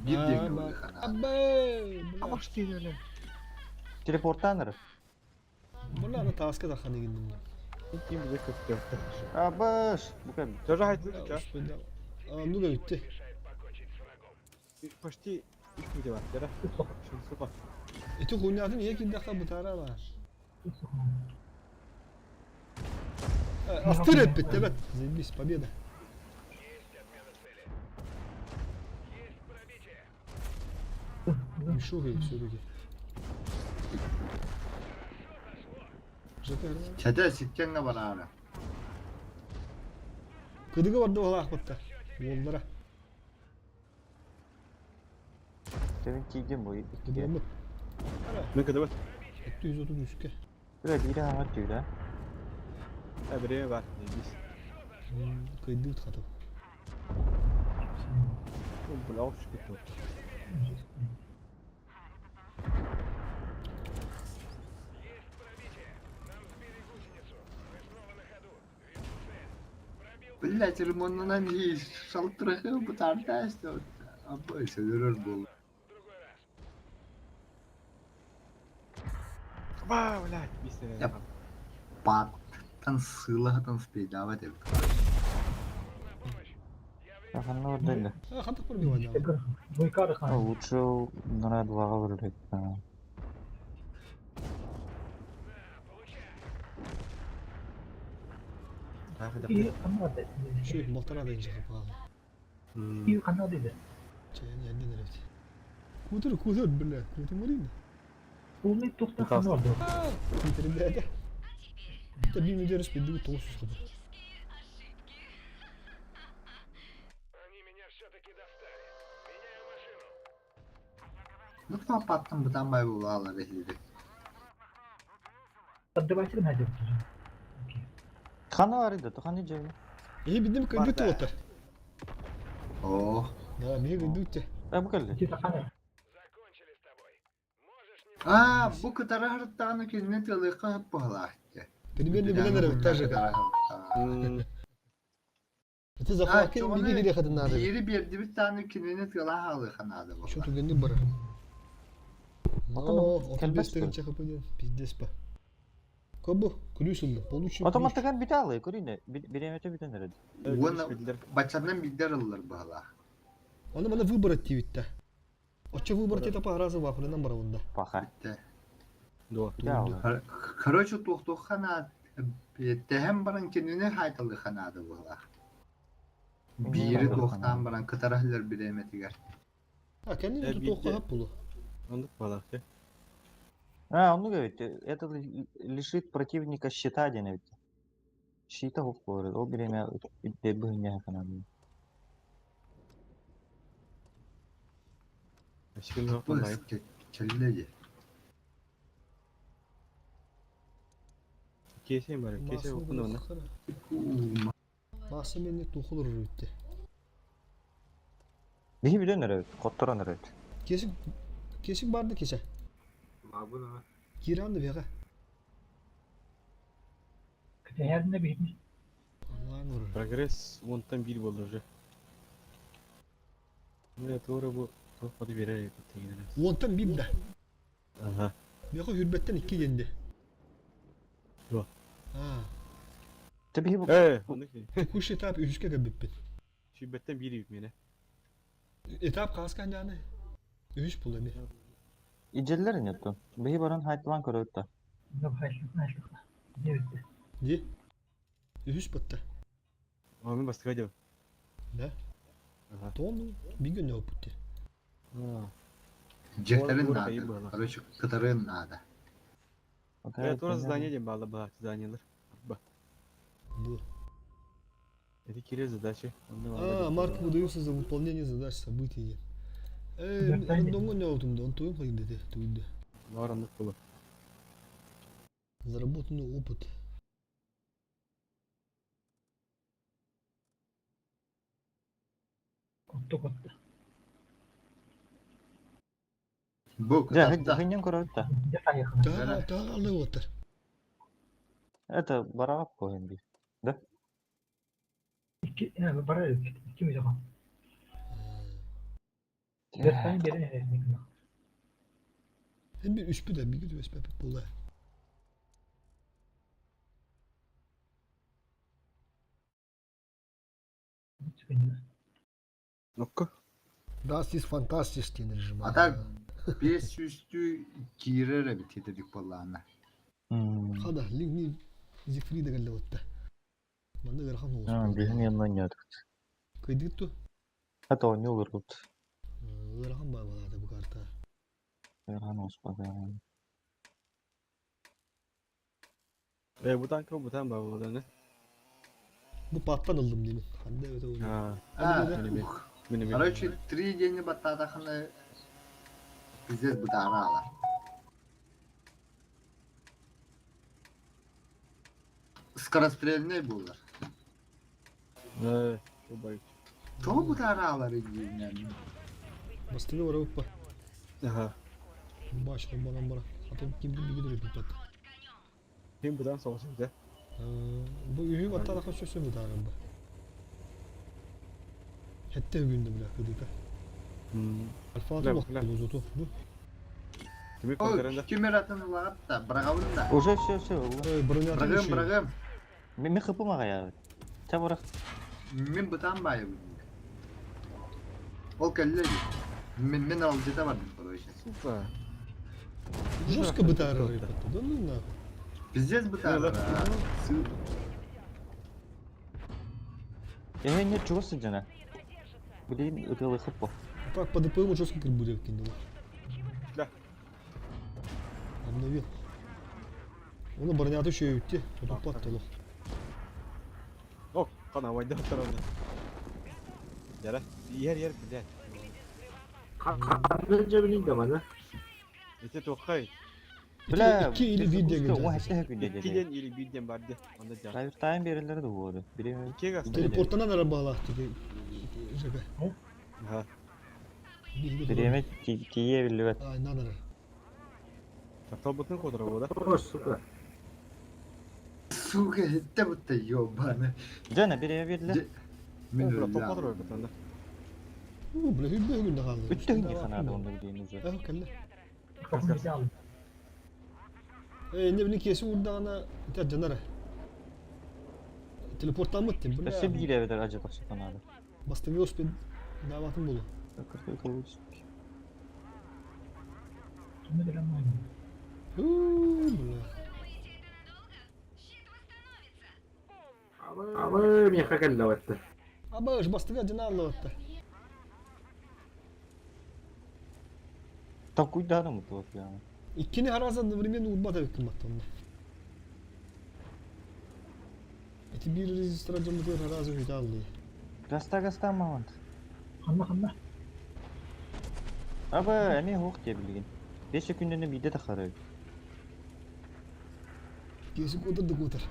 Bir Aa, demiyor bak. yakınlar. Абе, Ama бля. işte öyle. Teleporttan arı. Бля, ана таска да ханы гиндим. Kim bize kötü. Abış. Bu kadar. Çocuğa haydi ya. Ну да үтте. Почти их video var. Ya da. Şu sopa. Эти хуйнятын эки даха бутарала. Астыр эппет, evet. Заебись, победа. Мишуга все-таки. ЖК. Çete sitkenle var abi. Кыдыгы барды ол акпатта. Олдара. Senin çiğdin bu. Кыдыгы. Ne kadar var? 233'ke. Böyle bir daha diyor ha. Ha biri var. Biz. Кыйды утхатып. Bu lav şu kötü. Блять, ремонтынан iyi şaltırığı bu tarzda işte. Ama işte görür bu. Вау, блядь, biz de. Yap. Pattan sığlahatan speydavet edip. Bakın oradaydı. Хатып пробивание. Войкары Ha, хан. Лучше на два говорит. İyi kanada. Şu motora da ince kapalı. İyi kanada dedi. Çayın yerden evet. Kudur kudur bile. Kudur marina. Olmayı tokta kan vardı. Kudur bile de. Tabii mi deriz bir toğusuz kadar. Lütfen pattan budan bay bu bağlar ehlidir. Hadi başlayalım hadi. Kanı vardı. Kanı cevap. İyi bildim kıydı Var be. tuvatar. Oh. Ya niye kıydı uçta? Bu kadar. İki takana. Aa, bu kadar hırttanı ki ne tılığı hep bağlahtı. Примерно bilenler evet taşıdı. Это захватил мини гире хадın nadı. Diğeri bir tane kinini tılığı halı kanadı bu. Что тут гэнди бара? Bakalım, О, kelbes 35 тыгын чакып пойдем. Пиздец па. Кобу, күрүсүлдү. Получим. Otomatikten bir daha alıyor. Görüyor bir emete bir tane. Onu başından bildirirler bağla. Оны мана выбрать тивитте. Очо выбрать это по разу вафлынан бара бунда. Baka. Bitti. Doğru. Bir daha alıyor. Короче, тухтух kanat. Tehem baran kinini haytalı kanadı bağla. Biri tuhtan baran kıtarahlar bir emeti gel. А, kendini bitti. tuttu hap bulu. Anlık balık ya. Ha onu говорит. Это лишит противника щита один ведь. Щита говорит. O bir eme de bu ne kanadı. Şimdi ne Bu yapalım? kelleci. Kesin var. Kesin okun onu. Masa meni tuğulur bitti. Bihi bilen evet. Kottoran evet. Kesik bardı keşe. Babuna. Girandı bir aga. Değerinde bir hitmiş. Allah'ın vurur. Progress 10'dan 1 buldu уже. Ne doğru bu. Topladı verir tekrar. Ondan bir de. Aha. Bir aga hürmetten 2 yendi. Yok. Ha. Tabii bu Onu ki. Kuş etap 3'e gabippin. Şubbetten 1 yükmene. Etap kaskan yani. 3 bul emi. icellerin yattu. Bihi baran haytlan köröttü. Yok hayırlık. Ne bitti? Di. 3 battı. Ama bastı hadi. Ne? Aha. Doğru. Bir gün ne yapıttı? Ha. Cehterin Doğru, iyi bu nadı. arada. Короче, кытырын наdı. Evet orası здание дем bağlı bağlı zdanyalar. Bak. Bu. Это Кирилл задачи. А, Марк выдаются за выполнение задач событий. Yok, Ben dongo ne oldum da onu toyun koyun dedi. Tuydu. Varanlık bulu. Заработанный опыт. Kottu. Bu Ya kıtatta. hınyan köröttü. Bir daha yakın. Daha alay otur. Это барабак koyun bir. İki, yani para yok. İki mi zaman? Dört tane biri nereye yakın? Hem bir üç bir de bir gün üç bir bula. Çıkınca. Nokku. Das ist fantastisch den rejim. Ata bir üstü girere bitirdik vallahi. Hada link ni zikri de galle otta. Manda garhan olsun. Ha, bihin yanından geldik. Kaydık tu. Hatta oyunu olur bu. Garhan var da bu karta. Erhan olsun bakalım. Bu tank bu tank bağlı ne? Bu pattan aldım demin. Hande öte oldu. Ha. Ha, Benim. Короче, 3 день бататаханы пиздец бутара алар. Скорострельный булар. Şu bayık. Çoğu butara alар yani. Bastırı var avukpa. Aha. Başka bana. Hatta kim bir gidiyor bir pat. Kim buradan soğusun bir de. Bu üyü batta da kaçıyorsun bu tarafı. Hatta günde bile kıdık. Alfa Lan, da lan. bakıyor zotu. Bu. Kimi O kontrolünde? kimeratını var da bırakavın da. Уже все. Bırın yatın Bırakım düşüyor. bırakım. Mi kapı mı ya? Çab orak. Min butan bayı bu. O kelle. Min alıcı da var bu işin. Süper. Жестко бы тарарит. Да ну нахуй. Пиздец бутара. Ne çok sıcana. Bilin öteli kapı. Так, по ДПМу жестко как будет кинул. Да. Обновил. Onu бронятı şey üttü. Topu patladı. Oh, kana vayda tarafında. Yara. Yer güzel. Kanlıca bilin de bana. İşte tokay. İki ili video O geldi. hatta hep video dedi. İkiden ili bildiğim vardı. Onda can. Hayır time birileri de bu arada. Biri İkiye gaz. Teleporttan araba alaktı. Şaka. Ha. biri yemek tiye billi. Aynen ara. Tabutun kodra bu da. Oh süper. Сука, это вот ёбаный. Cana biri billi. Min Bura öldü topladır abi. öyle tanda. Bu bile hübbe günde kaldı. Üç gün yıkanadı onda bildiğinizde. Ah kelle. Kapını bir aldım. Ne bileyim kesin vurduğuna iter canara. Teleporttan mı ettin? Bu ne Nasıl ya? bir evler acaba çıkanadı? Bastı velosiped davatım bulu. Bunu bilen var mı? Bula. Ama bir yaka kelle vattı. Ama iş bastı ve cana Allah'ta. Так cuidado mı tuhaf ya? İkkini haraza временно urmada hükümet onda. Eti bir rezistor acımı diyor haraza hüdallı. Gasta mı? Kanla. Ama emin hoş diye bilgin. 5 günde bir de takarıyor. Kesik oturduk otur.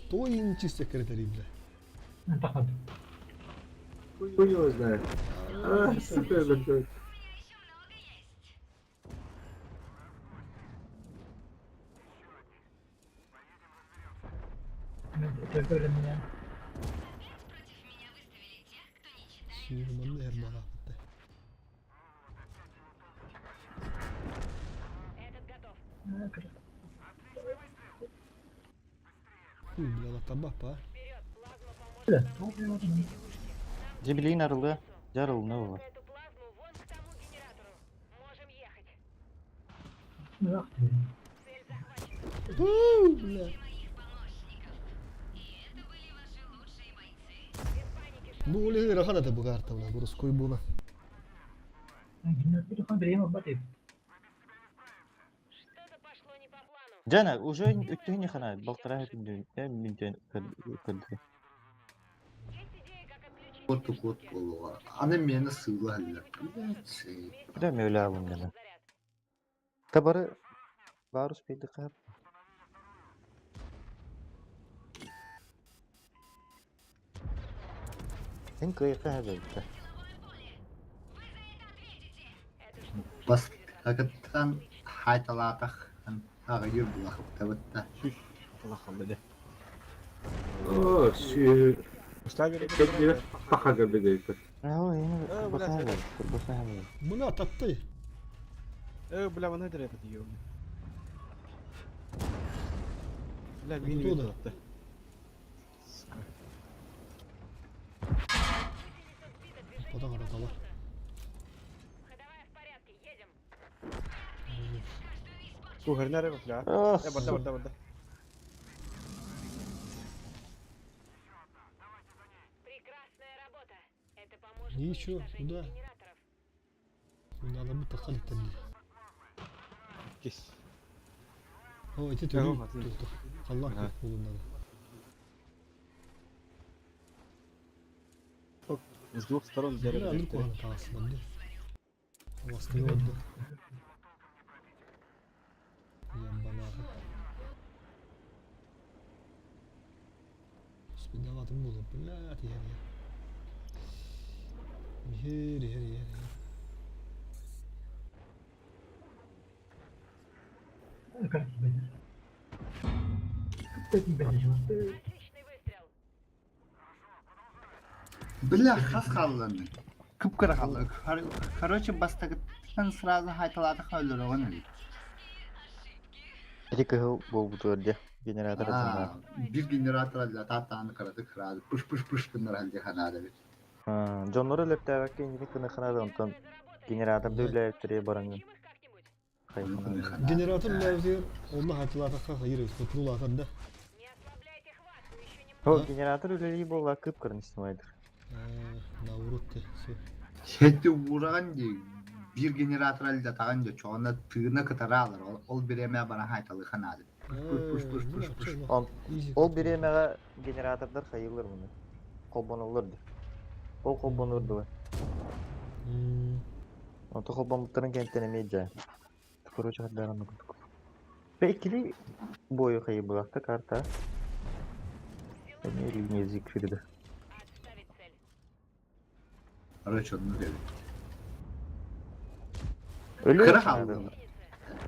Тоинчи секретарь, бля. انتقد. Хуй его знает. А, сука, блядь. تقول لنا Sürmanlı Erman ahmette. Хуй, бля, на табак, а? Cibili narıldı. Yarıl ne var? Ууу, бля. Bu öyle rahat da bu kartı buna, burası koy buna. Jana, уже өттүгүн яхана, балтыра хепинди. Милден кырды. Коту кот болуға. Аны мені сыйлы әлі. Блядь, Да мөле алым дена. Табары барус пейді қап. Sen kıyıkı hazırlıkta. бас hakikaten haytalataq. Ağır bulaqıb tabıtta. Allah Allah de. О, си. Ставили. Как тебе пахага бегает. Aa, yine kurbasa hazır. Kurbasa hazır. Buna taptı. Бля, вона дреба діє. Бля, Ну, він туда. віддав. Oda karatalar. Кугар на реба, бля. Ох, Борда. Ничего, куда? Надо бы тахали там. Кес. О, эти Tamam, türü. atayım. Dur. Allah Ha. kulundan. С двух сторон Бля, дерево. ну кого она таласына, бля. Васты отды. Ямбанағы. Спидаватым болды, блядь, Ер. Бля, хас қалланы. Кыпкыры қаллы. Короче, бастағыттан сразу haytalataq öldür oğun öyle. İki kıhıl bol bu törde. Generator atınlar. Bir generator aldı, tahtağını kıradı, kıradı. Pış bunlar halde kanada bir. Jonları leptavak kendini kını kınadı ondan. Generator böyle elektriğe barangın. Generator mevzi, onunla hayatılata hayır, kutlu atar da. O generator öyle iyi bol akıp kırın istimaydır. Navruttu. Hette uğrağın diye bir generator aldı, tağın diye çoğuna tığına kıtara alır. Ol bir emeğe bana haytalı kanada. Pış. Ol bir yemeğe generatorlar hayırlar bunu. Kolban olurdu. O kolban olurdu. O da kolban muhtarın kentine meyce. Kurucu hadlarını kurduk. Ve ikili boyu hayır bıraktı karta. Ne ilgini zikirdi. Короче, onu dedi. Öyle Kırık aldı.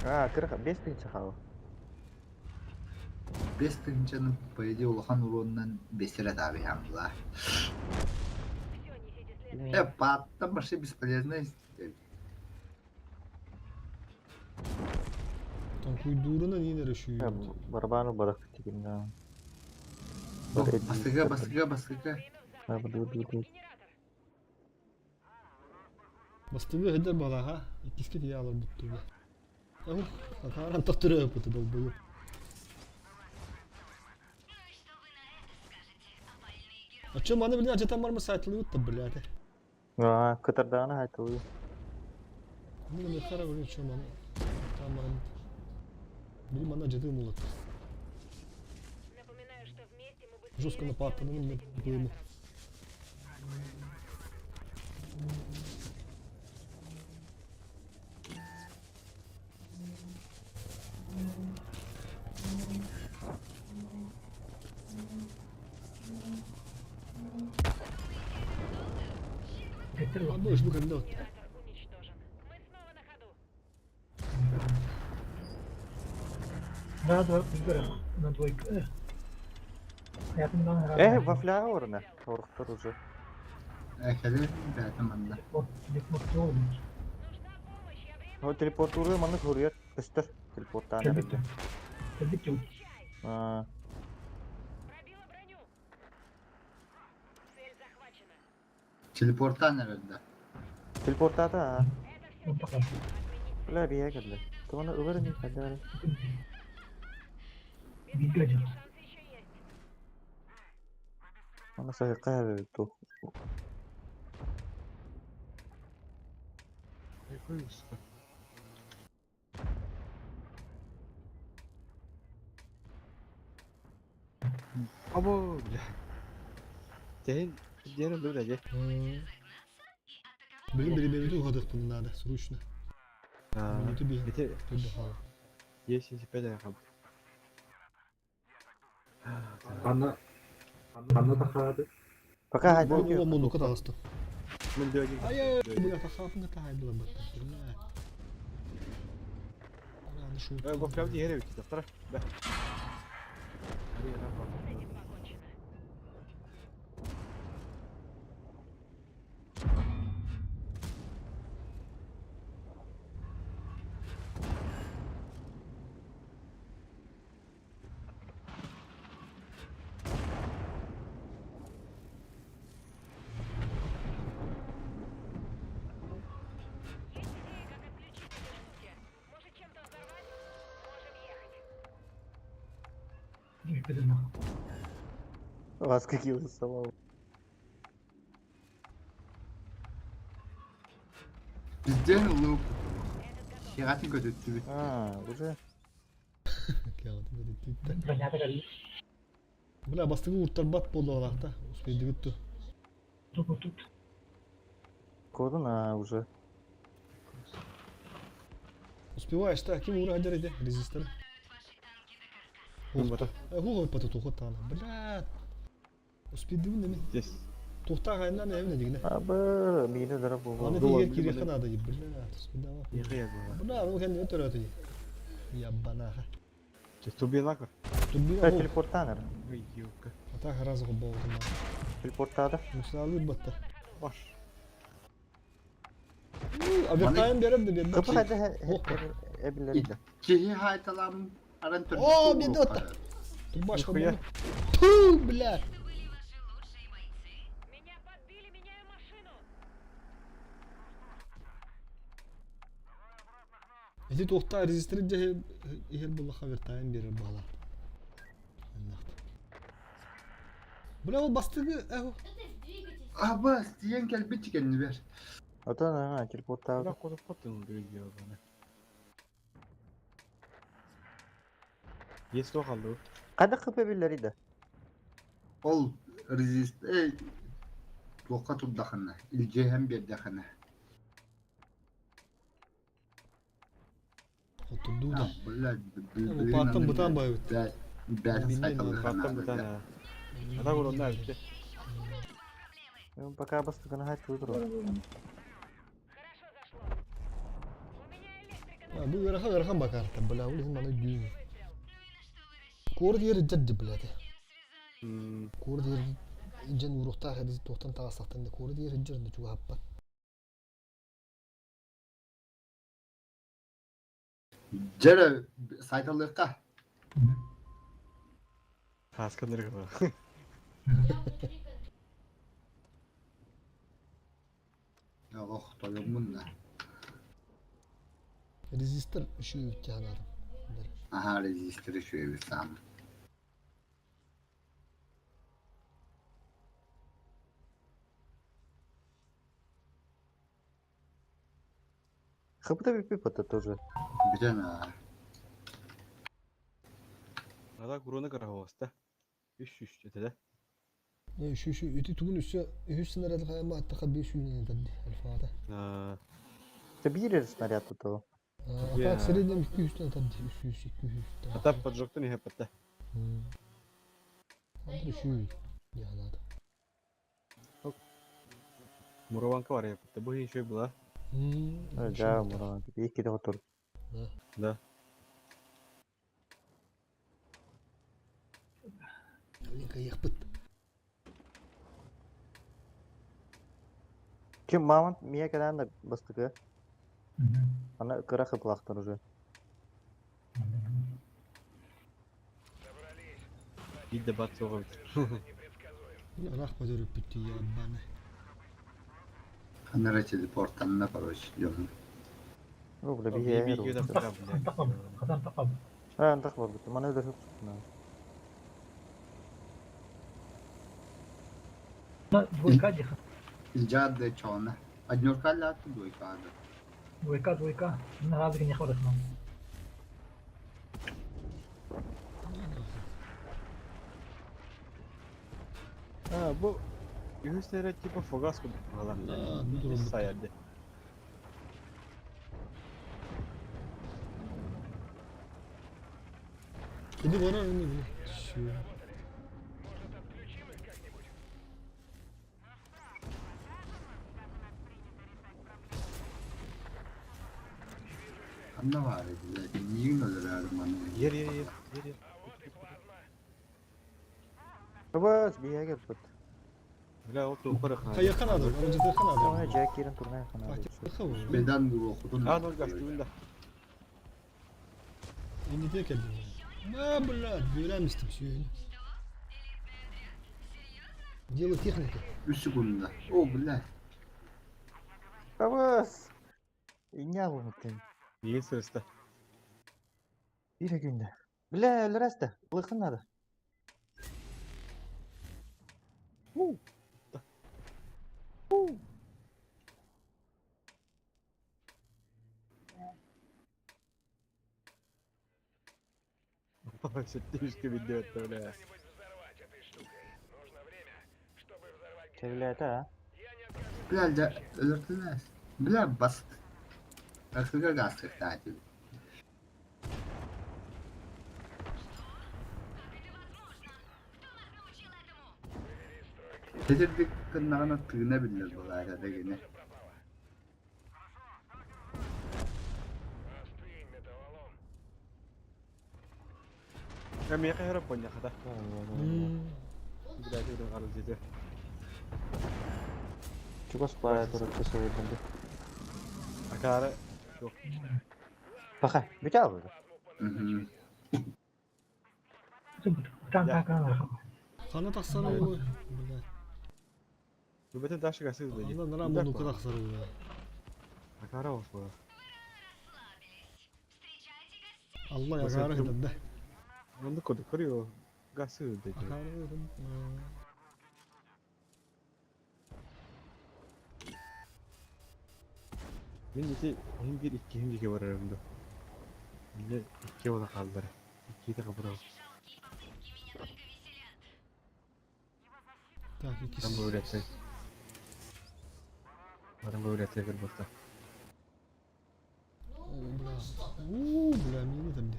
Ha, kırık. 5 bin çıkağı. 5 tıncanın payıcı olağan uğrundan besire tabi hamdullah. Pattan başka бесполезно. Там куйдурuna niye решıyor? Барабану бıraktık tikinden. Bastıga. Ha, dur. Bastığı hede bala ha. İkisi diye alır buttu be. Akaran tahtırı öpütü dolbuyu. А чё, маны, блядь, это марма сайтлают-то, блядь? Ha, kıtırdağını haytılıyor. Ну, не хара, блядь, чё, маны? Там, маны... Били, мана, джеты мулат. Жестко напад, ну, не пойму. Getir bak. Abi şu kadar da. Rahat rahat bir на двойку. Hayatımdan herhalde. Вафля орна. Торықтыр уже. Ekeli bəyətim anda. Yapmakta oldum. O телепортуры маны көрüyor. Üstür. Teleporttan Geldik herhalde. ya. Geldik ya. Aa, Teleportdan nerede? teleportada ha. Mutlaka. Ular bir geldi. Tamam öbürünü hadi. Bilgi acaba. Ona sayıkaya tu. Abo bile. Senin diğerin böyle ge. Бери ту ходах bunu надо, срочно. Aa, Minütü bir. bitir. Hadi hala. Yeşil şüpheden yakaladım. Anna da kaldı. Fakat hadi Bu diyor. mu kadar hasta. Ben diyor ki. Hayır, bu ya takafın da tahay bulan bak. Ana şu. Ben bu flavdi yere bitti. Daftara. Be. Hadi yana bak. Bilgilerim var. Вас какие самого. Bizden olup şiratın götürtü. Ha, уже. Kağıdı böyle tütte. Ternyata kali. Bula bastığı urtar bat bolu olakta. Uspeydi gitti. Tut. Kodun ha уже. Успеваешь, так, ему ура дерете, резистор. Хуй пату тухот тана. Блядь. Успейди mi? Yes. Тухта хайнан evine digine. Abi mide dara bu. Ana diye kiri kana da yib. Блядь, успейда. Yıkı ya bu. Buna o kendi ötürü Ya bana. Tubiye nakar. Тут Ha бил. teleporttan herhalde. Ay yok. Так раз губал. Teleportada. Мусалый batta. Baş. Обертаем берем de bir. Kapı hadi Hoppa. ebilleri de. Kihi haytalan aran türlü. О, bir de otta. Тут башка Нихуя. была. Фу, блядь. Эти тухта резистор же ихер була хавертайм берер бала. Бля ол бастыгы эго. Aba diyen gel bir çıkanını ver. O da ha teleportada. Bırak kodu patın diyor ya bana. Yes o kaldı. Kada kapı ebilleri de. Ol rezist. Doka tut dakana. İlce hem bir dakana. Oturdu da. Bunlar Bu pattan butan bayıt. Ben saytalı Pattan bir tane. Ada kolon ne bitti? Пока bastıkını hay tuydur o. Bu yarıhan bakar tabi. Bla bu bana düğün. Kor diye ciddi blade. Kor diye incen uruhta hadi tohtan ta saktan da kor diye ciddi de çok happa. Cere saytalı ka. Haskanları kadar. Ya oh toyum bunlar. Resistor şu ihtiyarlarım. Aha rezistri şöyle bir sam. Kapıda bir patı тоже. Bir tane. Ada kurunu kara hosta. Üç ötede. Şu ütü tuğun üstü üstüne de kayma hatta kabir şunu dedi alfada. Это бирер снаряд этого. А так среднем 200 тонн там 200 200. Hatta поджогтun ya hep de. Андрей şu ya надо. Muravanka var ya hep de. Bu hiç şey bula. Да, муран. İki de otur. Da. Ленка ехпыт. Kim Mount Mia kadar da bastık ya. Hı hı. Ana kıra kıplaktır уже. Bir de bat soğuk. Рах подерып битти я баны. Kanara teleporttan ne короче diyorum. Ну, бля, Bir bir iki de yer. bırak bile. Takım. Kazan takım. Ha, антах var bitti. Bana öyle çok tutun abi. Двойка диха. İlcad çoğuna. Adnurka lattı duykada. Двойка. На разгоне не хватит нам. Ha bu Yüzlere tipi fogas mı falan. Bu durum bitti. Sayardı. Иди вон он не. Şu. Anne var idi. Niye öyle armanı? Yer. Bas bir yer gel tut. Bile o tuğ kırık ha. Kayakın adam. Önce kayakın Sonra adam. Jack yerin turnaya kana. Kayakın. Beden bu okudun. Ha dur gastığında. Şimdi tek edin. Ma блядь, böylemiştim şöyle. Дело техники. 3 sekunda. O bile. Bas. İnya bu mutluyum. İyi sırasta. Bir günde. Bile öyle rasta. Bıkın adı. Şettmişki video etti öyle ya. Çevirlerde ha. Bilal de ölürtülmez. Bilal basit. Akılga gastık tatil. Tedirdik kınlarına tığınabilir bu arada yine. Kami kaya harap punya kata. Bila udah kalau gitu. Çok spaya durup kesebildim. Akara yok. Bakın bir daha vurdu. Kan. Kanı taksana oğlum. Блядь. Bu betul taşı kasih dedi. Ondan nara bunu kadar sarıyor ya. Akara olsun. Allah ya garı gidelim de. Onu kodu kırıyor. Kasih dedi. Akarım. Benim bir iki hem iki var aramda. Ne iki ola kaldılar. İkiyi de kapıram. Так, Там ikisi. бы вряд ли. Там бы вряд ли вернулся. Бля, мені там де.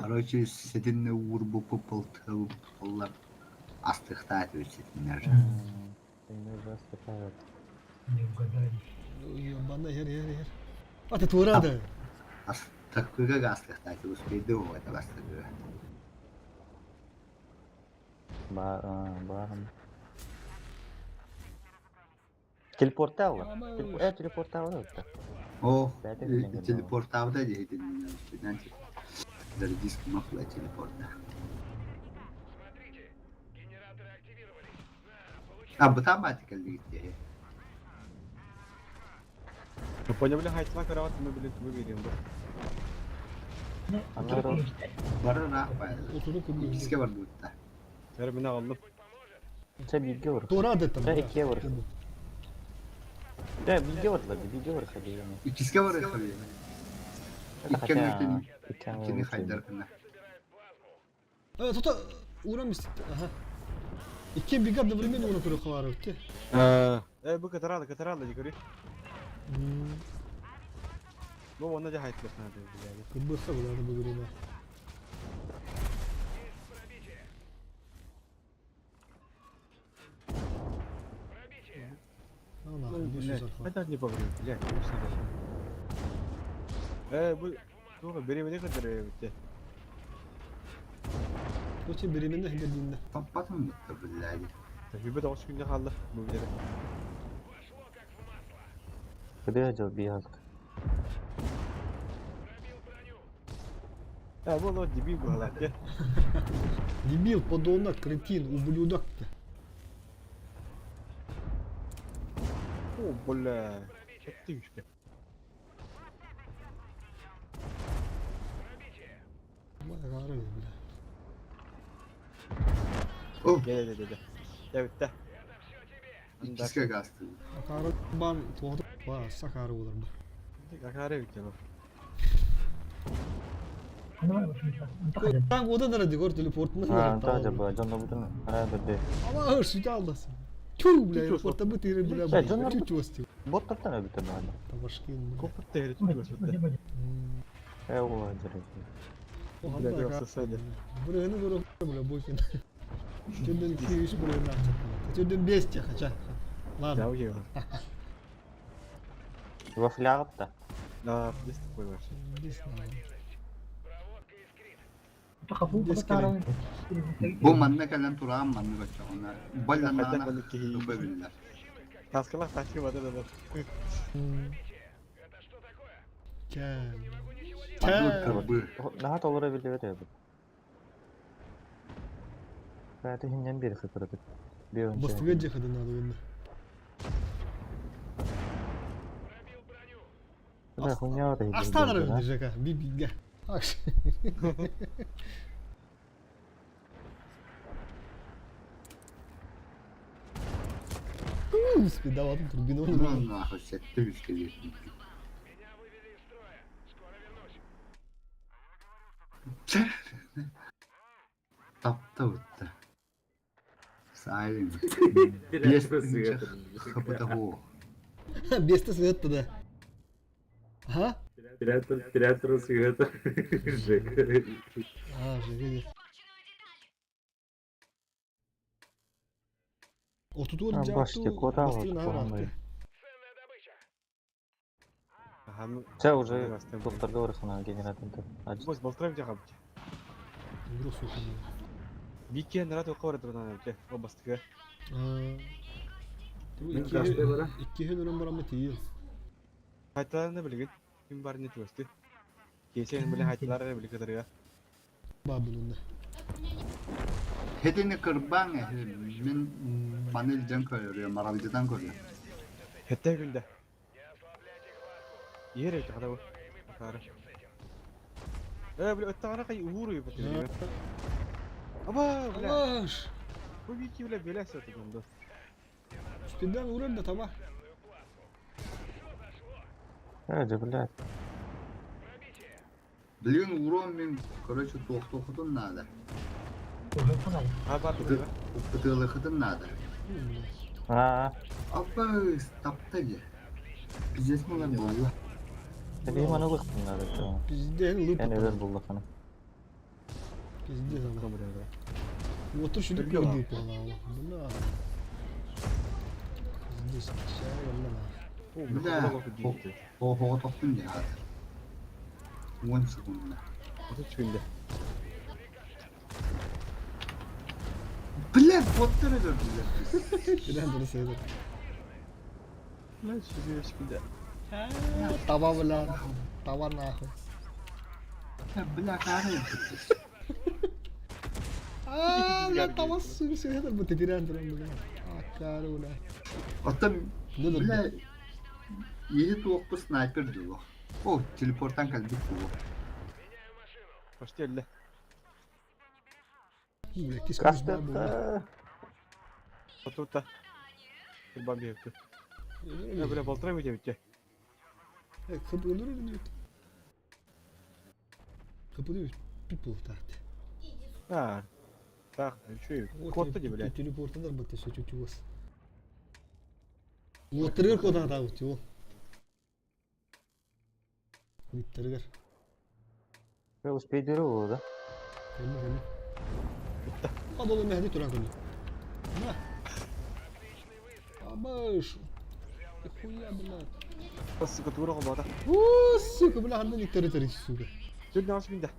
Короче, seninle vur bu pıpıltı onlar astık tatil seninler. Benim biraz tekrar. Не угадали. Ебана, her. А ты турада. Takıga gastık tatil uspeydi o da bastık. Bağırım. Teleportal var. Teleportal var orada. O Zaten bilmiyorum. teleportavda dedim. Ben disk mahla teleporta. Автоматика gitti. Rupanya bilang height lah kerawat cuma bilang cuma bilang bu. Ne? Anladım. İşte. Var rafa. Oturup kılıyor. Diske var burada. Her bina aldım. Sen bilgi vur. Турада там. Sen ikiye vur. Ya bilgi vurdular. Bilgi vur hadi yani. İkiske var ya. İkken Hatta ülkenin iken ikini vur. haydar kına. Tuta. Uğram istikti. Aha. İki bir kadar времени onu kuru kıvar öttü. Bu kataralda yukarı. Bu onda da hayatlar sana diyor yani. Kıbrıs'a bulardı bu duruma. Allah Allah, Блядь, это не поговорю, блядь, bu Doğru, birimine kadar bitti. Koçun biriminde hedefinde. Kapatın gitti billahi. Tabii bu da 3 günde kaldı bu videoda. Где acaba bir yazdık? Bu da dibi bu halak ya. Дебил, подонок, кретин, ублюдок. O bula. Çekti işte. Vay garip bile. Oh, Gel. Ya bitti. ikisi gastı. Akarı ban tuğdu. Vay sakarı olur bu. Kakare bitti bu. Hani var mı şimdi? Antakya. Tank oda nerede gör teleportunu Ha, var. ta acaba canlı bütün herhalde. Ama hırsızı aldasın. Tüh bile Tüh, porta bu tiri bile Ya canım. bu. Tüh çöstü. Botlardan ne bitirdi hala? Tavaşkin. Koput değeri Hadi, tutuyor hadi, şurada. hadi. O acaba. O Bir de halda yoksa söyle. buraya ne doğru bile boşun. Tünden 2-3 buraya ne yapacak? Tünden 5 çıkacak. Lan. Ya uyuyor. Вафляров da. List koyuyor. Kapı tarafı. Bu manne kalan turağın manne bakacak onlar. Ballan Hatta ana balık ki. öpebilirler. Kaskılar kaçırmadı da. Gel. Adı tıbbı. Rahat olabiliyor ya bu. Zaten hinden beri kıpırdık. Bir önce. Bastıga cekadın adı önüne. Да, хуйня da Aslanlar öldürecek ha. Bir gel. Bak. Господи, давай тут турбину. Bunun nahı sette üskeliyorsun. Tapta uutta. Sahilin. Без kapıda bu. Беста свет да. Ага. Пират света. Жека. А, же видишь. O tutuyor Ha, cevaptı. başka koda var, bastığın ağır koda var. attı. Все, уже доктор говорит, на генератор. Бос болтырып жагам. Вру, сука. Бикен радио каврадрынан öte. O bastığı. Bu kaçtı bana? iki hel var ama değil. Hayatlarını bilgin. Kim var ne tüstü. Geçen bile hayatlarını bilgin kadar ya. Babylon'da. Hedini kırban min manilden koyuyor, maralcıdan koyuyor. Hatta günde. Yere işte kadar bu. Bakar. Böyle öte ana kay uğruyor bu tür. Ama bile. Alaş. Bu bir iki bile böyle satıyor bunda. Üstünden vurur da tamam. Evet, блядь. Biliyorsun vuran min koruyucu doktorun nada. Ha var bu. Pıtığılıkıdın nada. Ha, Abba tapta ya. Bizes mi lan bu Allah? benim analık bunlar da şu an. Bizde loop. En özel bulduk hani. Bizde zaman. Kamerada. Otur şunu Biliyor kırdı ipon abi. Bu ne? Bizde şey yolla. Bir de o topun ya. 10 sekunda. 30 günde. Bile botları gördüler. Bilen de sayılır. Lan şu 5 günde. Tamam lan. Tamam lan. Bile kare yapıyor. Lan tamam suyu söyledim bu tediren duran bu. Akar ulan. Hatta Ne de bile iyi toplu sniper diyor. O teleporttan kaldık bu. Hoş geldin. bu. Kis Kastı. Otur da. Kurban bir yaptı. Ya böyle baltıra mı gidiyor? Kapı olur mu diyor. Kapı diyor. People taht. Ha. Так, şu Вот код dedi bile. телепортадар бітті, все чуть-чуть. Отырыр кодан табыт, его. Биттергер. Ve uspeyleri olur da. Gelme gelme. Adamı Mehdi Turan koydu. На. Абаш. Хуя, блядь. Nasıl kutu vurak olmadı. О, сука, бля, анда не тыры-тыры, сука. Dün ne yapayım da?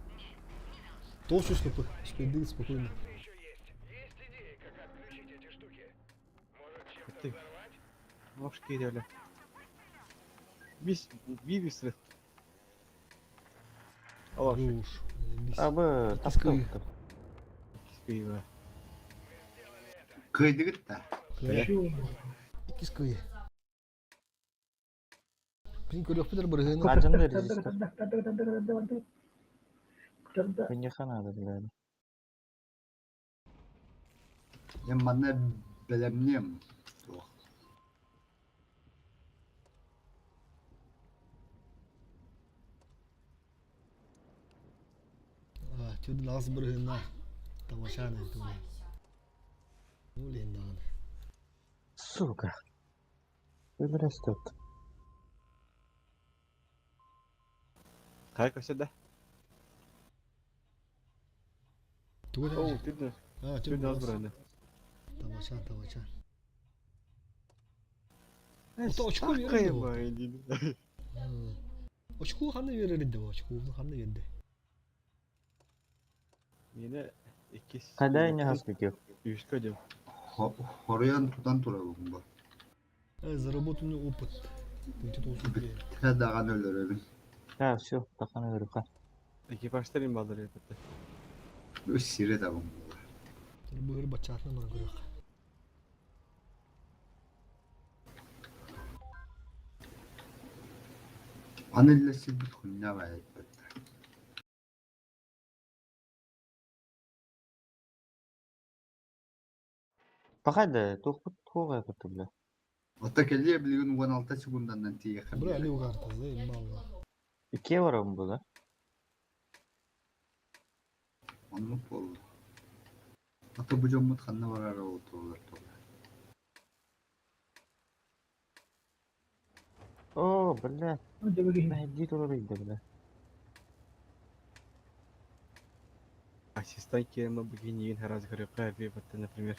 Толщу стопы. Успей спокойно. Bitti. Hoş geliyor öyle. Bir sürü. Allah şu. Хорош. Abi Sıkıyor. taptı. İyi be. Kıydıgıt da. Кая. Şu Киская. Блин, көрөк бедер бұрғыны. Acın da rezistor. Kıtırda. Ben yakana da bilader. Ben bana belemliyim. Tuh. Тюрді нағыз бұрғына. Тамашаны. Ну, лендан. Сука. Böyle restart. Kay köşede. Тугу Oo, да. dün А, dün az buranı. Тамашан. Ota очко очко verin de verin bu. bu. Очку қандай берер еді bu? Очкуны қандай берді? Yine 2. Kadar ne hasret yok. 3 koydum. Horoyan tutan turabım bu. Заработанный опыт. Будет olsun diye. Tire dağın ölürüm. Ha şu takanı görük ha. Ekipajların bağları yapıttı. Bu siri de bu. Bu hır bachasını bana görüyor. Anillesi bir kunna var etbette. Bakaydı tokut toğa yapıttı bile. Ota kelliye bilgin 16 sekundan tiye Bura kalıyor. Ali ugartı. Zey malla. İkiye var mı bu da? Anlık oldu. Ata bu camut kanına var ara otururlar. Oo bile. Önce böyle Ben ciddi oluruydu bile. Asistan Керема Богинин раз говорю, вот, например,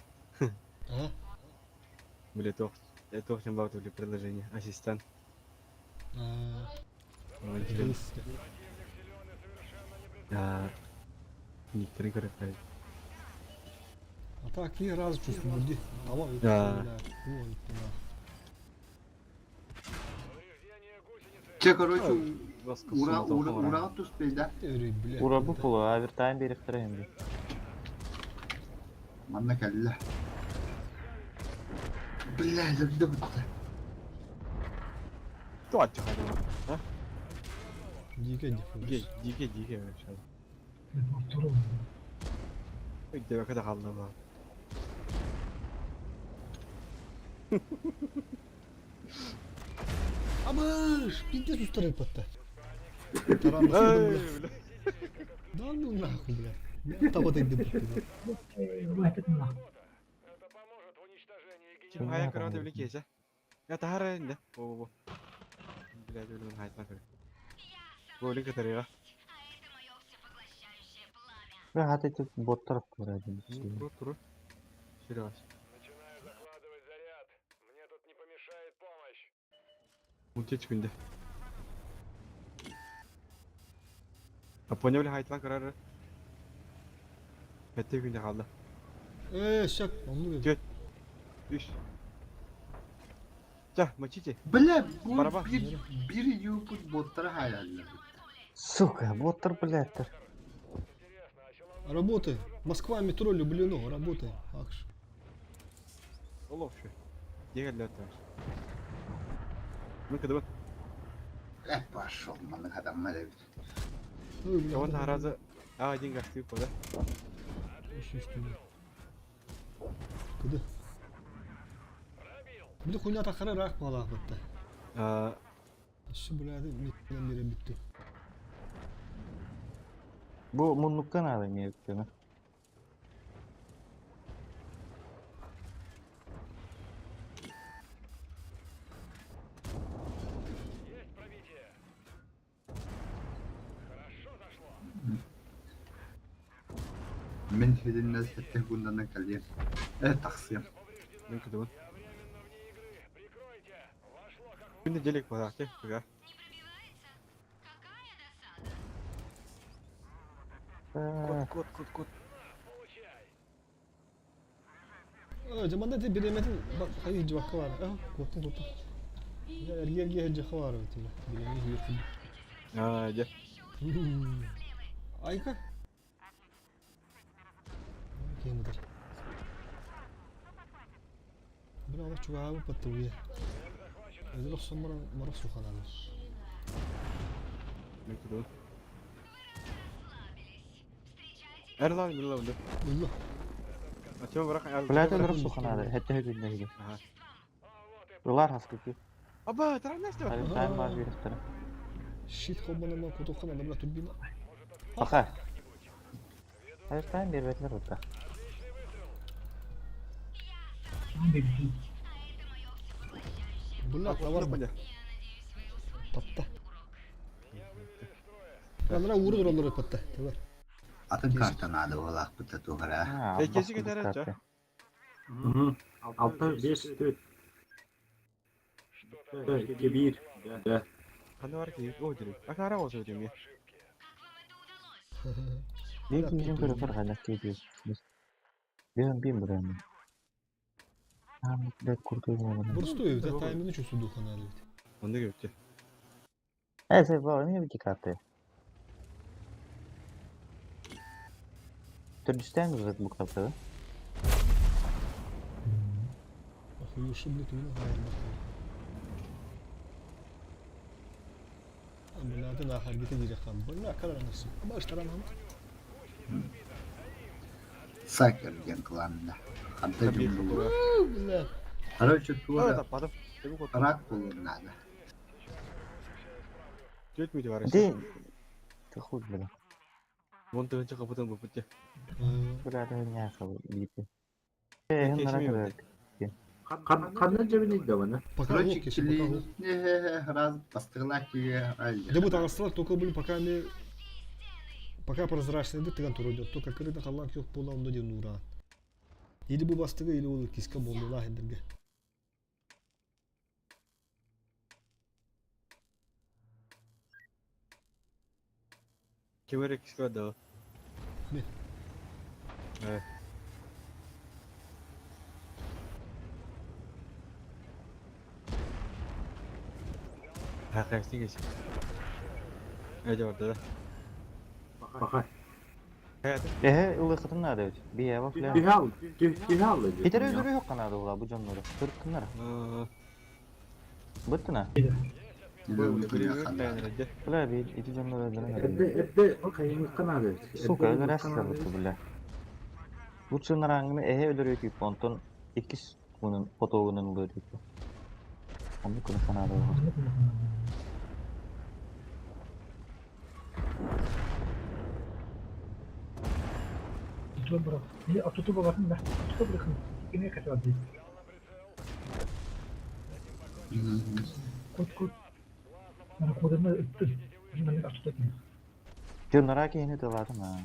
А? были точно баутовали предложение. Ассистент. Интересно. Некоторые говорят, А так ни разу чувствую люди. Ama Да. Че, короче, воскосу Уратус бейда. Ura bu pulu ha bir tane biriktireyim bir. Manna kelle. Billahi de bitti. Кто отчехал? А? Дико Дике. oturun. Где когда хална? Абыш! Пиздец устроит подта. Таран бля. Да ну нахуй, бля. Я там вот иди подта. Vahdetullah. Kim hayal kırmadı bile kese. Ya tahara indi. Bu. Biraz öyle bir hayat var. Böyle kadar ya. Ve hadi tek bot taraf var. Turu. Серьез. Утечку indi. А поняли hayatlan kararı. Hette günde kaldı. Şak. Onu ver. Gel. Düş. Gel maçıcı. Bile bu Baraba. bir yuput botları hayaller. Сука, боттер, блядь. Работай. Москва, метро, Люблино. Работай. Акш. Olur şu. Diğer lütfen. Ну kadar bak. Пошел, manlık adamlar ev. Kavan harazı. Один гостей пода. Куди? Bir хуйня takara rak mı Allah bitti. Şu birader mitten biri bitti. Bu munluktan adam ya yükleme. Мен хединне сетте гундан калдым. Таксым. Мен кудун. Күнде делек бар аке, кыга. Кот. Jamanda te bilemetin bak hayır cevap var. Korktum. Ya ergi hece var ötüyle. Bilemi yırtın. Же. Ayka. Kemidir. Bir Allah çok ağabey pattı bu ya. Özel olsun mara sokan alır. Мен кудун. Эрлан милла унду. Allah. Ачыма барак ал. Блядь, өлөрөп суханады. Хетте хөдүндө. Ага. Улар хаскыки. Аба, таранашты. Тайм бар бериптер. Shit kobana ma kutukhan adamla turbina. Аха. Hayır tayм бербетлер утта. Bunlar da var mı? Бля. Patta. Onlara vurur onları patta. Tamam. Атын картанады олақ бұта туғыра. Экеси кетер жа. 6-5-4. 2-1. Да. Кандай бар ки? О, жүрек. Акара болсо өтөм я. Бек мижин көрөтөр кайда кейди. Бем бурам. Бек куртуйм. Burası da evde. Time'ını çözsün Duhan abi. Онда кетти. Эсе бар, эмне бити карты. Türkistan uzat bu kartı. Ахуеши, блядь, у меня hayır. Bunlardan ahir gite diyecek kan. Bunlar karar nasıl? Ama işte lan Сакер ген кыланында. Хадда Табиғи жумбул. була. Bunlar. Короче, Ара тура таппадым. Тебу кот. рак болуңнады. Жетмейді бар. Де. Тахуд бля. Монтыгынчы капытын бұл бітте. Бля да не ахал бити. Кешмей Нара өтті. Kandan cebine de bana. Пока Короче, локи, кили пока раз бастыгыла киге айлы. Дебут аңыстылар, только были пока не... Пока прозрачный да тыган туру идет. Только кырыда қалан кök бола онда ден ура. Или bu bastığı или olur kiska boldu lah endirge. Кемерек кісі өді. Не? Hakikaten geçti. Öyle orada da. Bakar. Hayatım. Ылы кытын нада. Бия бак бля. Dihal. Питер өздөрү жок канады ула бу жонлору. Кыркындар. Быттына. Beğenirdi. Бля би ити жонлору өздөрү. Ebde kayın kanadı. Сука, өлөр асса буту бля. Бу чынараңны өдөр өтүп понтон 2 мунун фотоунун бөлүп. Аны күнү канады. Tutu bırak. İyi tutu bakın da. Tutu bırakın. Yine kaçar değil. Kut. Bana kodunu öttü. Ben de açtı. Жонлора кийини тылады ма.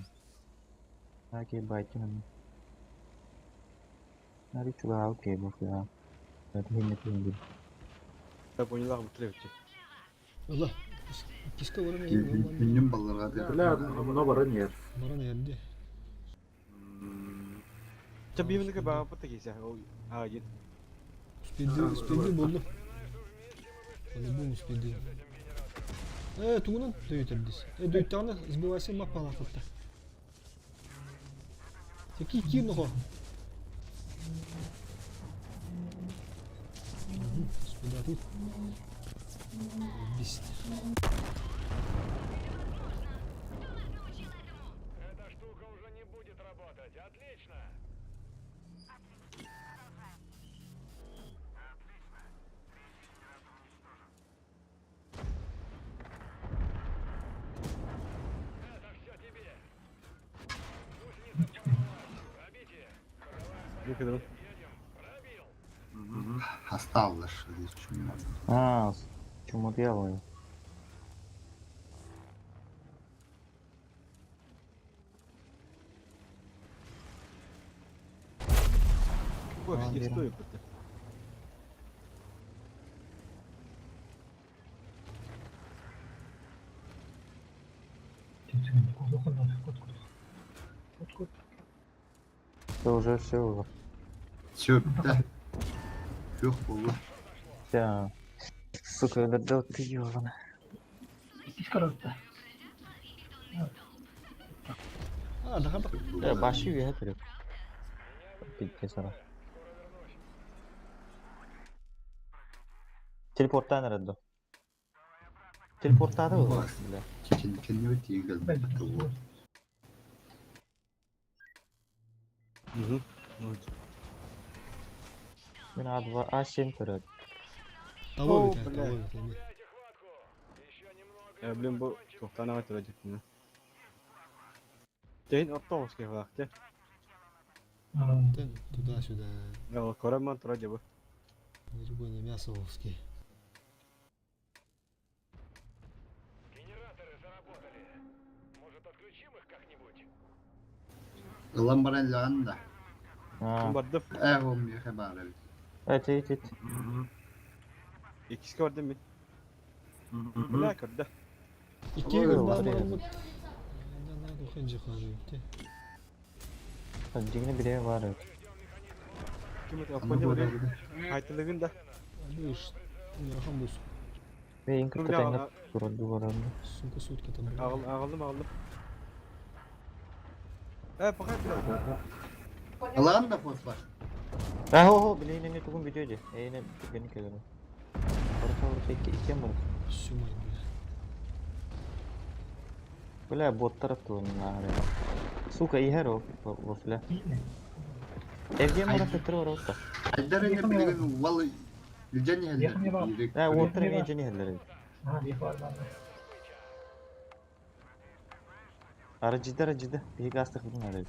Наки байтын. Нари чугау ке бу я. Это не тинди. Da oyunlar mutlu etti. Allah. Kiska var mı? Minnim ballara dedi. Bля, buna varın yer. Bana ne geldi? Tabii benim de bana pıtı geçti. Ha git. Speedy buldum. По-любому speedy. Тугунан дөйтердис. Дөйттаны сбивайся маппан ататта. Теки киного. Господа тут. Бесит. Ne kadar? Hasta alır. Düşünmüyorum. Чему делаю? Ой, Aa, не верно. стоит это. Все уже. Все bitti. Yok olur. Ya. Сука, да ты ёбана. Скоротта. А, да, да. Ya başı üye direkt. Bitti sana. Teleporttan nerede? Teleportada mı? Bak. Bile. Kendine öteye gelmedi. Угу. Вот. Ben adı var. Aşen töröt. Того О, бит, бля. того бит. Эмиль. Я, блин, bu to'xtanavat turajatni. Keyin avtobusga vaqti. Тен, туда-сюда. Ya, ko'raman turadi bu. Другой не мясовский. Ulan bana lan da. Ha. Bardım. Olmuyor haber. Evet. İkisi gördün mü? Bula gördü. İkiye Olur, göre olur daha ya. var ama. Ne dokuyunca kalıyor. Hadi biri var. Evet. Kim Anı yapınca böyle böyle bir. haytılığında. Bu iş. Yaraham bulsun. Ve en kötü Dur ya, tane durdu var orada. Сумка сутки там. Ağıldım. Bakar biraz. Ulan da fosfor. Ha ho bileğine ne tukun videocu. Yine beni köyüyor. Orta iki mi var? Сюмай, бля. Böyle bot tarafta onun ağrı. Suka iyi her o. Vofle. Evde mi orası tır var orada? Haydar ne bileyim vallahi Yücen Yakın bak. yerler. Ha orta ne ceni herleri. Ha bir var lan. Aracıda. Bir gazete kılın araydı.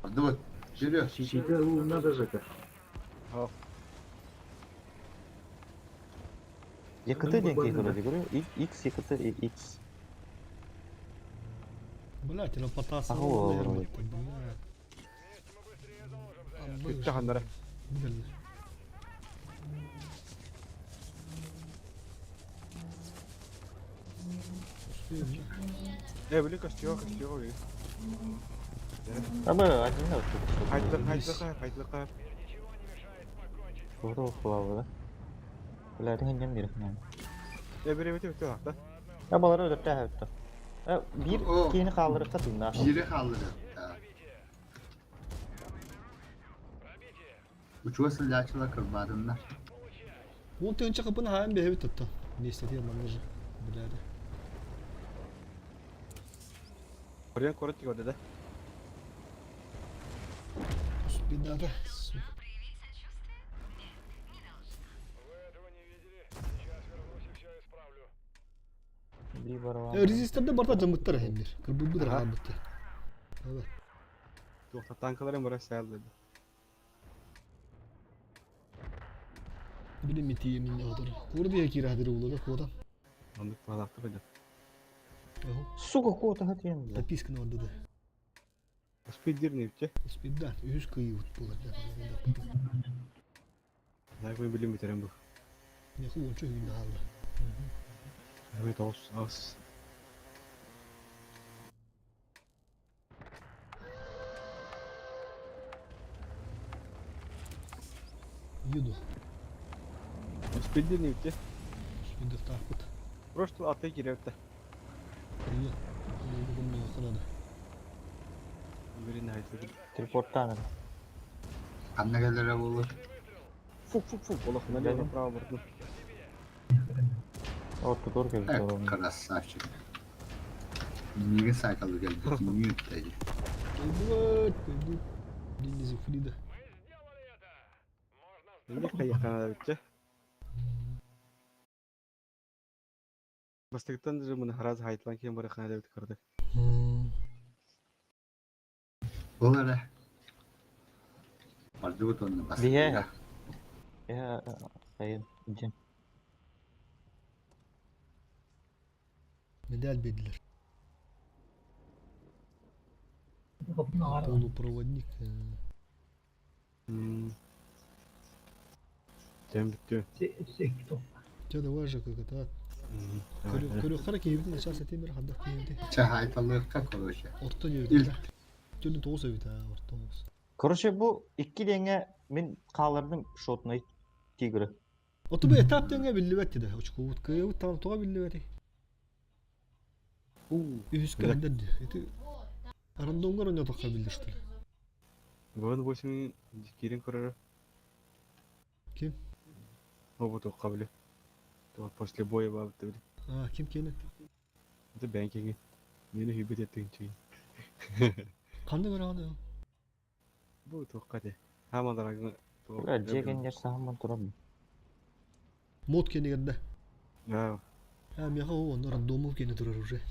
Hadi bak. Görüyor. Şişide uğruna da zaten. Yakıtı denk geliyor görüyor. X yakıtı X. Блядь, она потаса. Ого, наверное, вроде. бля. Gitti hanlara. Блядь. Успеем. Böyle kaçıyor. Ama acında var. Haytılık. Doğru okula. Böyle henüz bir falan. Böyle bitti hatta. Ya baları öldürttü hatta. Bir O- kini kaldırıp katında. Biri kaldırıyor. Ha. Uçuğa silahçılar kırmadınlar. Вон ты онча капына хаям бе хевит тотто. Вместе тем манежа. Бляда. Oraya korut gördü de. Спидада. Сука. Bir var var. Резисторда барта жамыттар хемдер. Кырбыбыдыр Ага. хабытты. Evet. Yoksa tankların burası sayıldı. Bilin miti yemin yağdır. Kurdu ya kirahdır uladı kodan. Anlık bağlattı böyle. Yahu. Сука, кота хотел. Записка на orada da. Speed'dir ne bitti? Спиддан. Yüz kıyı futbola. Ne koyayım bilim biterim bu. Yahu onço hüyünde halla. Evet az. Юду. Speed'dir ne bitti? Спидда tahpıt. Просто ataya giriyor da. İyi. Bugün ne yakaladı. Birinin haytı. Teleporttan. Annegelere olur. Fuk. Ola налево направо vurdum. Orta doğru gözüküyor Evet, onun. красавчик. Niye saykalı geldi? Mute dedi. Пойдут. Дени Зефрида. Ne kayıkana bitti? Бастықтан же мұны раз haytlan кейін бір қана да өткірді. Olur he. Vardı bu tonunu bastı. Diye. Ya hayır. Cin. Медаль бедler. Kapının ağrı var. Полупроводник. Tem bitti. Sekti top. Жада важа кыгыта. Көрө кара кийбидин ачасы темир хадда кийбиди. Çahaytalıkka koruşa. Орто İlk. жебиди. Жөнү 9 эбит орто. Короче, bu iki denge min kalırdım şotuna tigre. Ото бу этап денге билбетти да. Очку кыйбыт там тога билбети. Үскө билдерди. Эти рандомга ойноо тока билдирди. Вон 8 кирин көрөр. Ким? О, вот кабли. То после боя бабты били. А, ким кені? Это бэнкинг. Мени хибет еттин чи. Кандай көрөгөнү? Bu tokkade. Hamadaran Böyle cegenler sahamdan duralım. Мод кені герде. Ya. А, меха о, он рандомов кені турар уже.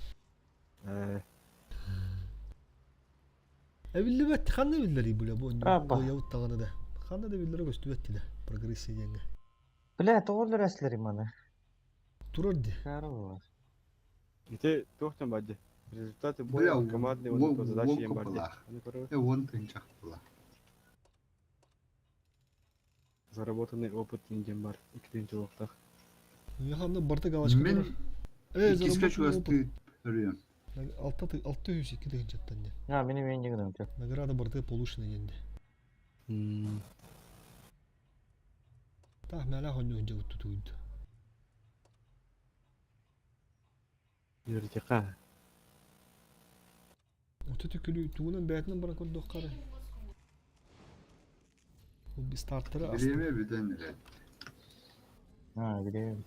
Билбетти, кандай билдери буле бу. Абба. Боябыт таганы да. Кандай да билдери көстүбетти да. Прогрессия денге. Bile doğru restlerim bana. Турарди. Karı var. Ите тоқтан баде. Результаты Бля, боя командный он по задаче им баде. была. Они короче Вон тынчак была. заработанный опыт инден бар. Икинчи уақытта. Механда барда галачка Мен турар. ikizge çöstü örüyorum. 602 деген жаттан не. Ya benim yenge gidem çok. Награда барды получена енді. Так, мәлі қойны өнже өтті түйді. Юритика. Өтті түкілі туғынан бәтінен бара көрді қары. Бұл bir startları astı. Birime bir denir. Ha biliyorum.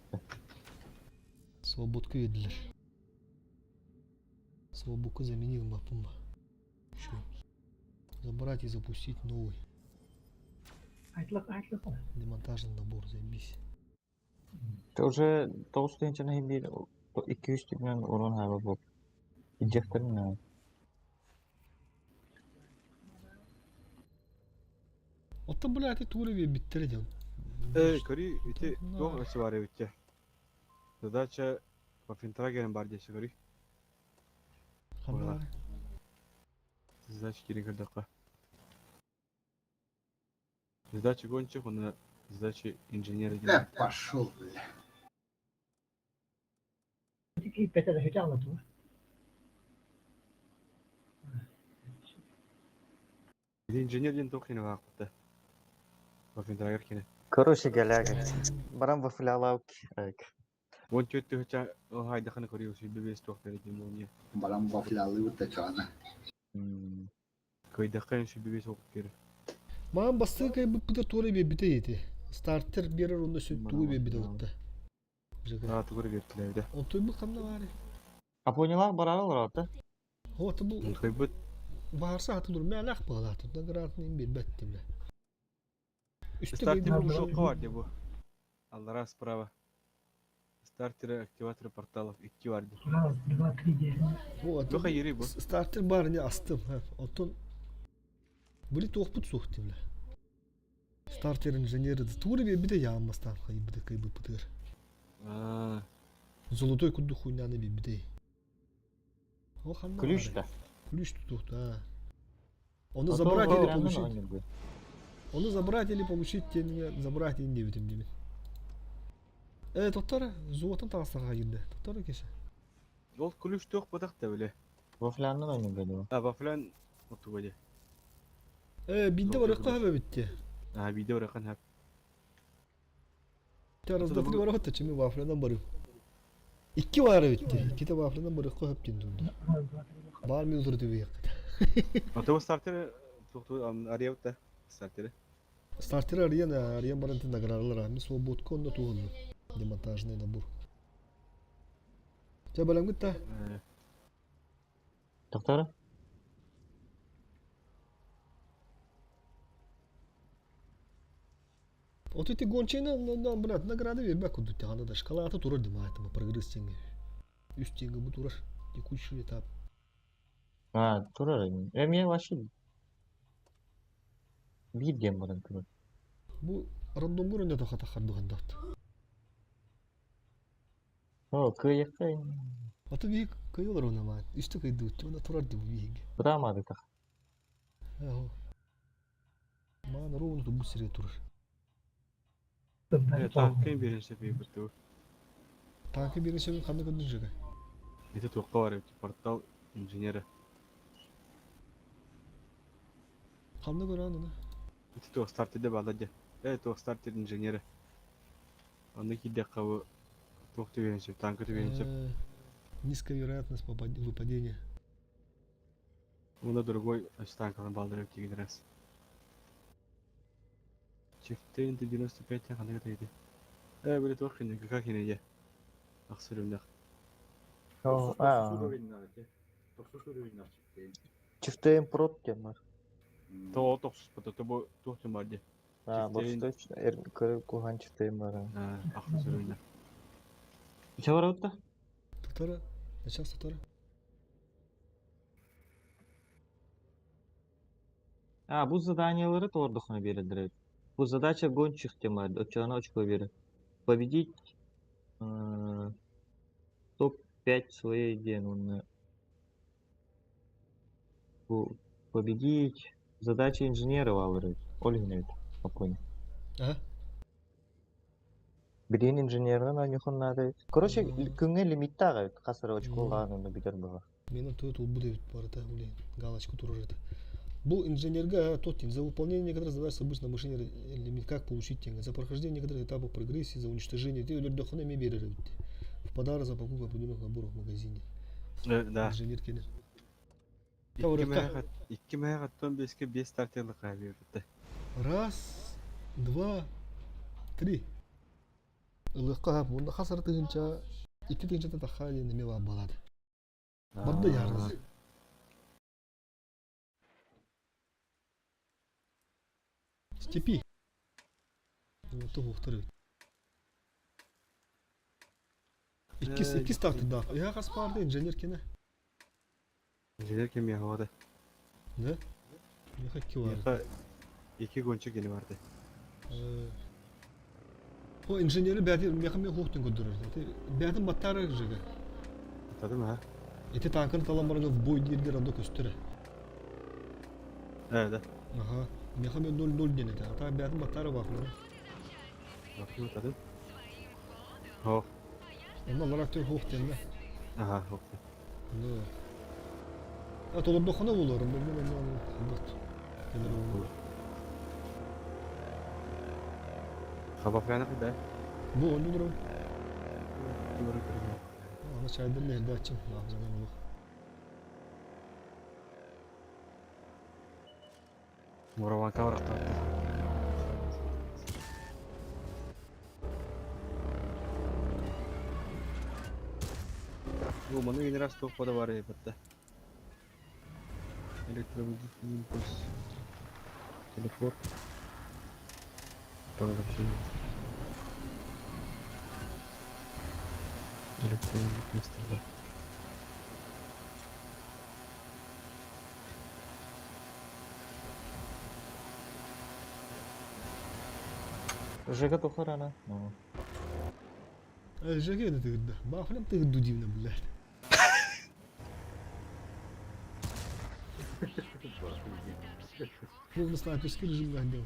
Свободку еділер. Свободку заменил мапума. Şu. Забрать и запустить новый. Aytlık. Демонтажный набор, заебись. Уже толстый içine bir 200 tane oran hava bu. İnjektarın ne? Отта, блядь, и туры бе биттері дем. Кори, ите тоқ аши бар ебитке. Задача по финтраген бар деші кори. Қандай Ойла. бар? Задача кирин кірдіққа. Задача гонщик, оны задача инженера деген. Пошел, бля. Öteki Peter de hiç anlatıyor. Биде инженер деген тоқ кені вақытты. По финтрагер кені. Короче gelecek. Baran bu filalavuk. Он чөтті хүча хайдақаны кори өсі бебес тоқ беретін болуне. Baran baflalı bu da çana. Көйдаққа өсі бебес оқып кері. Маған басты кай бұппыда туры бе бите еті. Стартер берер онда сөт туы бе бите отта. Аты көрі кеттілер Он той бұл қамда бар. Abonyalar bararlar orada. Оты бұл Қойбыт барса аты дұр мәлі ақ бағала аты. Наградын бер бәтті біле. Үсті Стартер кайды бір бұл жоққа бар деп бұл. Аллара справа. Стартері, активаторы порталов 2 var деп. Раз, два, три diye. Жоқа ері бұл. Стартер бар не астым. Отын Были тоқпыт соқты біле. Стартер инженері туры бе бите яғамастан қай бите кай бұппытыр. Золотой күнді хуйняны бе бите. О қанда бар. Ключ da. Ключ тут, да. Оны забрать или получить? Оны забрать или получить, тебе забрать и не битим демен. Тоқтары, зуотын тағыстарға келді. Тоқтары кеше. Ол күліш тоқ бұдақ та біле. Bu filandan oynuyor galiba. Бафлян ұтты бәде. Бинде бар өққа өбі бітті. Биде ұраққан әп. Раздатыны бар өқті, чеме вафлядан бару. 2 var бітті. 2 вафлядан бар өққа өп кенді. Бар мен ұтыр төбе еқті. Аты бұл стартері тоқты ария бұтта. Стартері. Стартер Ариен баранты награрылар. Мен свободка онда туғылды. Демонтажный набор. Жа бәлем күтті. Doktor? Вот эти гончайны, брат, награды вербек удут тяганы да. Шкала аты турар дема айтымы, прогресс теңге. Үст теңге бұл турар. Текущий этап. Ha, durar. Emye başı. Bir game var durar. Бұл рандомгор önde тоқа тақардыған дақты. O kıyıkta. Аты бейік кайылар ona маған. Үсті кайды өтті, ona турар дема бейік. Bırakmadı tak. Маған ровно бұл сірге турар. Tankın birinci bir bu. Tankı birinci gün kandı gördün jüge. Eti toqqa var ki portal inженері. Kandı gören onu. Eti toq startede baladı. Toq started inженері. Onu ki de qavı toq tüvençip, tankı tüvençip. Низкая вероятность выпадения. Onda другой танканы балдырып деген раз. Чифтен 95 қандай қайды. Böyle toq кине, как кине я. Ақсырымдақ. Toksuz oyunlar ki. Toksuz oyunlar çıktı. Çifte prot diyen var. Тоқ тоқсыз бұты, bu тоқтың бар де. Ha, Çifteğin- boşta kırı kuhan çifteyim var. Ақсыр ойындар. İçe var orada. Татара. Начал с татара. Bu заданиялары тордухына берілдіреді. Bu задача гонщик темады, очағына очко береді. Победить топ-5 своей ден. Bu победить задача инженеров алыры. Ольгинет, опони. Ага. Бірен инженерден ойнықын надайды. Короче, күнге лимитті ағайды. Қасыр очко олғанында бітер бұға. Менің төт ол будет бар это, блин, галочку тураж это. Бұл инженерга тот тем, за выполнение некоторых задач с обычной машиной лимит, как получить деньги, за прохождение некоторых этапов прогрессии, за уничтожение, ты өлерді құны мен берер. В подарок за покупку определенных наборов в магазине. Да. Инженер келер. İki meyaqаттан беске 5 стартерлік қабер бітті. Раз, два, три. Ылыққа, мұнда қасыр тығынша, екі тығынша таққа неме болады. Барды ярыз. Степи. Вот уқтыры. İki startı da. Ya kas vardı inженер kene. İnженер кем яғады. Ne? Ne hakki var? İki гонщик geni vardı. O inженері бәді меқаме хоқтын көдірір. Бәді баттары жығы. Tadı mı ha? Эти танкын таламарыңа в бой дерге рандо көстірі. Evet. Ага. Меқаме 0-0 денеді. Ата бәді баттары бақылы. Bakayım tadı. Hoq. Онда лар актер хоқтен. Aha hoq. Ну. А толыр доқана болар. Мен қымбат. Xabaf yani qida. Bu onu durur. Doğru görünüyor. Ana çaydır nerede açım? Ağzına olur. Muravan kavrakta. Bu mana yeni rast to'qpada var bitta. Elektromagnetik impuls. Teleport. Вообще. Электронный стрела. Жека тухар ана. Жеге де тыгды. Бафлем тыгды дивно, блядь. Ровно снайперский режим нагнал.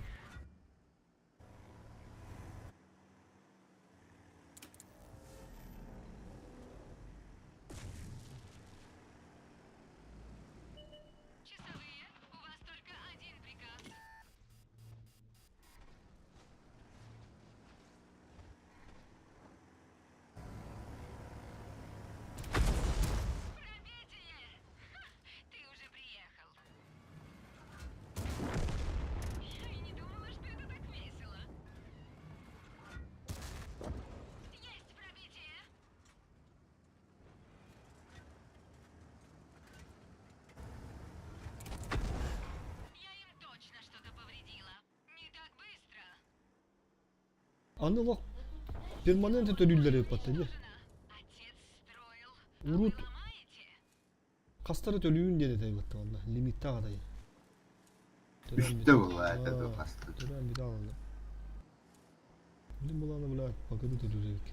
Анылық перманент төлүлдер епаттады. Урут қастары төлүін деді тайбатты онда. Лимитті қадай. Üstte bu ayda kastı. Törен bir alındı. Білім боланы білі pakıdı төлүрек.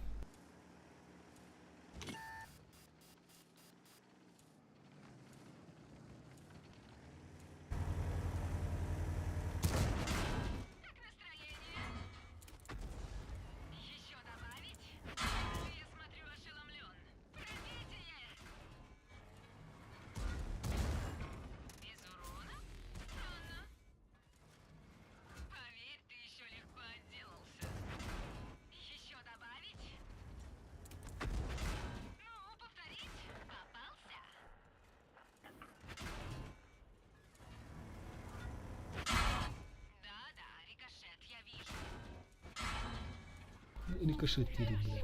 Рикошетили, бля.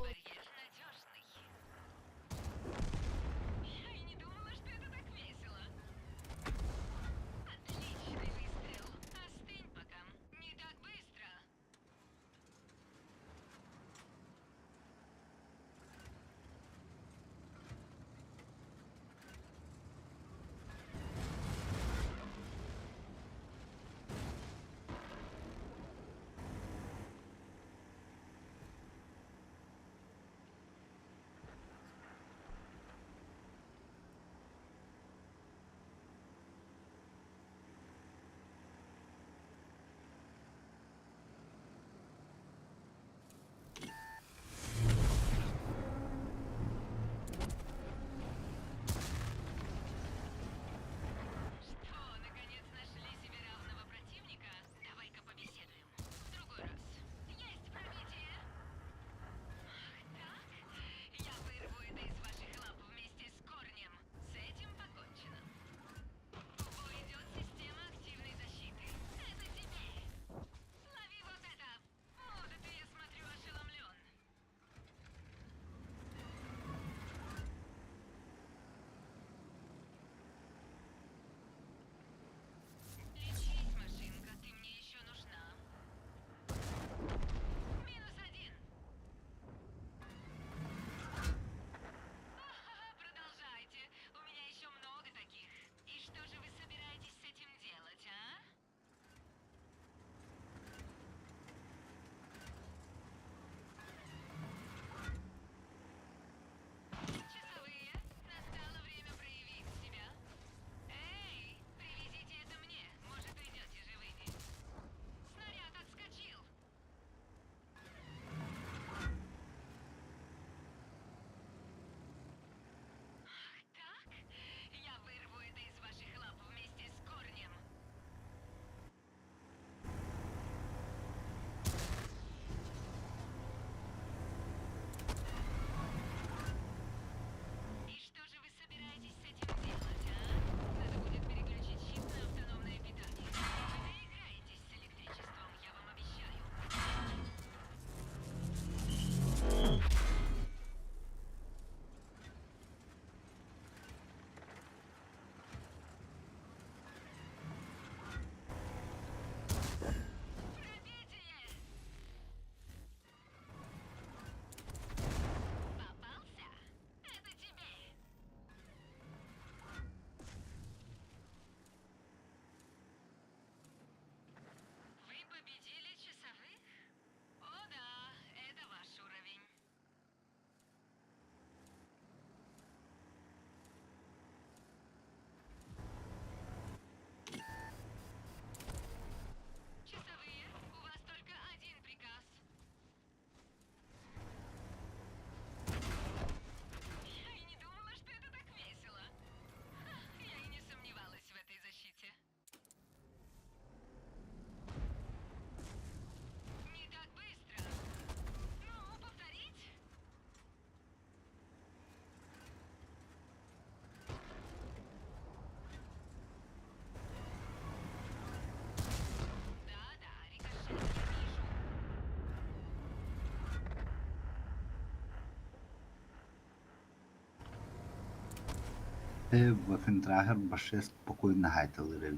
Waffentrager başı spokojna haytaları.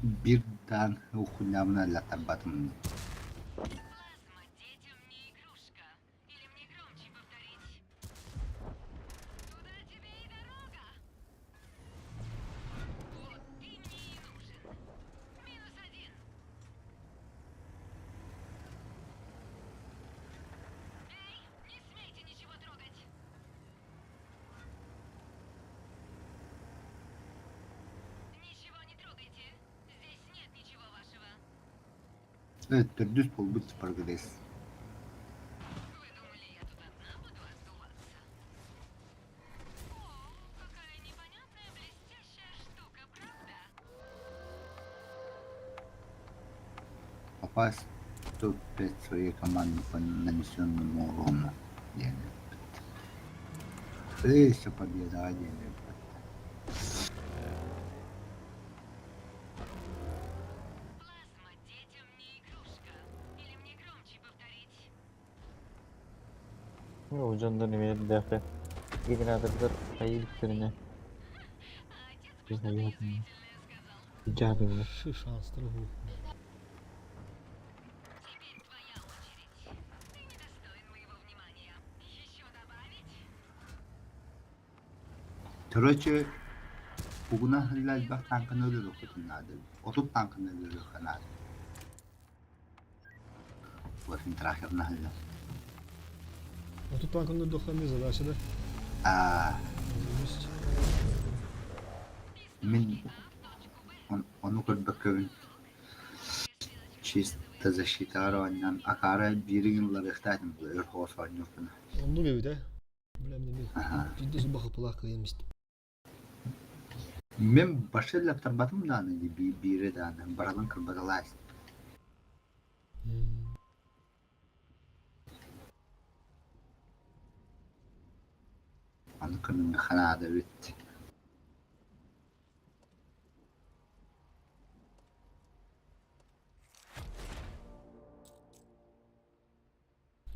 Birden okunyamına latabatım. Evet, düz bol bir bölgedeyiz. Попасть в топ-5 своей команды по нанесенному урону. Еще победа один. Ucundan email defter. Gidin adırdır ayı bitirine. Bir ayı yapın. Hikaye bile. Şu şansları bu. Короче, bugüne hallal bak tankını ölür okutunladı. Otup tankını ölür kanal. Bakın trakörüne hallal. Отут танком не дохлами задача, да? Min onu kırdıkın чисто защита oynayan akara bir yıllar ihtiyacım bu Örhos oynuyorsun. Onu gibi de. Bilmem ne Aha. bir. Ciddi bakıp kulak kıymıştım. Men başka laptop batım da hani biri de hani baralan kırbadalar. Onu kırdım kanada bitti.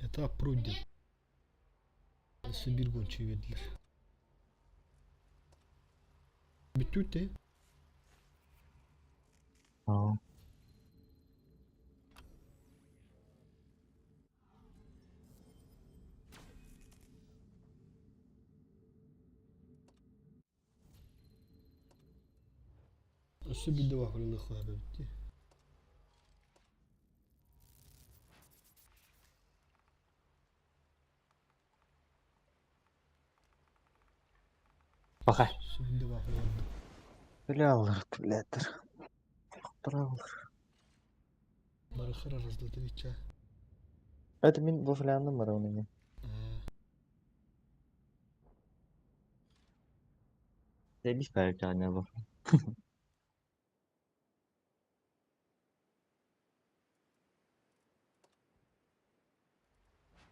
Etap prойден. Bir гончие verdiler. Bitti. Tamam. Bir de vakırlı koyar bitti. Bakay. Bir de vakırlı. Öyle alır tüledir. Dur alır. Bari kırar hızlı da içe. Hadi min bu filanım var onun ya. Demiş belki anne bu.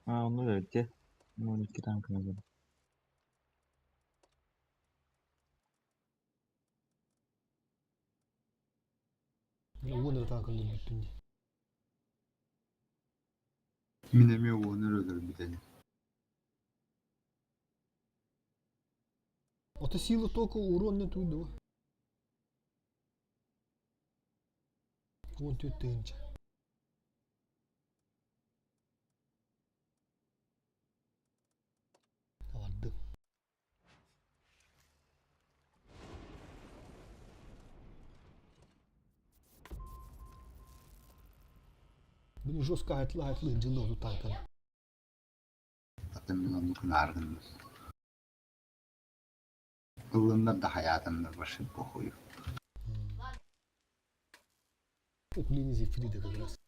Ha onu verdi. 12 tane kanadı. Wonder tankını bitti. Minemi onur ölür bir tane. Это сила только урон не туда. Вон тут тынча. Aldım. Benim жестко hayatlı hıncılı oldu tankın. Zaten ben onu kınardım. Kılığında da hayatımda başı bokuyor. Уклин зефири как раз.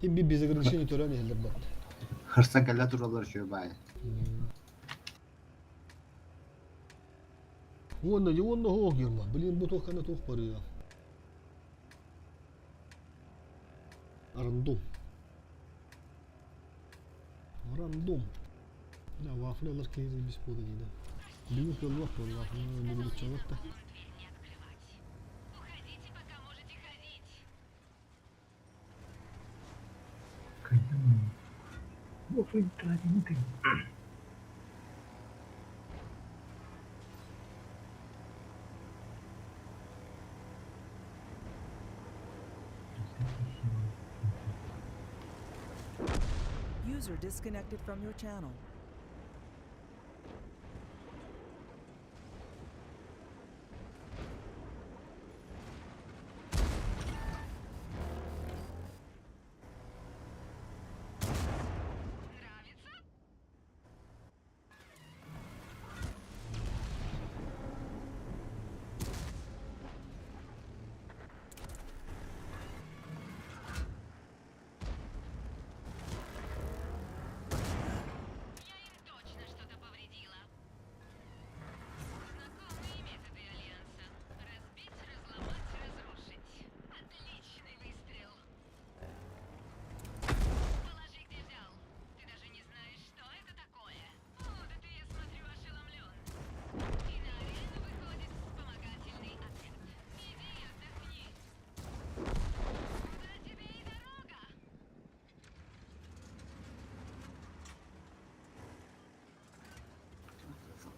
И без ограничений тюря не хлебат. Hırsa gele duralar şöyle bayi. Вон на гог girma. Блин, бутылка на тух парıyor. Random. Random. La waffle alır ki biz bu da yine. Büyük yol var bu waffle ne bileyim çalıp da. Kıydım. Bu filtrasını kıydım. User disconnected from your channel.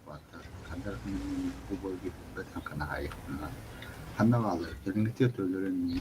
Batı. Kadarının bu bölgede betan kana ayıktılar. Hanna kaldı. Elini tiyat öldüren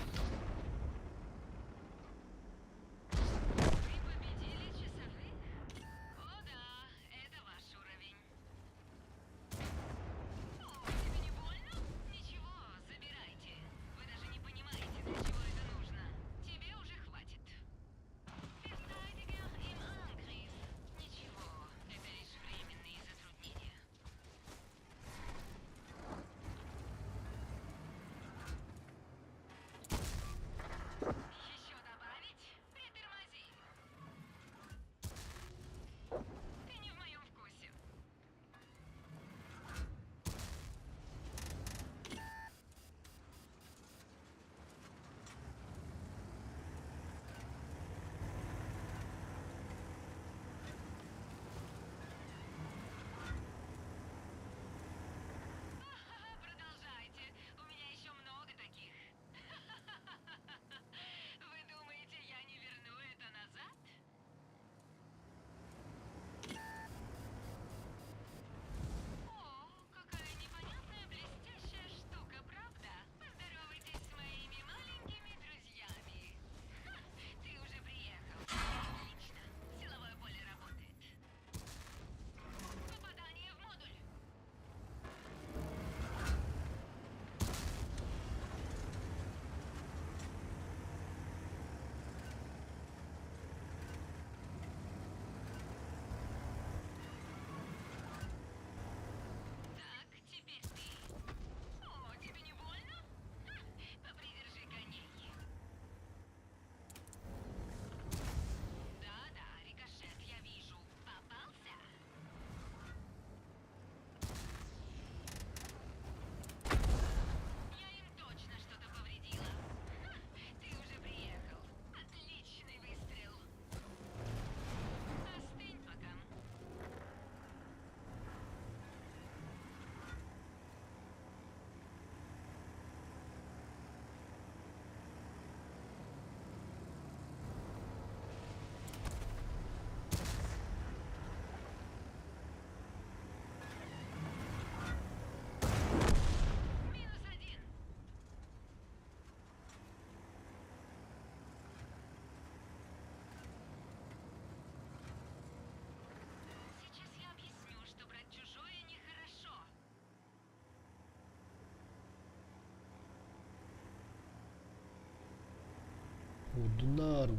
Vurdular.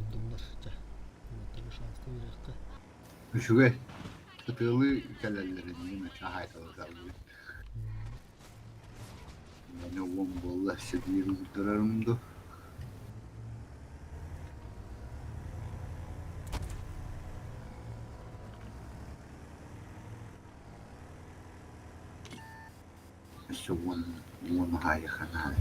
Gel. Bunlara şans da verecek. Üşüge. Kıtılı kelleleri değil mi? Şahit olacağız. Yani o bombolla hissediyorum durarım da. İşte onu hayıkan hali.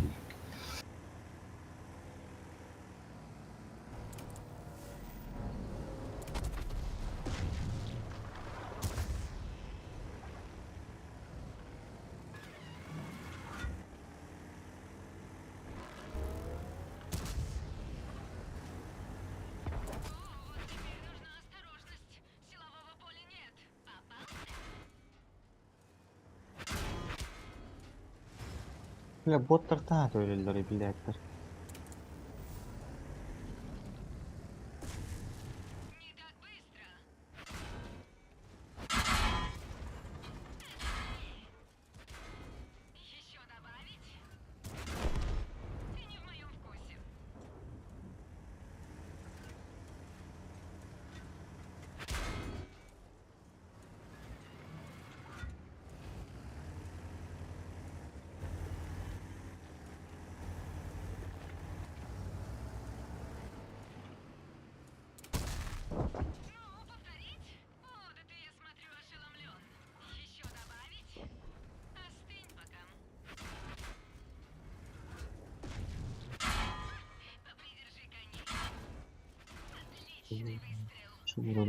Bля, боттар таат өлелер билеттер. Чего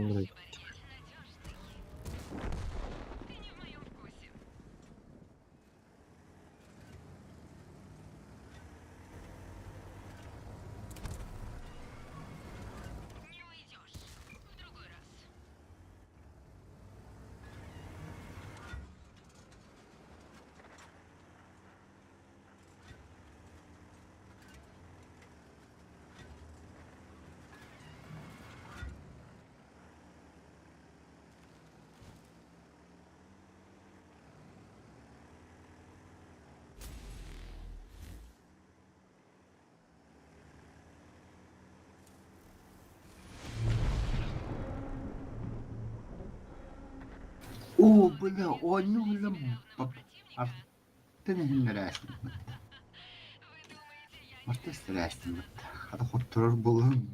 Böyle oynuyorum. Artık ne hinleresin? Artık isteresin. Hadi oturur bulun.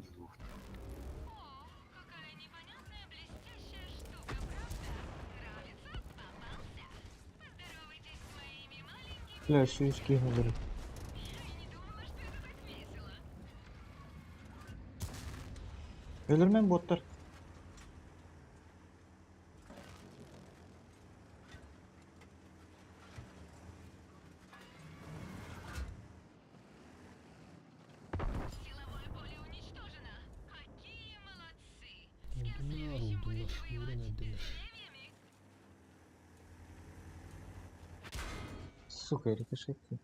Flash 100 hazır. Ölürmen botlar. Oldular. Öğrenemediler. Сука, рикошети.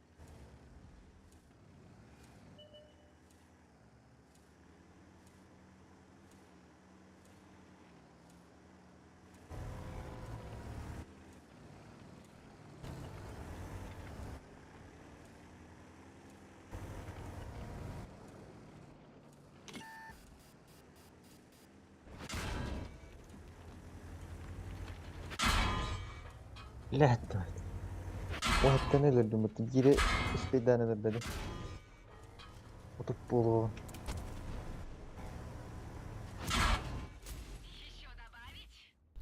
لا التوت واحد تاني اللي لما تجيلي ايش في دانا بدل وتبولو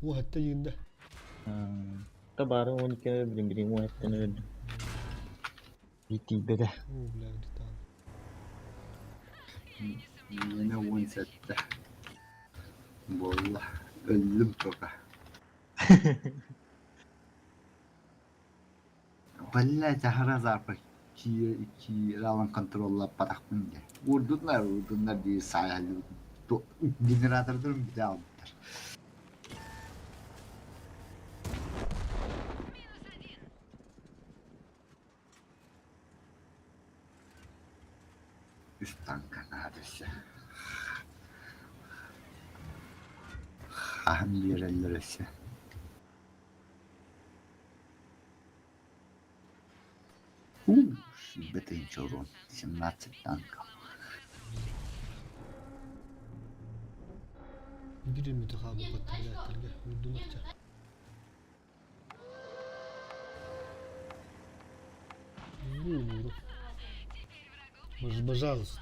Bu hatta yığında. طبعا وانا كان بالانجليزي واحد تاني يتي بدا Oo bile bir tane. Yine win sette. Vallahi öldüm toka. Vallahi tahara zarfı. İki alan kontrolle patakmın diye. Vurdular diye sayalım. Generatörden bir daha aldılar. Üst tanka neredeyse. Ahım yerler ise. Şiddetin çorum. 17 tanka. Biri mütehabibat biletlerle vurdulukça. Vurun. Пожалуйста.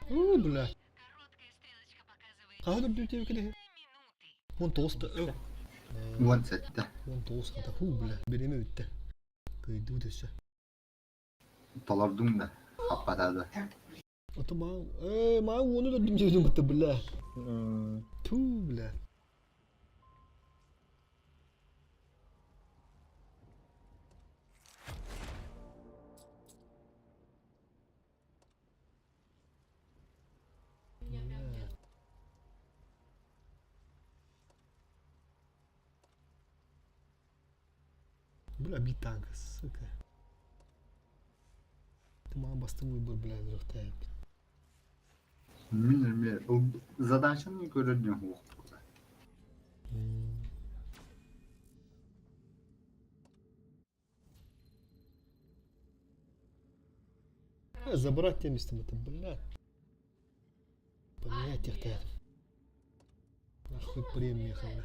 Бля. Каһа дөп тебе киде. Вон тоста. Вон сетте. Вон тоста та бля. Береме үтте. Кыйды үтөсө. Толордун да. Хаппатады. Ото маа onu da dümdüzün bitti bля. Ту бля. Бля, bir tank, сука. Ты мама bastım выбор, бля, зрохтает. Bilmiyorum. O zadanşını görürdün hukuk. Забрать тем местом это, бля. Поменять их-то. Нахуй приехал, бля.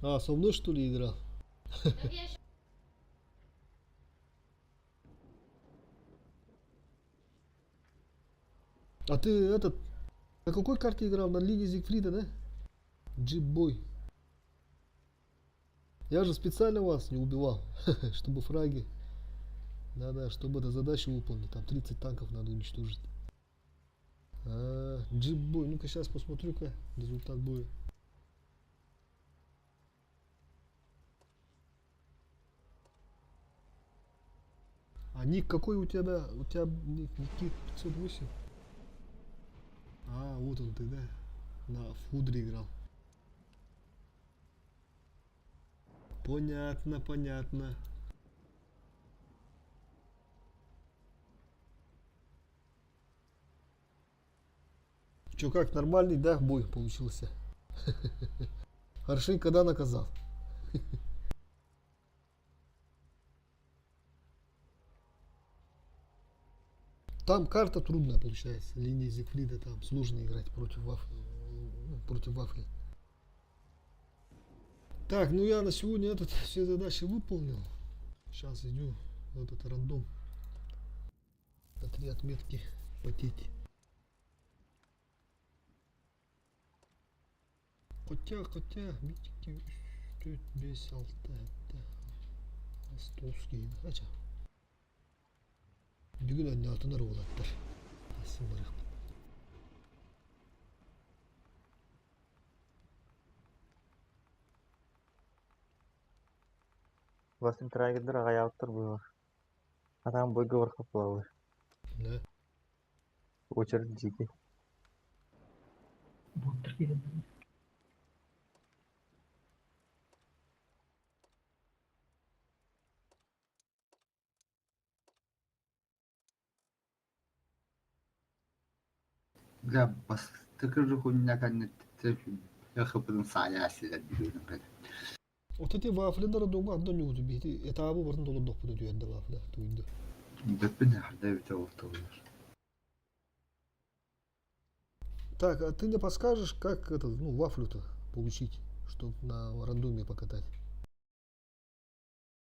А, со мной что ли играл? А ты этот... На какой карте играл? На линии Зигфрида, да? Джип-бой. Я же специально вас не убивал, чтобы фраги. Да-да, чтобы эту задачу выполнить. Там 30 танков надо уничтожить. Джип-бой. Ну-ка сейчас посмотрю-ка результат боя. А ник какой у тебя? У тебя ник Никит 508. А, вот он ты, да? На фудре играл. Понятно, понятно. Чё, как, нормальный, да, бой получился? Хорошенько, да, наказал? Там карта трудная получается. Линия Зигфрида, там сложно играть против вафли. Так, ну я на сегодня все задачи выполнил. Сейчас иду в этот рандом. На 3 отметки потеть. Хотя, митики стоит без алта. Столский, хотя. Бүгін önüne atınır oğlattır. Asılırıq. Басым трагедер ағаяуттыр бұйыр. Адам бойға варқып бұлауы. Ne? Очерд жеке. Боттыр келем. Bля, bastıkır ruhunna kannetti. Yakıpının sayasıyla biliyorum ben. Otati waflen da random addan yuzu bihti. Etabı varın dolu dokpudu diyor ende wafle. Tuydu. Döpün nerede bir tavuk oluyor. Так, а ты мне подскажешь, как это, ну, вафлю-то получить, чтобы на рандоме покатать?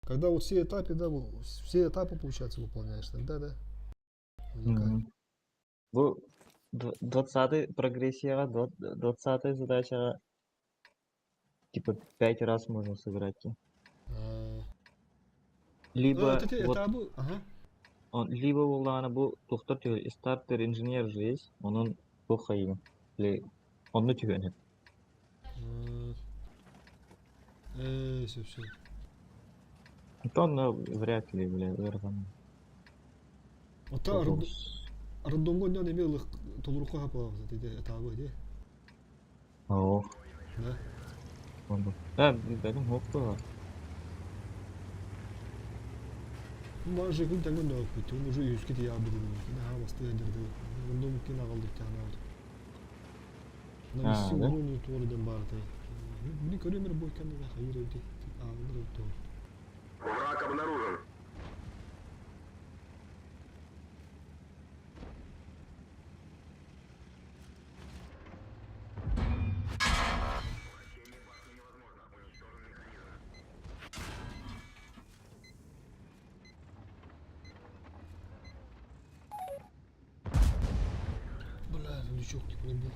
Когда вот все этапы, да, все этапы, получается, выполняешь, тогда, да? Или как? Бұл 20-й прогрессияға, 20-й задачаға типа 5 раз можно сыграть. Либо Вот эти вот этапы, ага. либо уланы бұл тоқтар түгел стартер инженер жизнь, onun bu hayım. Onu tükenir. Все. То вряд ли, бля, верно. Вот рандомго не имел их толрука хапалам за эти этапы, да? О, Да. Benim hoppa. Маже күн тәңгән дә күтә, уже 100 кит я бу. Кина ха басты әндерде. Рандом кина калдык тәңгән алды. Навести да? уровень туорден барды. Мне көрөмөр бойканы да хайыр өйдө. Алыр өтө. Враг обнаружен. Бля, лючок не пробил.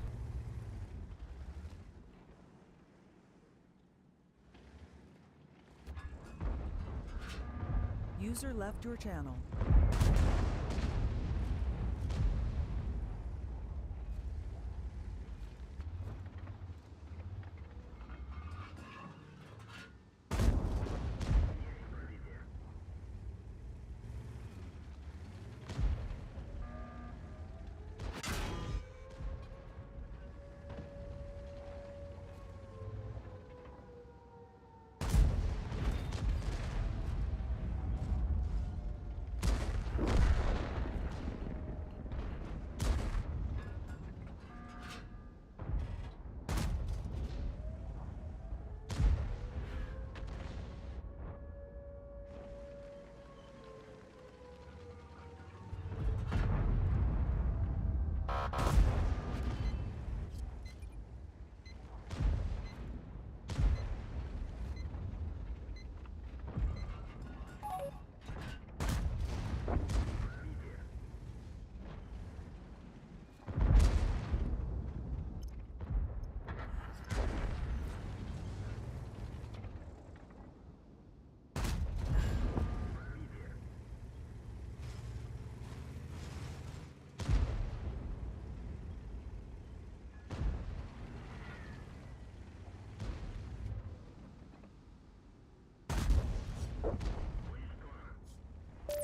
User left your channel.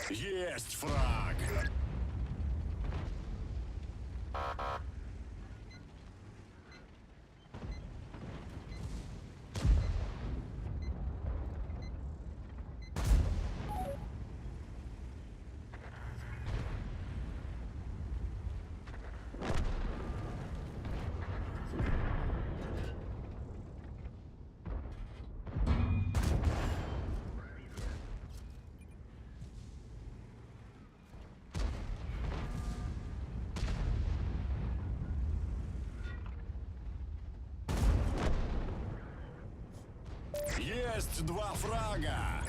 Есть фраг! Есть два фрага!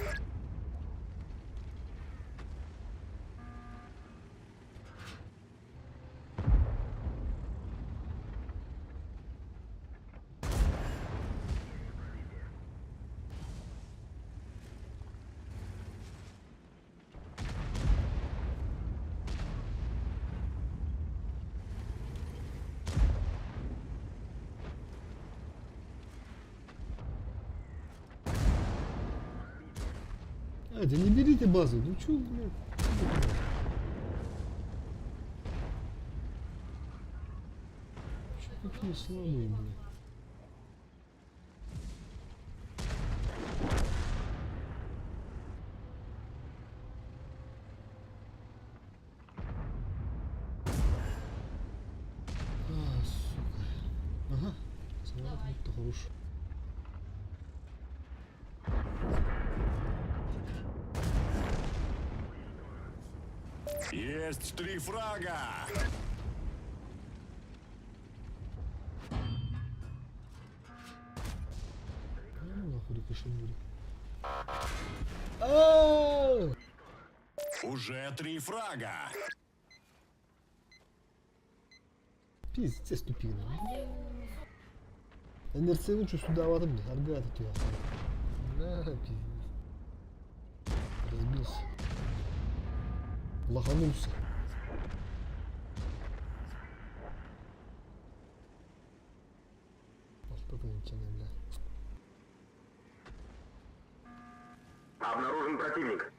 А, да не берите базу, ну чё, блядь? Чё такие слабые, блядь? А, сука. Ага, самолет будто хороший. Есть три фрага! Ну нахуй рикошетирует. А-а-а! Уже три фрага! Пиздец тупина. НРЦ лучше сюда ватым, арга такие. Бля, пиздец. Разбился. Лоханулся. Вот это ничего, бля. Обнаружен противник.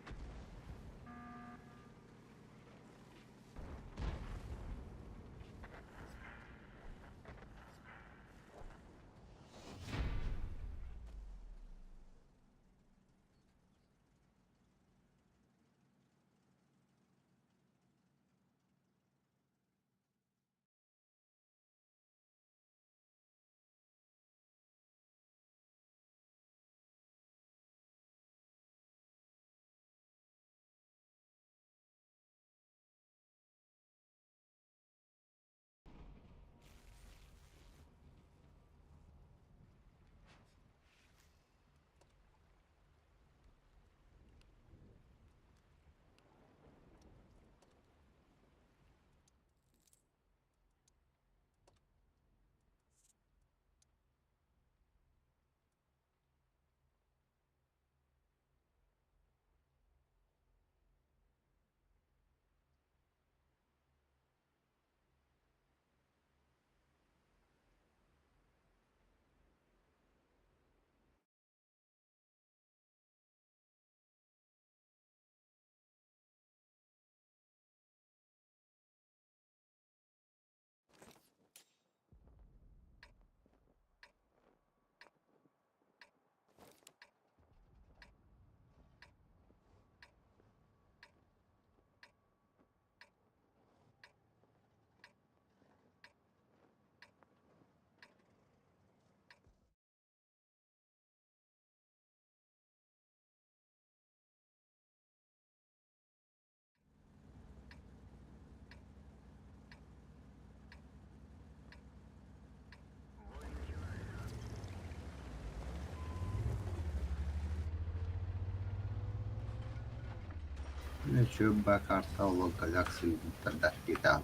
Чуба карта лока галаксии тогда кидал.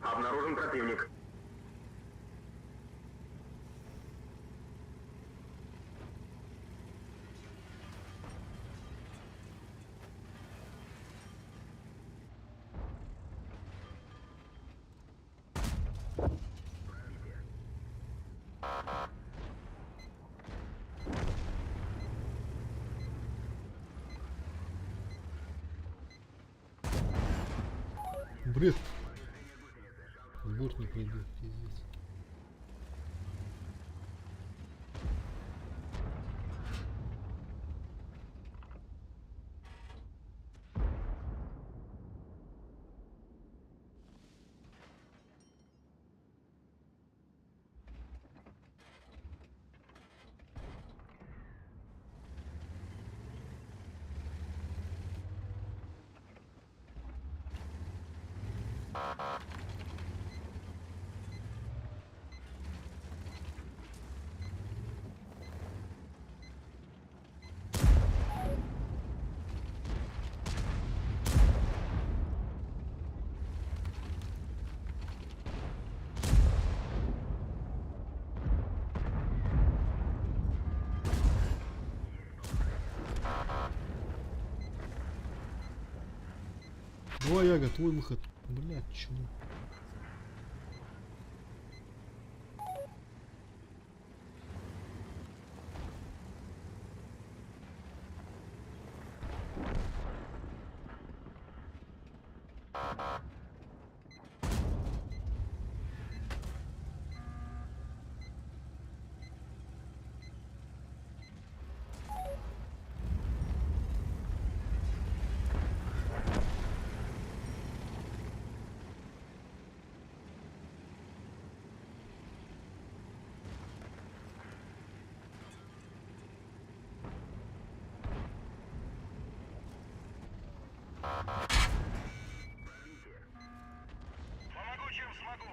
Обнаружен противник. Бред. Борт не пройдет, пиздец. Давай, Яга, твой выход. Блядь, чё? Помогу, чем смогу.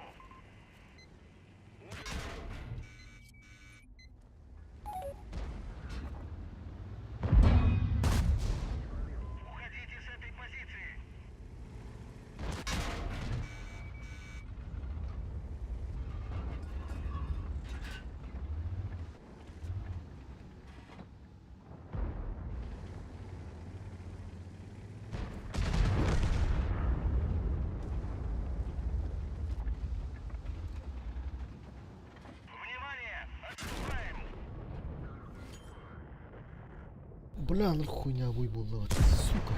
Уходите с этой позиции. Внимание! Отступаем! Бля, ну хуйня выбула, сука.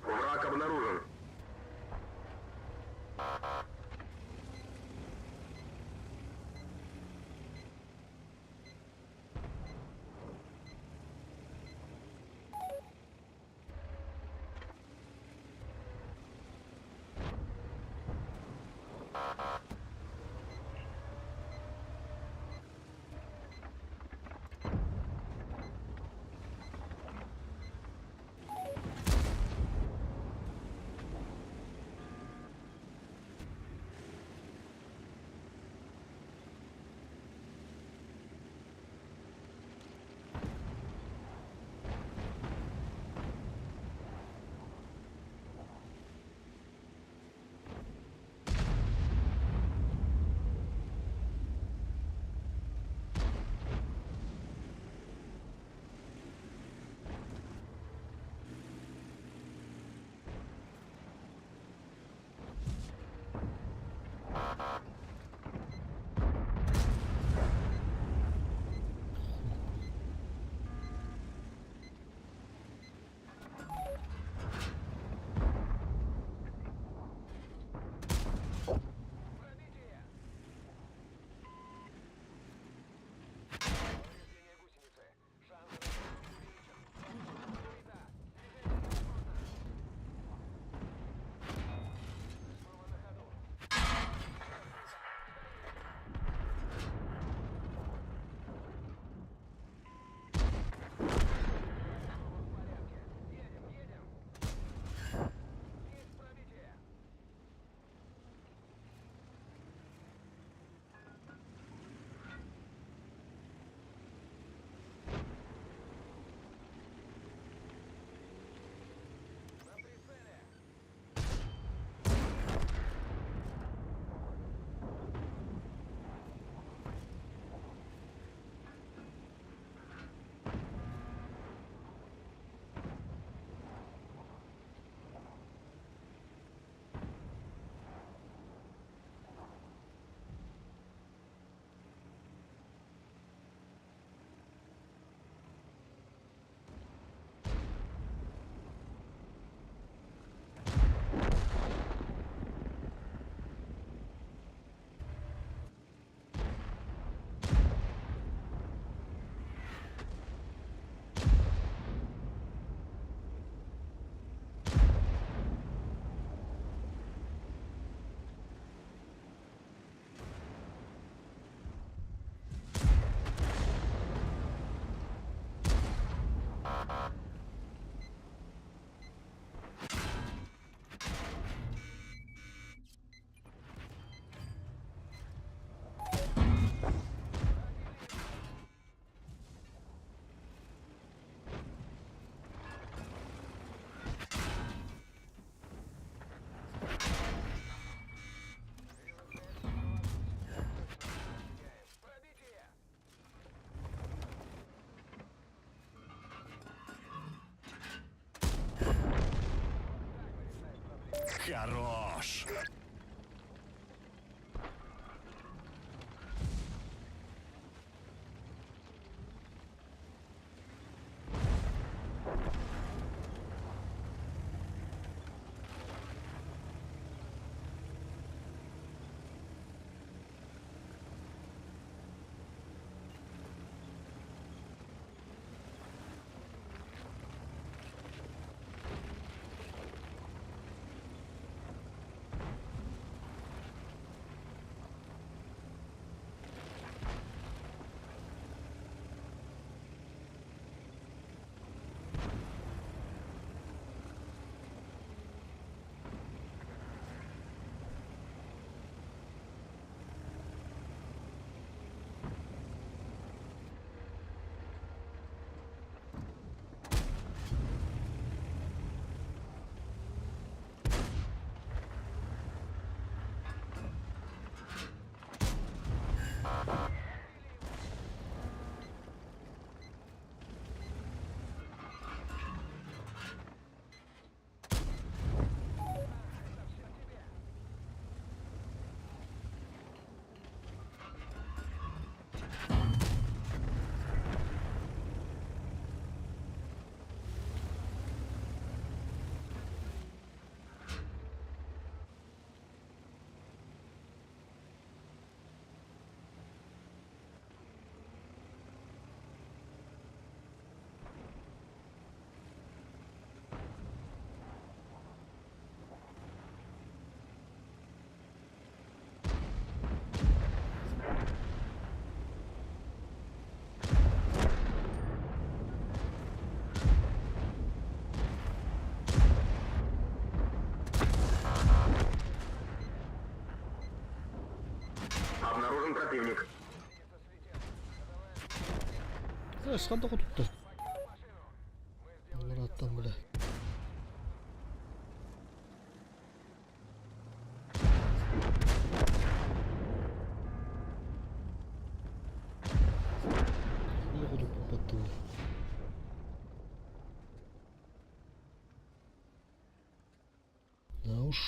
Враг обнаружен. Хорош! Обнаружен противник. Ышқандығы тұтты. Мұраттан бля. Не буду попадать. Да уж.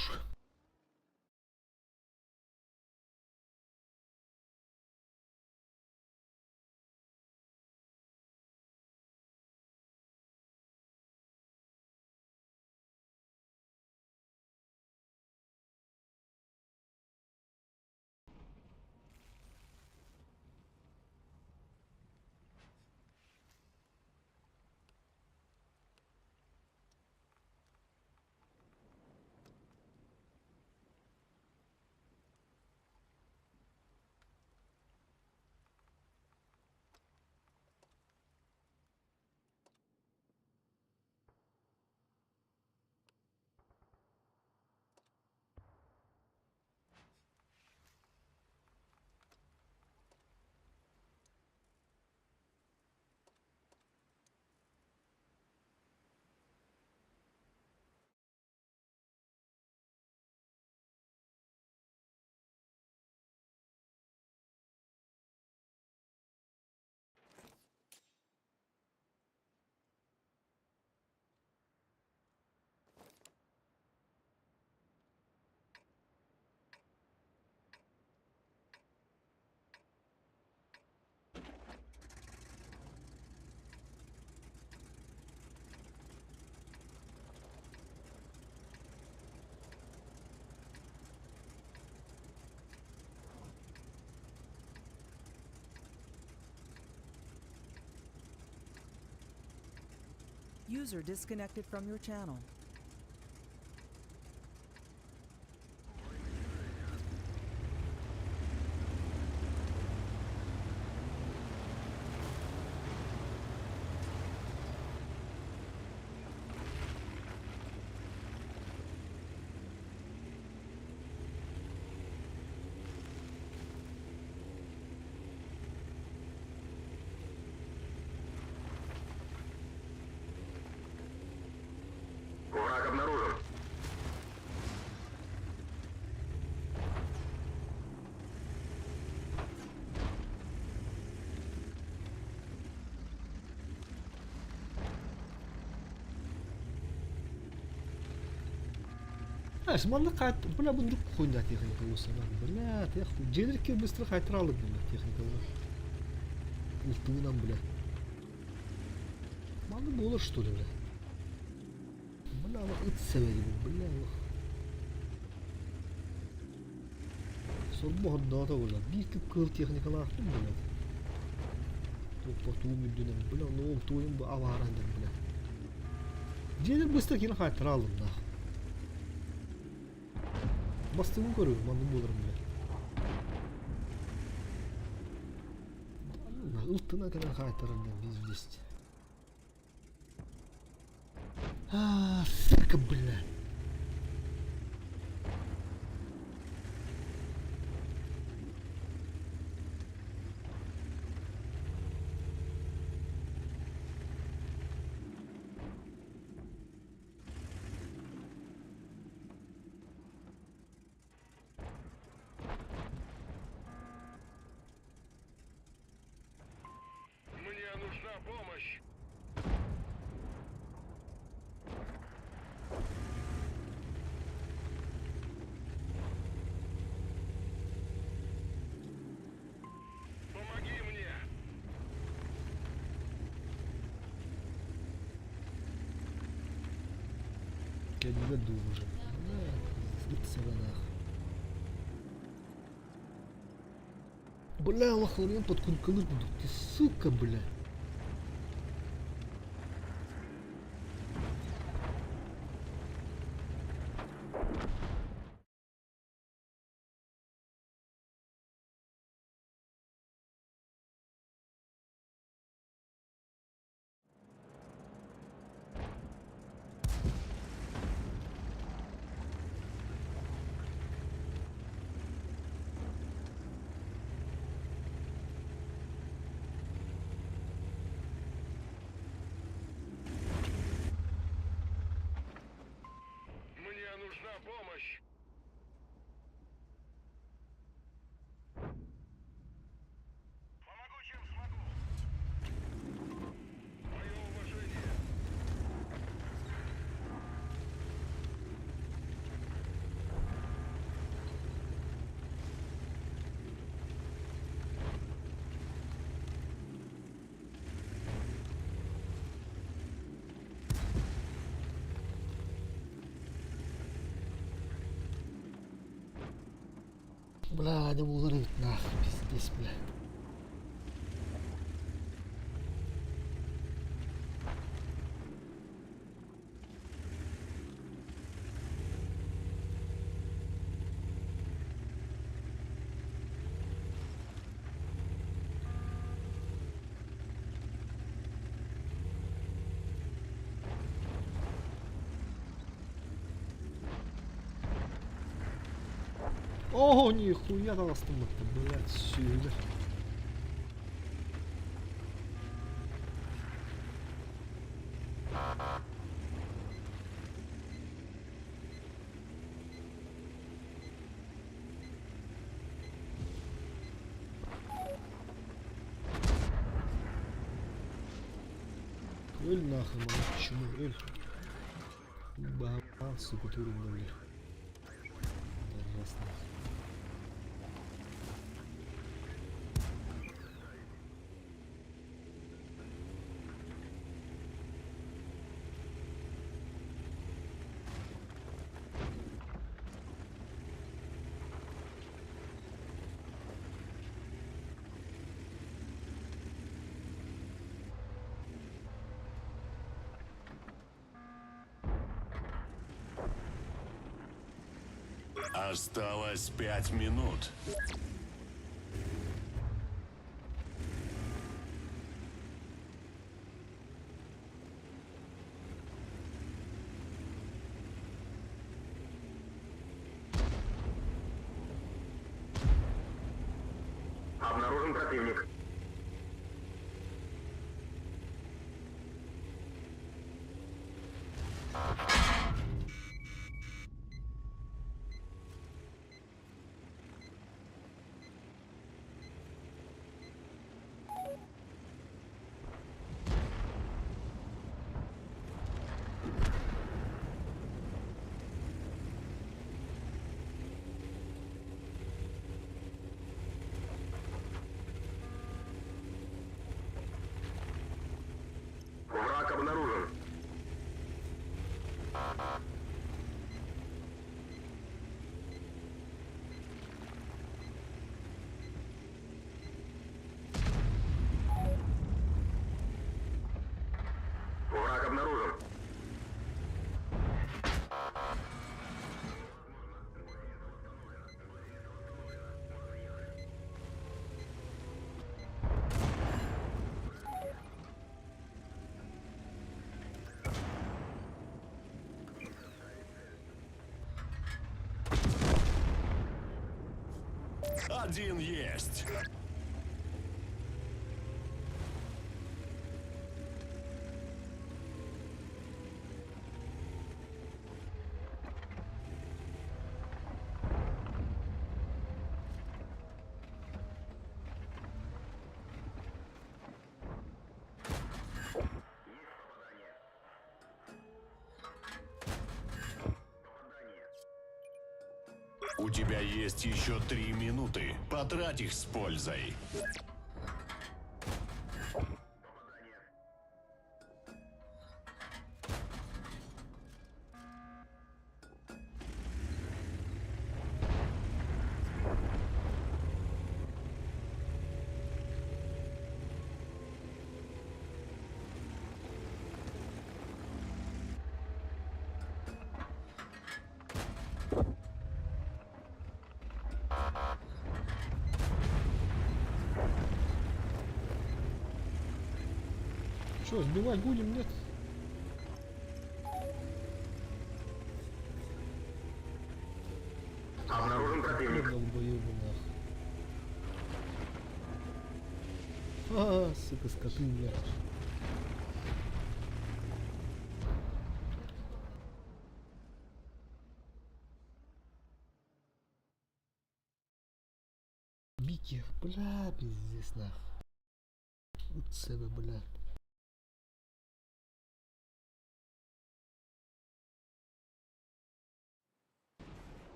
User disconnected from your channel. Знаешь, манда кайт, бля, bunu koyunda техника olsa lan. Bля, gelirken быстро кайтыра алып бля техниканы. Ултыгынан бля. Манда болор что ли бля. Бля, ана ыт себеби бля. Сол бохда да бля. Bir kıl техникалар attım bля. Topatу müdünem bля, ne oldu oyun bu avarandım bля. Gelir bыстро yine kaytıra aldım da. Bastığımı görüyorum, anım bulurum bile. Iltına kadar kaytarım ben biz вместе. Сука, бля. Мне нужна помощь. Помоги мне. Я не веду уже. Слиться нах. Бля, лохларен под кульканы буду. Ты сука, бля. Мне нужна помощь. Помогу, чем смогу. Мое уважение. Бля, не булырып нахуй, пиздец, бля. О, нихуя там остановка, блядь, сюда. Ölь нахуй, мама, почему ölь? Баба, сука, турин, блядь. Раз нахуй. Осталось 5 минут. Обнаружен противник. Один есть. У тебя есть еще 3 минуты. Потрать их с пользой. Что, сбивать будем, нет? Обнаружен противник. Долбоёбы нахуй. Сука, скоты, блядь. Бить их, бля, пиздец нахуй. Вот себе, бля.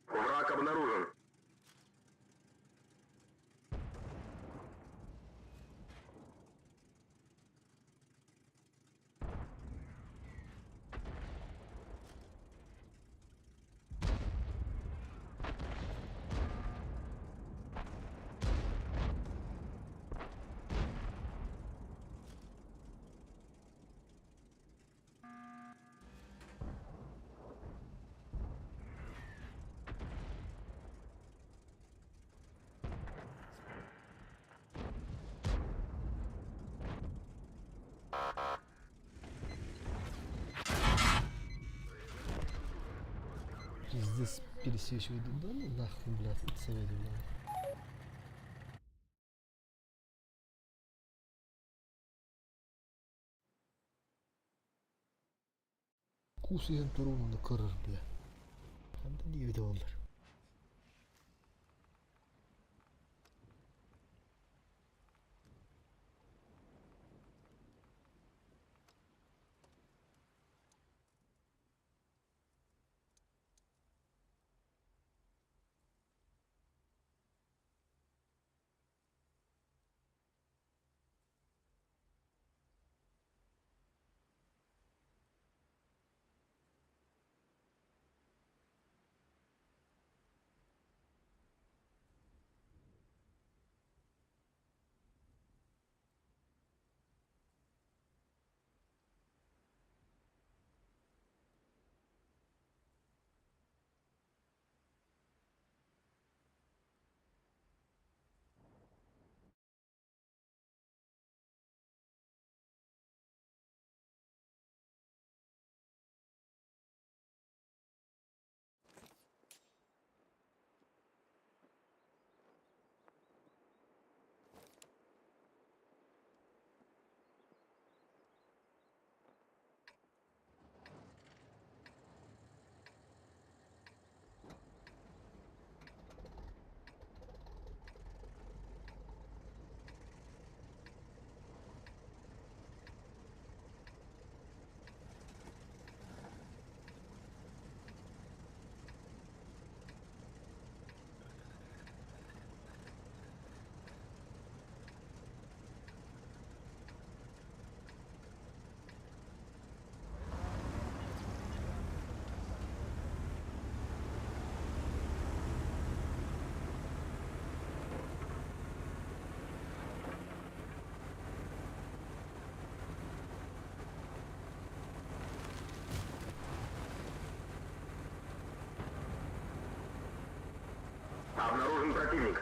Враг обнаружен. Пиздец, пересвечивает. Да ну нахуй, блядь, советую, блядь. Кусаyan torununu kırır bile. Hem de niye bir de onlar. Обнаружен противник.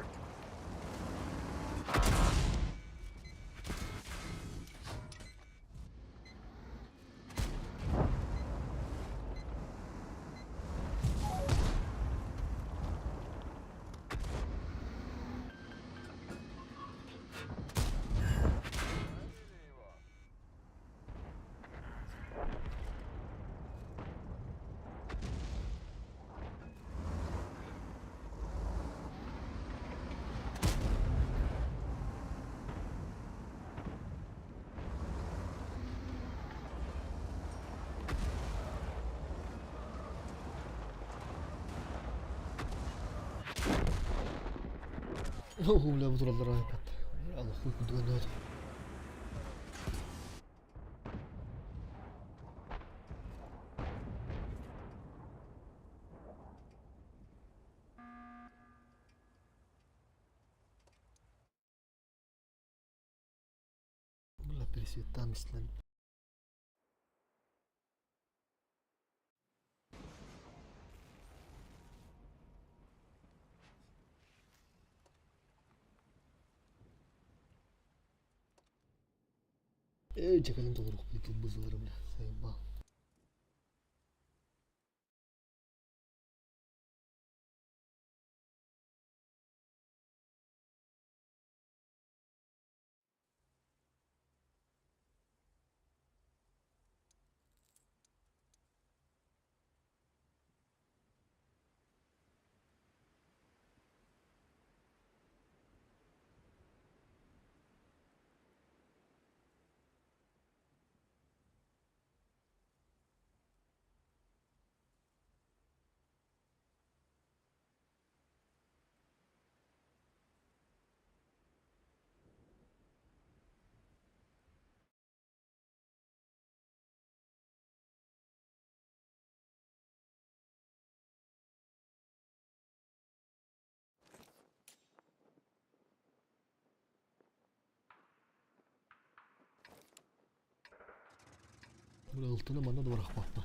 Oh, bля, bu turada iPad. Ya Allah, хуй догонять. Бля, пересвет там истлен. Ey, çekelim doğru YouTube bızıları bile. Sayın. Bля, алтыны мана да бırakmakta.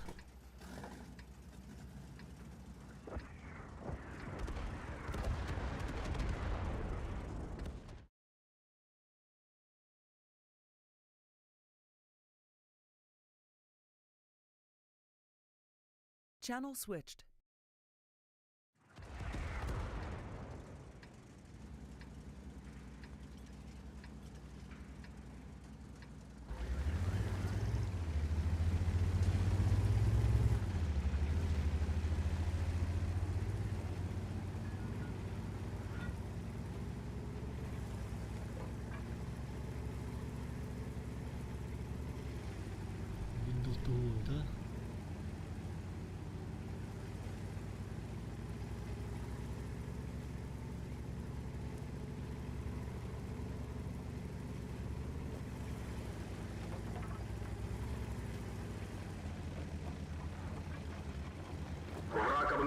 Channel switched.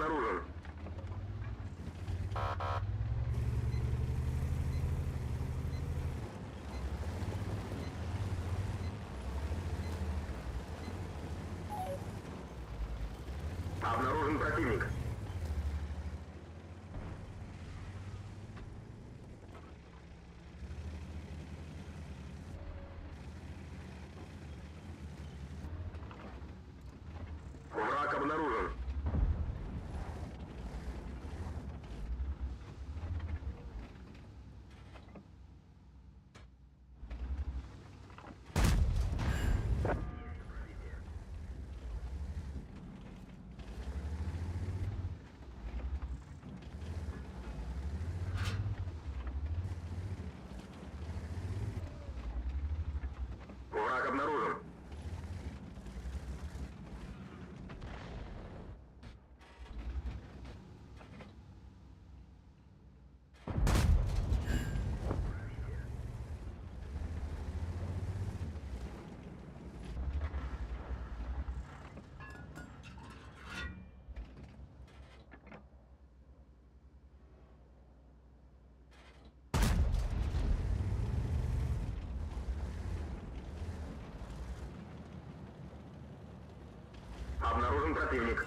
обнаружен. Обнаружен противник. Враг обнаружен. Враг обнаружен. Обнаружен противник.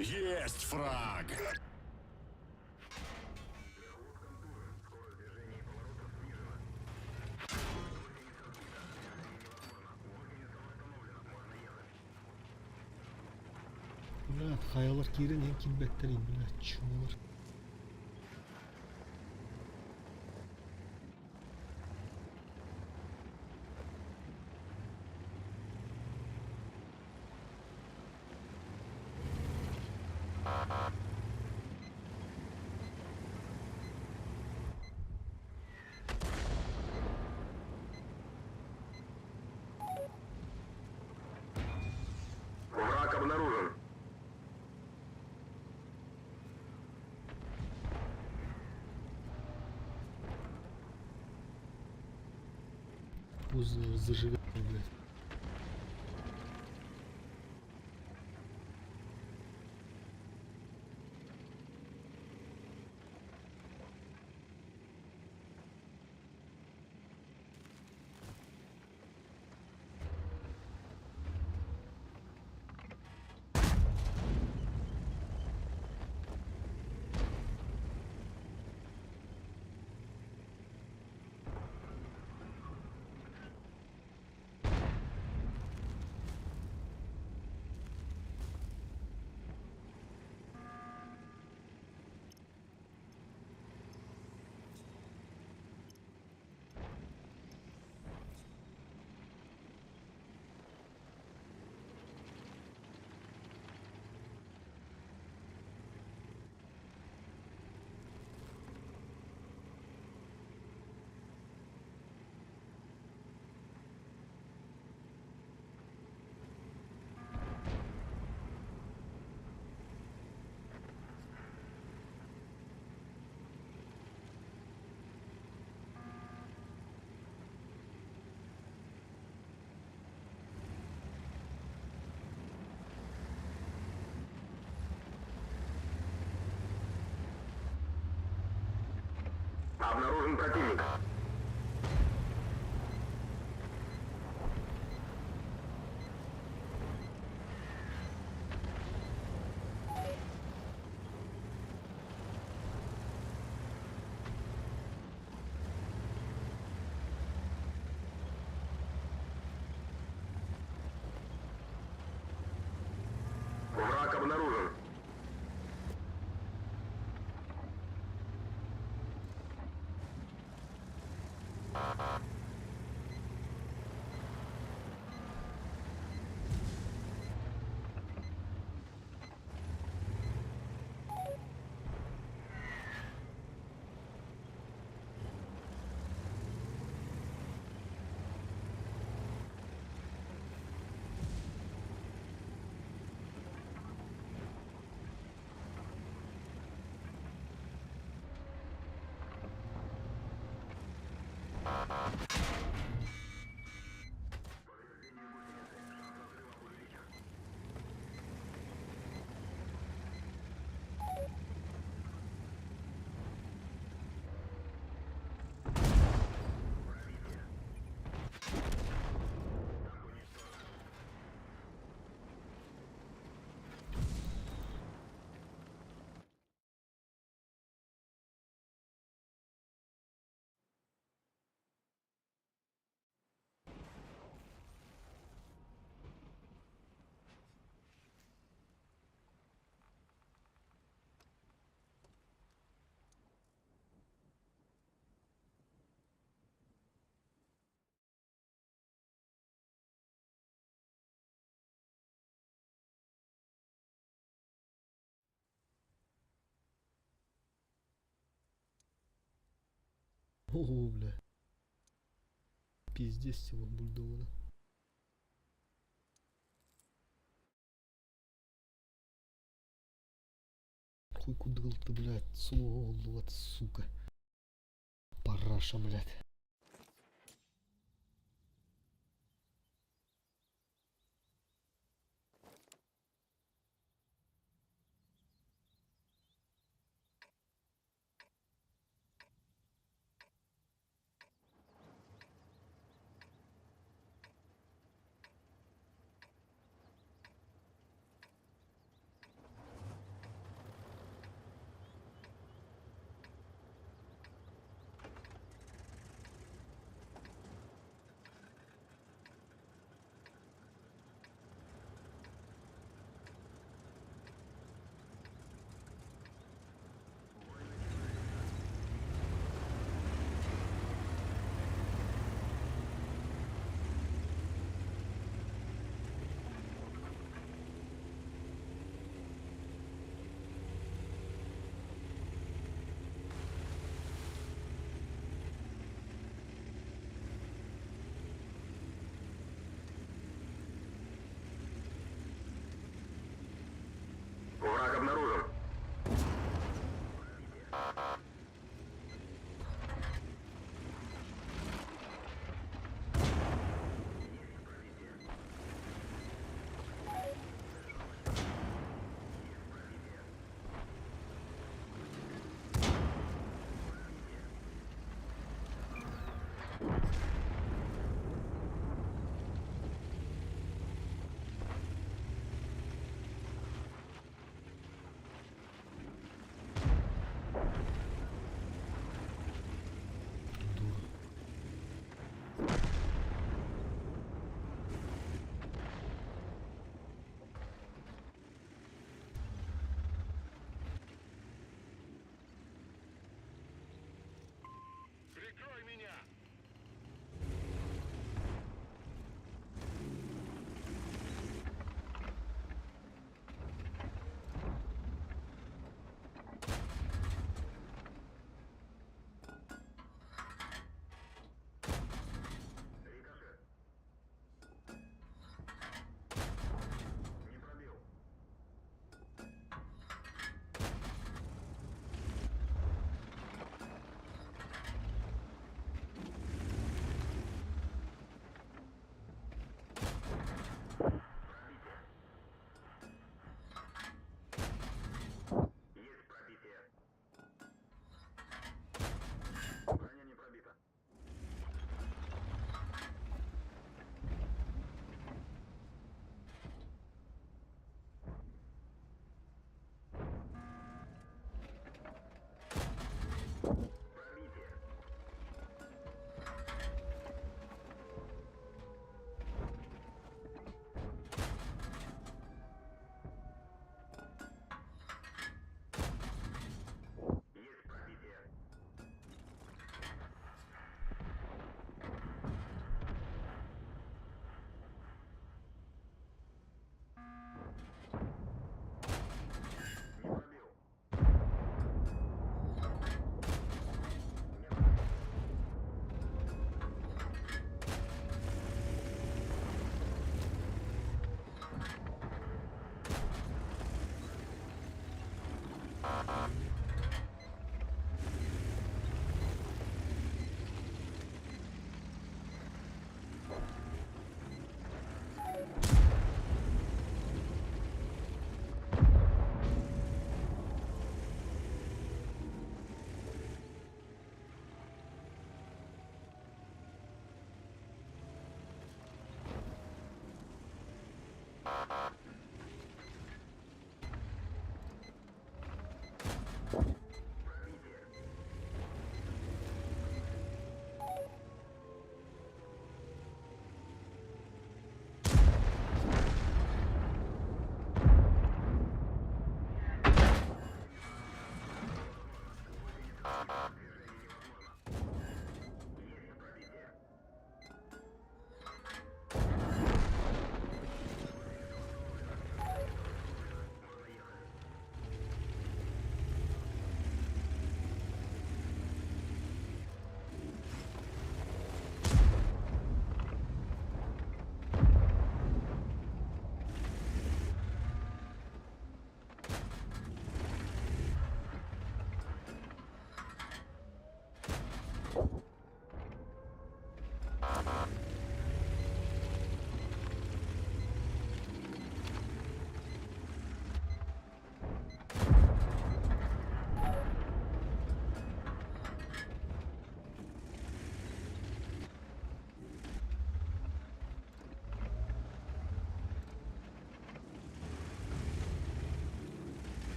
Есть фраг! Блядь, хаялар кирен en килбеттерин, блядь, чумалар. Враг обнаружен. Пусть заживет, блядь. Обнаружен противник. Ого, бля. Пиздец его бульдога. Хуй кудыл ты, блядь, соло, сука. Параша, блядь.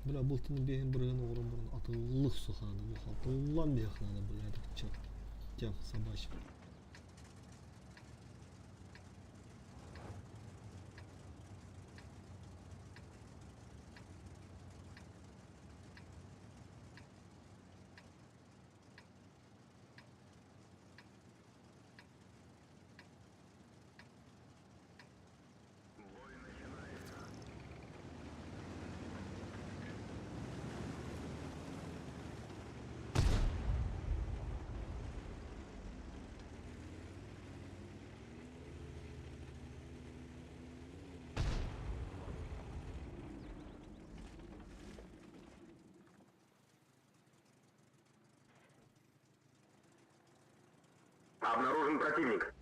Бля, былтыны бейін біргені орын бұрын атылық сұқады. Бұл атылан бейхнады, бля, чат. Тем собачек. Обнаружен противник.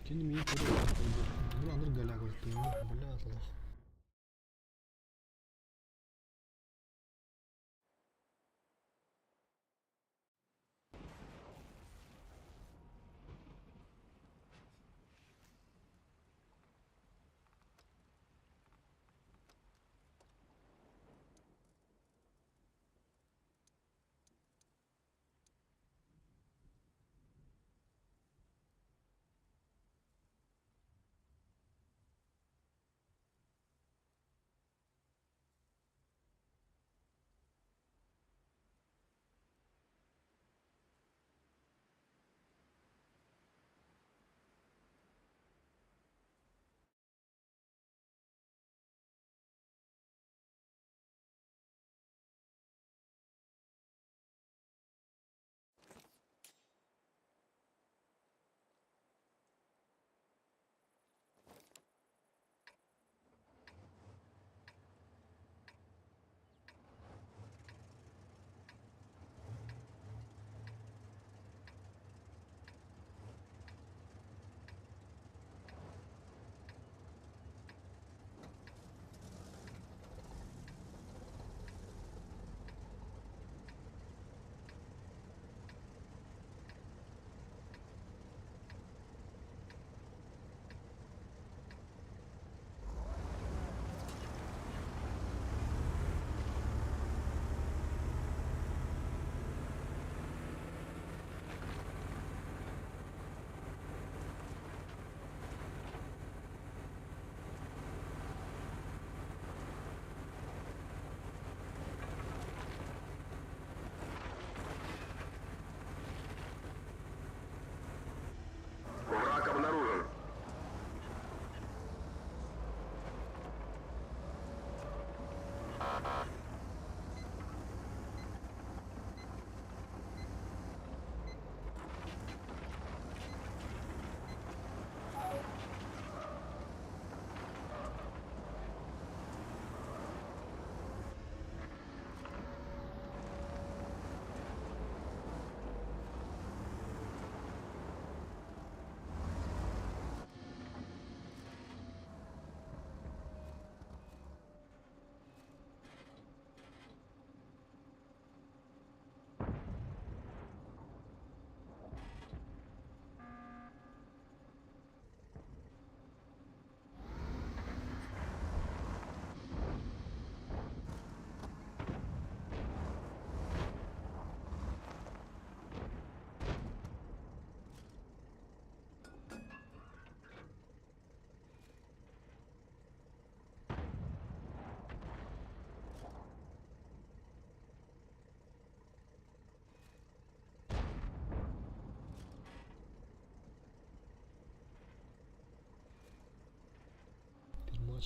Kendimi iyi koruyorum. Bunu alır gala koydum. Bля, Allah.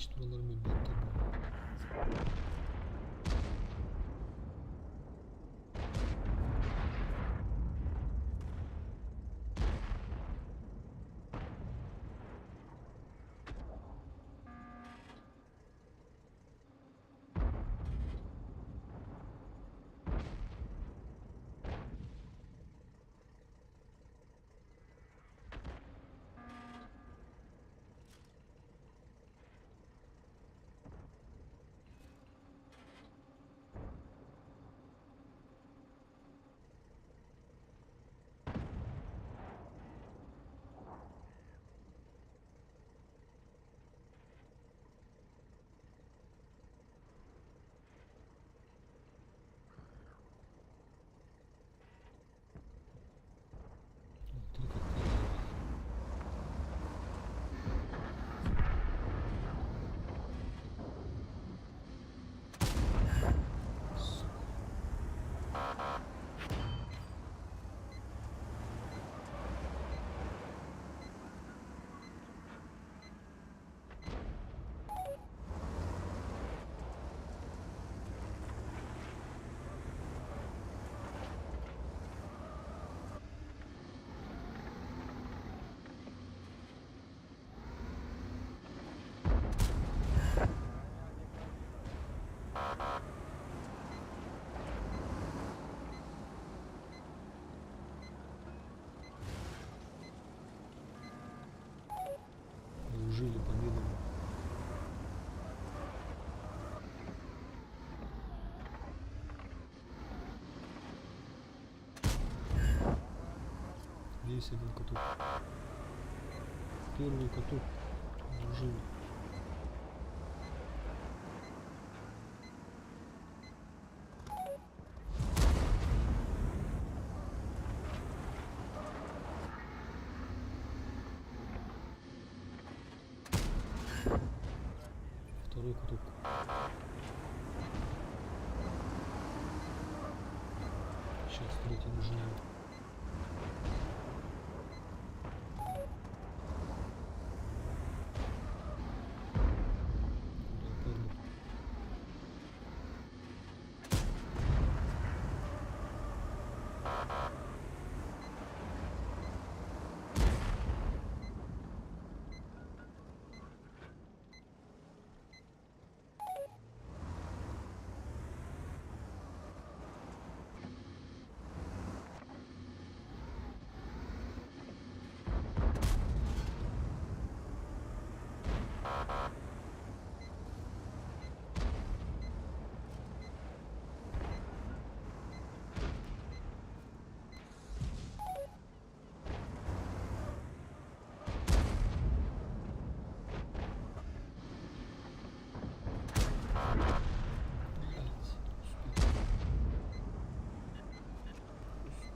4 норми бетта. Неужели победа? Есть один каток. Первый каток. Неужели? Второй каток. Сейчас третий нужен.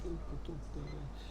Успел каток давать.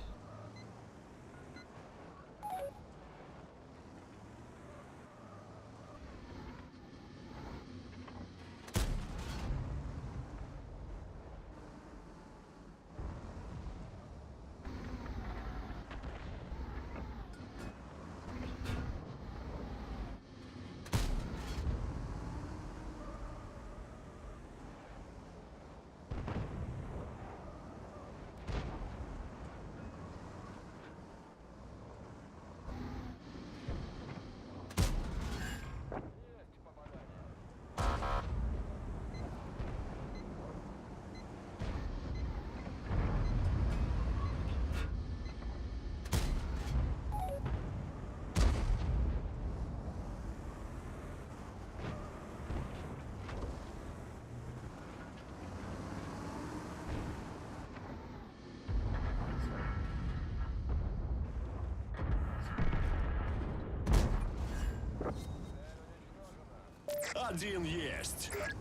Один есть. Так,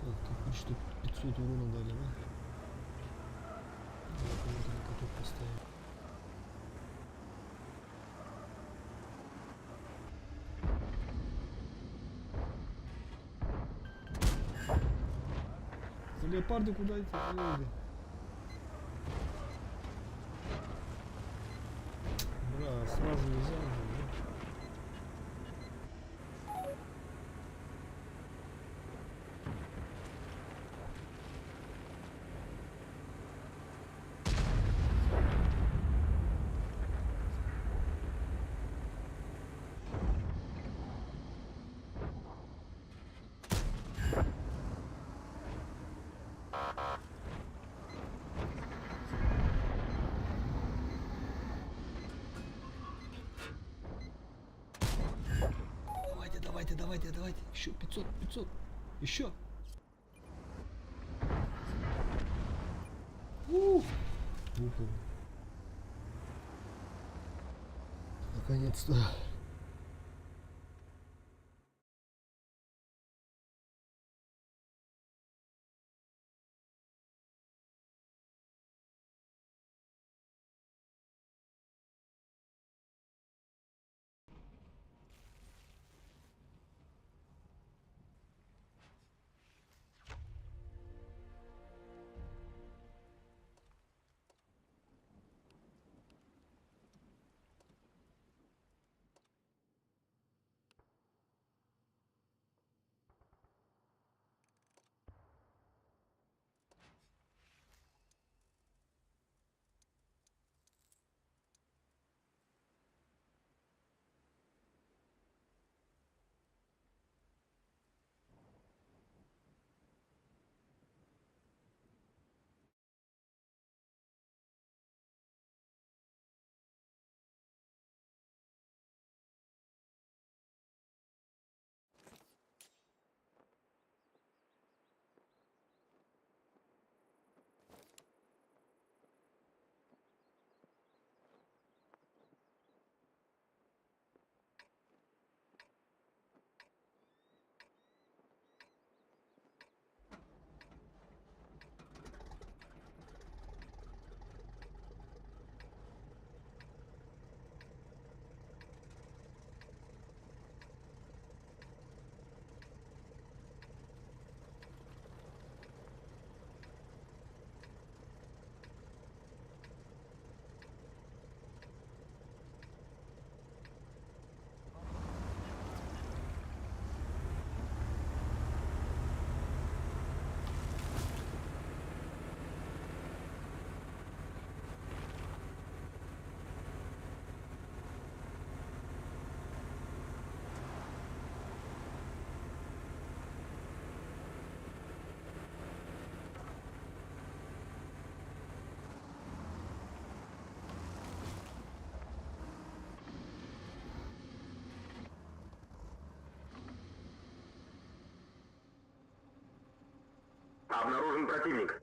ты хочешь, что 500 урона дали, да? Я кого-то на каток поставил. Леопарды куда идти? Бля, сразу нельзя уже, да? давайте, давайте. Еще 500, 500. Еще. Выпал. Наконец-то. Обнаружен противник.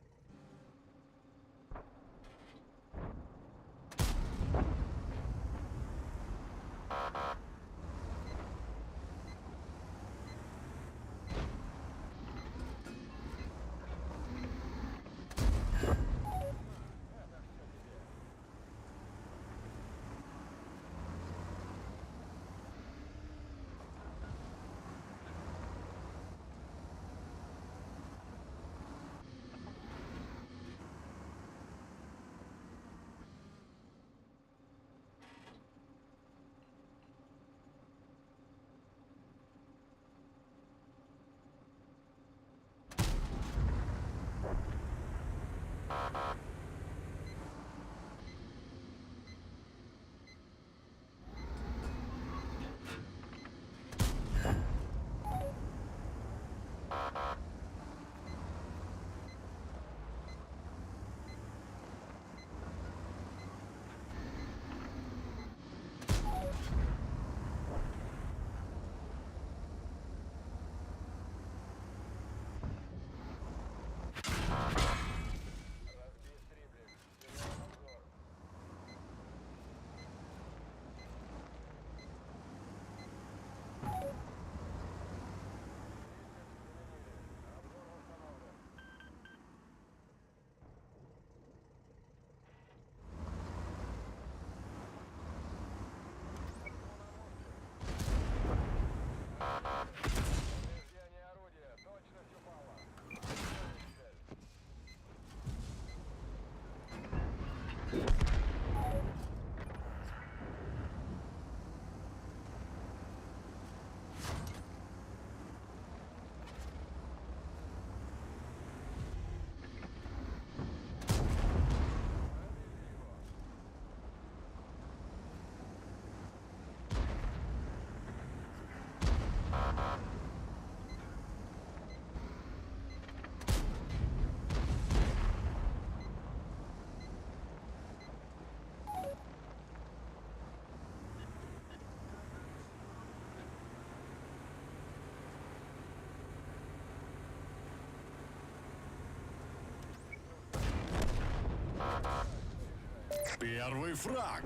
Первый фраг.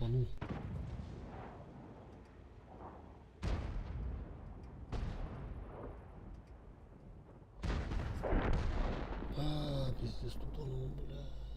Тупанул. Пиздец, тупанул, бля.